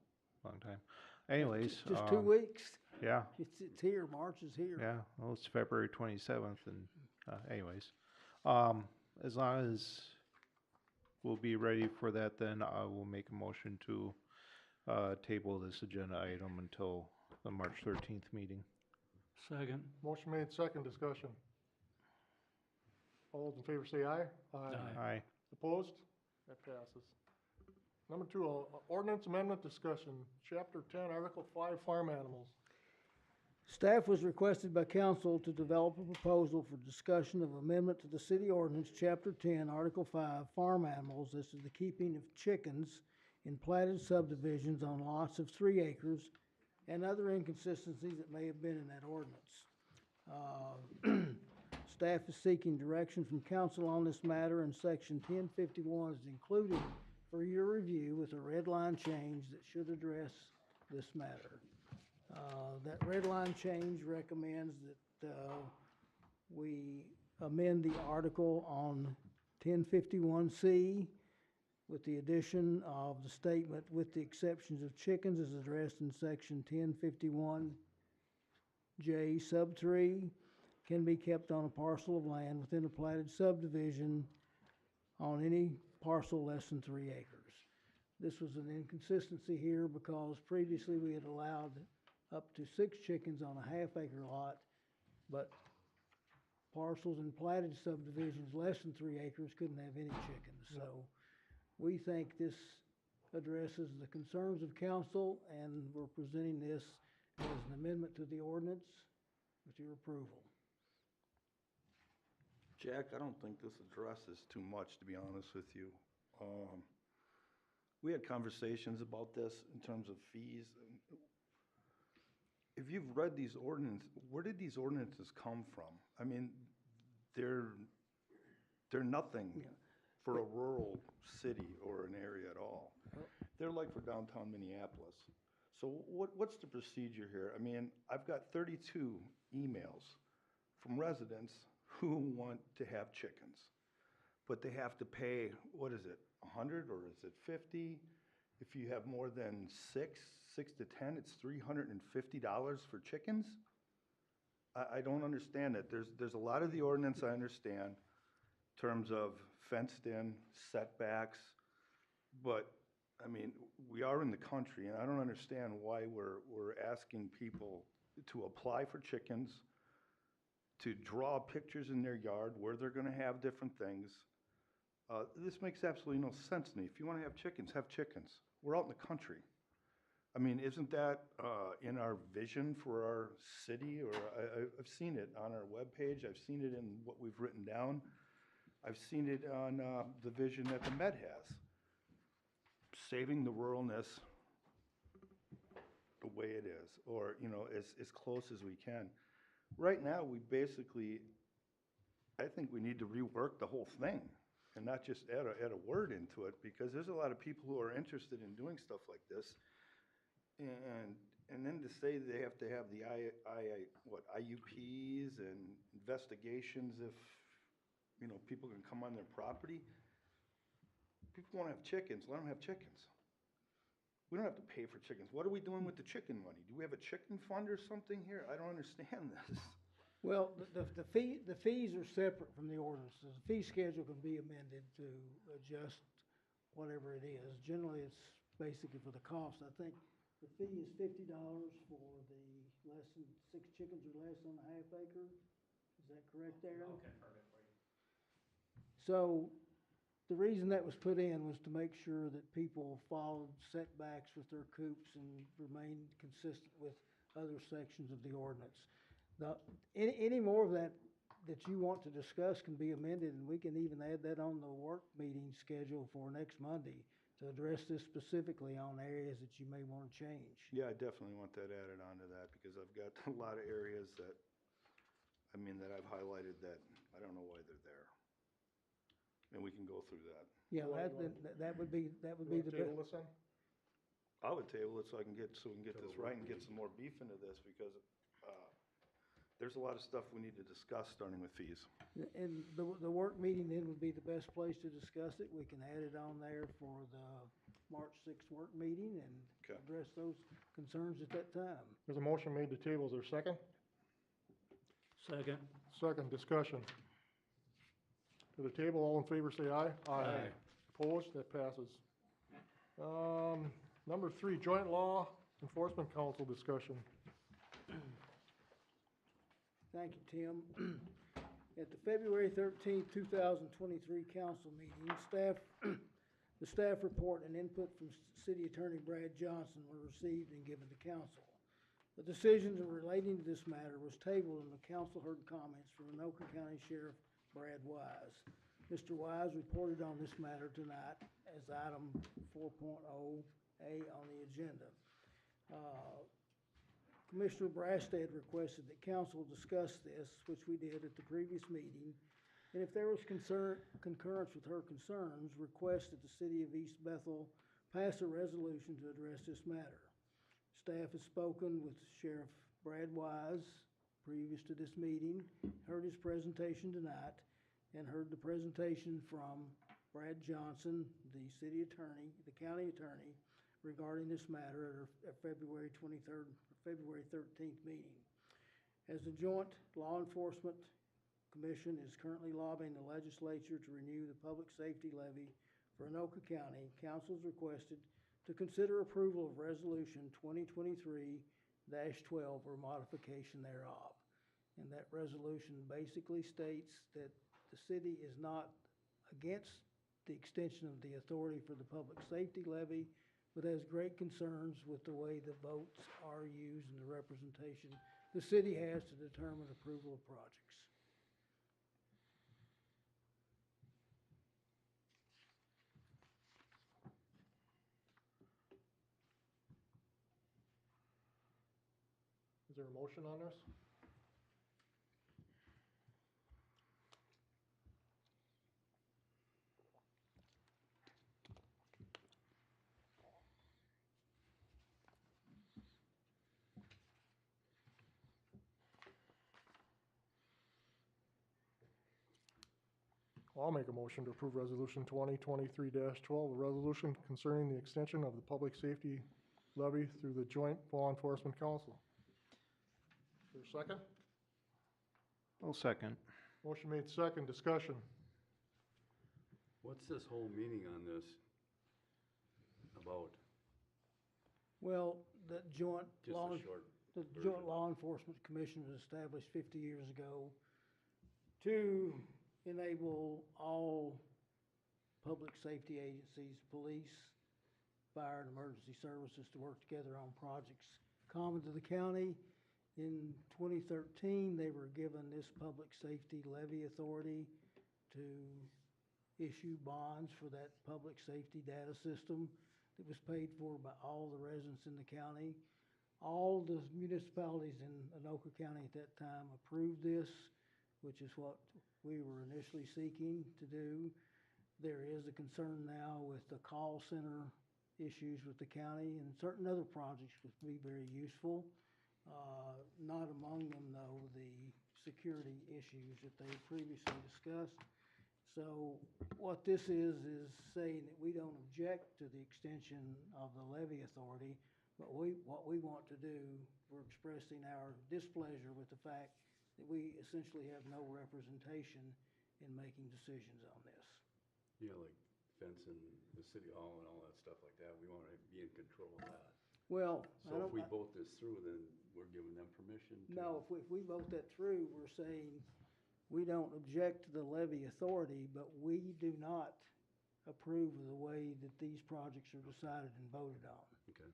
a long time. Anyways.
Just 2 weeks.
Yeah.
It's here, March is here.
Yeah, well, it's February 27th, and anyways. As long as we'll be ready for that, then I will make a motion to table this agenda item until the March 13th meeting.
Second.
Motion made, second, discussion. All those in favor say aye.
Aye.
Opposed? That passes. Number 2, ordinance amendment discussion, Chapter 10, Article 5, farm animals.
Staff was requested by council to develop a proposal for discussion of amendment to the city ordinance, Chapter 10, Article 5, farm animals. This is the keeping of chickens in platted subdivisions on lots of 3 acres and other inconsistencies that may have been in that ordinance. Staff is seeking direction from council on this matter, and section 1051 is included for your review with a red line change that should address this matter. That red line change recommends that we amend the article on 1051C with the addition of the statement with the exceptions of chickens as addressed in section 1051J sub 3 can be kept on a parcel of land within a platted subdivision on any parcel less than 3 acres. This was an inconsistency here because previously we had allowed up to 6 chickens on a half-acre lot, but parcels in platted subdivisions less than 3 acres couldn't have any chickens. So we think this addresses the concerns of council, and we're presenting this as an amendment to the ordinance with your approval.
Jack, I don't think this addresses too much, to be honest with you. We had conversations about this in terms of fees. If you've read these ordinances, where did these ordinances come from? I mean, they're nothing for a rural city or an area at all. They're like for downtown Minneapolis. So what's the procedure here? I mean, I've got 32 emails from residents who want to have chickens, but they have to pay, what is it, 100 or is it 50? If you have more than 6 to 10, it's $350 for chickens? I don't understand it. There's a lot of the ordinance I understand in terms of fenced in setbacks, but I mean, we are in the country, and I don't understand why we're asking people to apply for chickens, to draw pictures in their yard where they're going to have different things. This makes absolutely no sense to me. If you want to have chickens, have chickens. We're out in the country. I mean, isn't that in our vision for our city? Or I've seen it on our webpage. I've seen it in what we've written down. I've seen it on the vision that the Met has. Saving the ruralness the way it is, or, you know, as close as we can. Right now, we basically, I think we need to rework the whole thing and not just add a word into it, because there's a lot of people who are interested in doing stuff like this. And then to say they have to have the IUPs and investigations if, you know, people can come on their property. People want to have chickens, let them have chickens. We don't have to pay for chickens. What are we doing with the chicken money? Do we have a chicken fund or something here? I don't understand this.
Well, the fees are separate from the ordinances. The fee schedule can be amended to adjust whatever it is. Generally, it's basically for the cost. I think the fee is $50 for the less than 6 chickens or less on a half acre. Is that correct, Aaron?
I'll confirm it for you.
So, the reason that was put in was to make sure that people followed setbacks with their coops and remained consistent with other sections of the ordinance. Any more of that you want to discuss can be amended, and we can even add that on the work meeting schedule for next Monday to address this specifically on areas that you may want to change.
Yeah, I definitely want that added onto that, because I've got a lot of areas that, I mean, that I've highlighted that I don't know why they're there. And we can go through that.
Yeah, that would be the
Table
best.
this then?
I would table it so we can get this right and get some more beef into this, because there's a lot of stuff we need to discuss, starting with fees.
And the work meeting then would be the best place to discuss it. We can add it on there for the March 6th work meeting and address those concerns at that time.
There's a motion made to table. Is there a second?
Second.
Second, discussion. To the table, all in favor say aye.
Aye.
Opposed? That passes. Number 3, Joint Law Enforcement Council discussion.
Thank you, Tim. At the February 13th, 2023 council meeting, the staff report and input from City Attorney Brad Johnson were received and given to council. The decision relating to this matter was tabled, and the council heard comments from Anoka County Sheriff Brad Wise. Mr. Wise reported on this matter tonight as item 4.0A on the agenda. Commissioner Brastad requested that council discuss this, which we did at the previous meeting, and if there was concurrence with her concerns, request that the City of East Bethel pass a resolution to address this matter. Staff has spoken with Sheriff Brad Wise previous to this meeting, heard his presentation tonight, and heard the presentation from Brad Johnson, the city attorney, the county attorney, regarding this matter at our February 13th meeting. As the Joint Law Enforcement Commission is currently lobbying the legislature to renew the public safety levy for Anoka County, council is requested to consider approval of Resolution 2023-12 or modification thereof. And that resolution basically states that the city is not against the extension of the authority for the public safety levy, but has great concerns with the way the votes are used and the representation the city has to determine approval of projects.
Is there a motion on this? I'll make a motion to approve Resolution 2023-12, a resolution concerning the extension of the public safety levy through the Joint Law Enforcement Council. Is there a second?
I'll second.
Motion made second, discussion.
What's this whole meeting on this about?
Well, the Joint
Just
Law,
a short
the
version.
Joint Law Enforcement Commission was established 50 years ago to enable all public safety agencies, police, fire, and emergency services to work together on projects common to the county. In 2013, they were given this public safety levy authority to issue bonds for that public safety data system that was paid for by all the residents in the county. All the municipalities in Anoka County at that time approved this, which is what we were initially seeking to do. There is a concern now with the call center issues with the county, and certain other projects would be very useful. Not among them, though, the security issues that they previously discussed. So what this is saying that we don't object to the extension of the levy authority, but what we want to do, we're expressing our displeasure with the fact that we essentially have no representation in making decisions on this.
Yeah, like fencing the city hall and all that stuff like that. We want to be in control of that.
Well,
So if we vote this through, then we're giving them permission to.
No, if we vote that through, we're saying we don't object to the levy authority, but we do not approve of the way that these projects are decided and voted on.
Okay.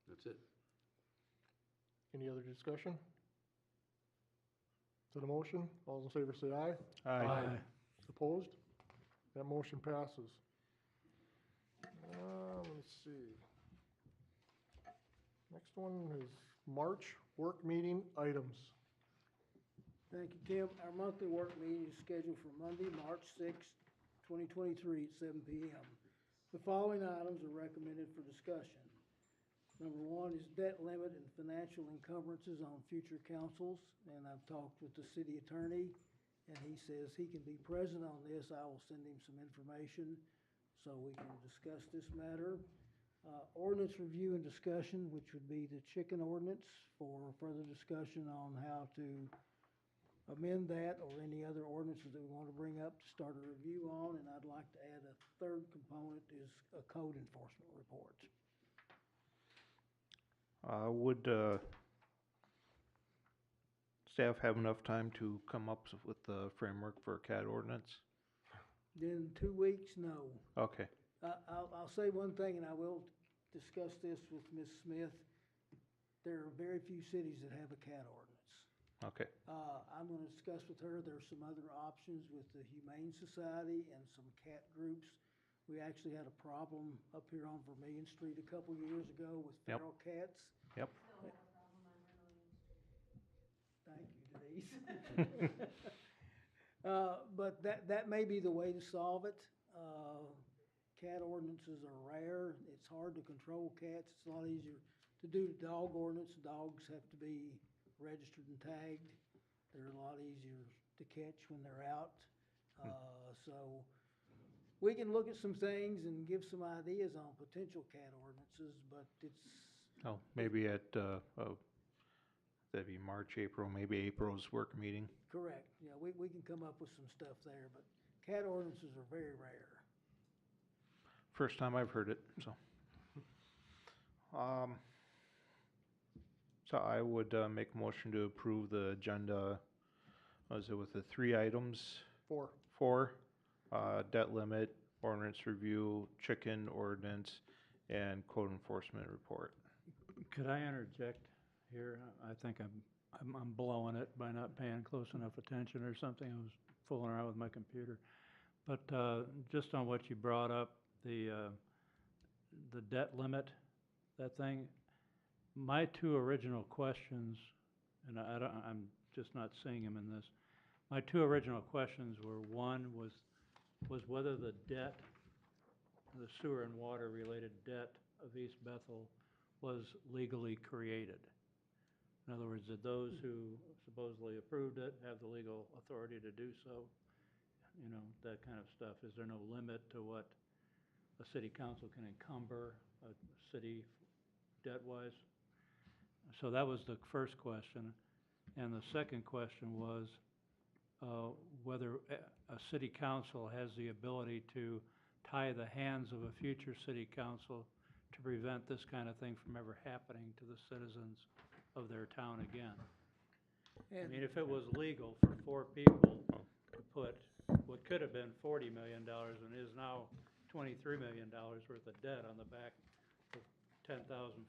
That's it.
Any other discussion? To the motion, all those in favor say aye.
Aye.
Opposed? That motion passes. Let's see. Next one is March work meeting items.
Thank you, Tim. Our monthly work meeting is scheduled for Monday, March 6, 2023 at 7 p.m. The following items are recommended for discussion. Number one is debt limit and financial encumbrances on future councils, and I've talked with the city attorney, and he says he can be present on this. I will send him some information so we can discuss this matter. Ordinance review and discussion, which would be the chicken ordinance, for further discussion on how to amend that or any other ordinances that we want to bring up to start a review on. And I'd like to add a third component is a code enforcement report.
Would staff have enough time to come up with the framework for a CAD ordinance?
In 2 weeks, no.
Okay.
I'll say one thing, and I will discuss this with Ms. Smith. There are very few cities that have a CAD ordinance.
Okay.
I'm going to discuss with her, there's some other options with the Humane Society and some cat groups. We actually had a problem up here on Vermillion Street a couple years ago with feral cats.
Yep.
Thank you, Denise. But that may be the way to solve it. Cat ordinances are rare. It's hard to control cats. It's a lot easier to do the dog ordinance. Dogs have to be registered and tagged. They're a lot easier to catch when they're out. So we can look at some things and give some ideas on potential cat ordinances, but it's...
Oh, maybe at, that'd be March, April, maybe April's work meeting.
Correct. Yeah, we can come up with some stuff there, but cat ordinances are very rare.
First time I've heard it, so. So I would make a motion to approve the agenda, was it with the 3 items?
4.
4, debt limit, ordinance review, chicken ordinance, and code enforcement report.
Could I interject here? I think I'm blowing it by not paying close enough attention or something. I was fooling around with my computer. But just on what you brought up, the debt limit, that thing, my 2 original questions, and I'm just not seeing them in this. My 2 original questions were, one was whether the debt, the sewer and water related debt of East Bethel was legally created. In other words, did those who supposedly approved it have the legal authority to do so? You know, that kind of stuff. Is there no limit to what a city council can encumber a city debt-wise? So that was the first question. And the second question was whether a city council has the ability to tie the hands of a future city council to prevent this kind of thing from ever happening to the citizens of their town again. I mean, if it was legal for 4 people to put what could have been $40 million and is now $23 million worth of debt on the back of 10,500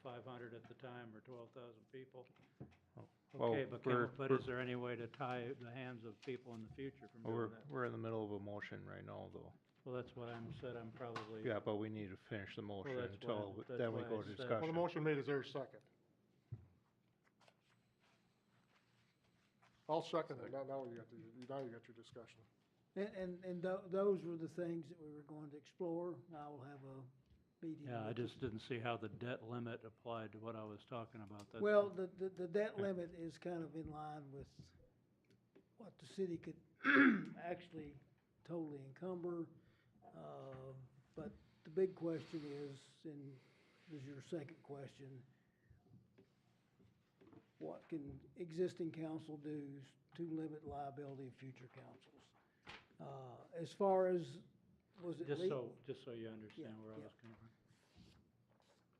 at the time, or 12,000 people.
Well,
Okay, but is there any way to tie the hands of people in the future from doing that?
We're in the middle of a motion right now, though.
Well, that's what I'm probably.
Yeah, but we need to finish the motion
that's
until,
why-
then we
that's
go
why
to
I said-
discussion.
Well, the motion made, is there a second? I'll second it. Now you got your discussion.
And those were the things that we were going to explore. I will have a meeting.
Yeah, I
with
just didn't see how the debt limit applied to what I was talking about. That's
Well,
all.
the debt limit is kind of in line with what the city could actually totally encumber. But the big question is, and is your second question, what can existing council do to limit liability of future councils? As far as, was it
Just so you understand where I was coming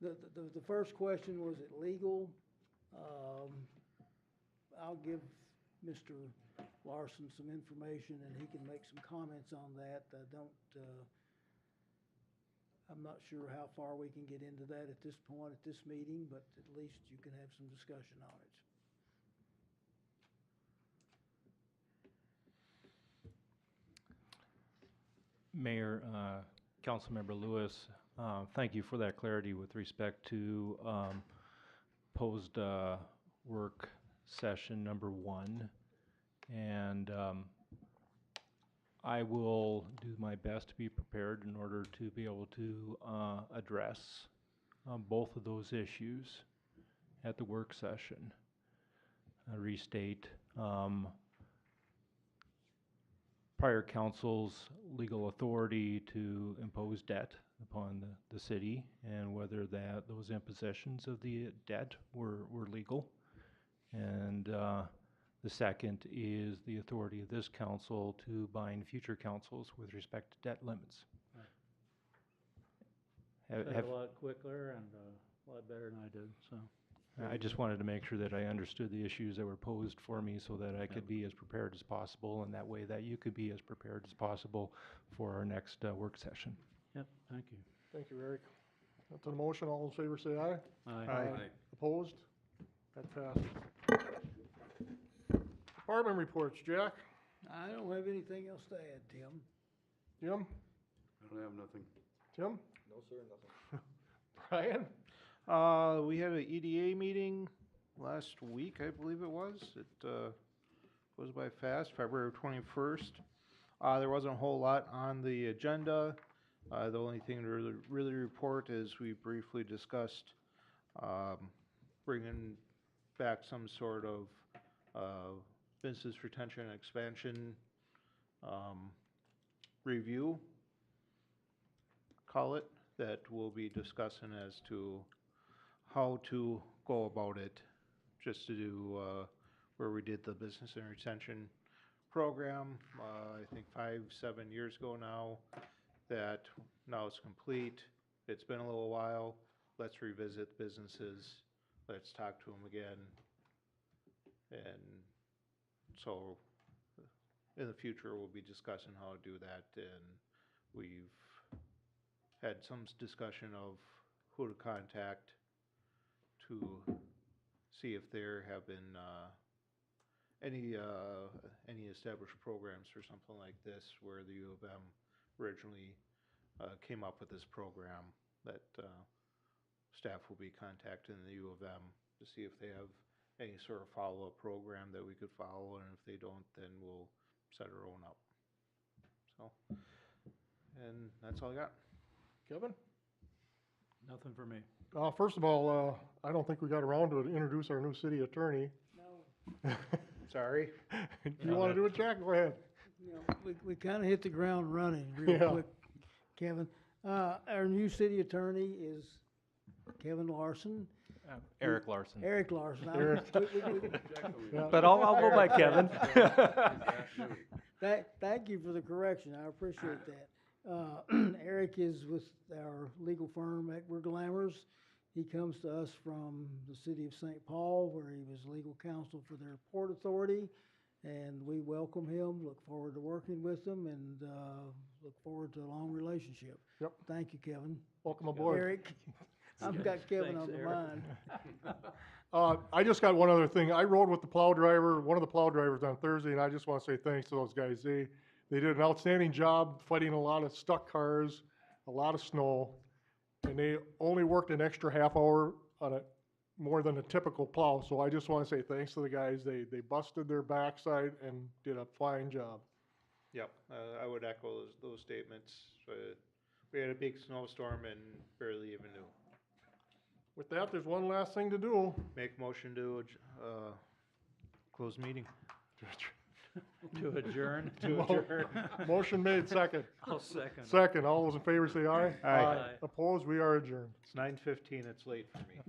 from.
The first question, was it legal? I'll give Mr. Larson some information and he can make some comments on that. I'm not sure how far we can get into that at this point, at this meeting, but at least you can have some discussion on it.
Mayor, Councilmember Lewis, thank you for that clarity with respect to posed work session number 1. And I will do my best to be prepared in order to be able to address both of those issues at the work session. I restate prior council's legal authority to impose debt upon the city, and whether those impositions of the debt were legal. And the second is the authority of this council to bind future councils with respect to debt limits.
Said a lot quicker and a lot better than I did, so.
I just wanted to make sure that I understood the issues that were posed for me so that I could be as prepared as possible, and that way that you could be as prepared as possible for our next work session.
Yep, thank you.
Thank you, Eric. That's a motion. All in favor, say aye.
Aye.
Opposed? That passes. Department reports, Jack?
I don't have anything else to add, Tim.
Jim?
I don't have nothing.
Tim?
No, sir, nothing.
Brian?
We had an EDA meeting last week, I believe it was. It goes by fast, February 21st. There wasn't a whole lot on the agenda. The only thing to really report is we briefly discussed bringing back some sort of business retention and expansion review, call it, that we'll be discussing as to how to go about it, just to do where we did the business and retention program, I think 5-7 years ago now, that now it's complete. It's been a little while. Let's revisit businesses. Let's talk to them again. And so in the future, we'll be discussing how to do that. And we've had some discussion of who to contact to see if there have been any established programs or something like this where the U of M originally came up with this program, that staff will be contacting the U of M to see if they have any sort of follow-up program that we could follow, and if they don't, then we'll set our own up. So, and that's all I got.
Kevin?
Nothing for me.
First of all, I don't think we got around to introduce our new city attorney.
No.
Sorry.
Do you want to do it, Jack? Go ahead.
You know, we kind of hit the ground running real quick, Kevin. Our new city attorney is Kevin Larson.
Eric Larson.
Eric Larson.
But I'll go by Kevin.
Thank you for the correction. I appreciate that. Eric is with our legal firm, Eckberg Lammers. He comes to us from the city of St. Paul, where he was legal counsel for their Port Authority. And we welcome him, look forward to working with him, and look forward to a long relationship.
Yep.
Thank you, Kevin.
Welcome aboard.
Eric. I've got Kevin on my mind.
I just got one other thing. I rode with the plow driver, one of the plow drivers on Thursday, and I just want to say thanks to those guys. They did an outstanding job fighting a lot of stuck cars, a lot of snow, and they only worked an extra half hour on it, more than a typical plow. So I just want to say thanks to the guys. They busted their backside and did a fine job.
Yep, I would echo those statements. We had a big snowstorm and barely even knew.
With that, there's one last thing to do.
Make motion to close meeting.
To adjourn?
To adjourn.
Motion made, second.
I'll second.
Second, all those in favor say aye.
Aye.
Opposed, we are adjourned.
It's 9:15, it's late for me.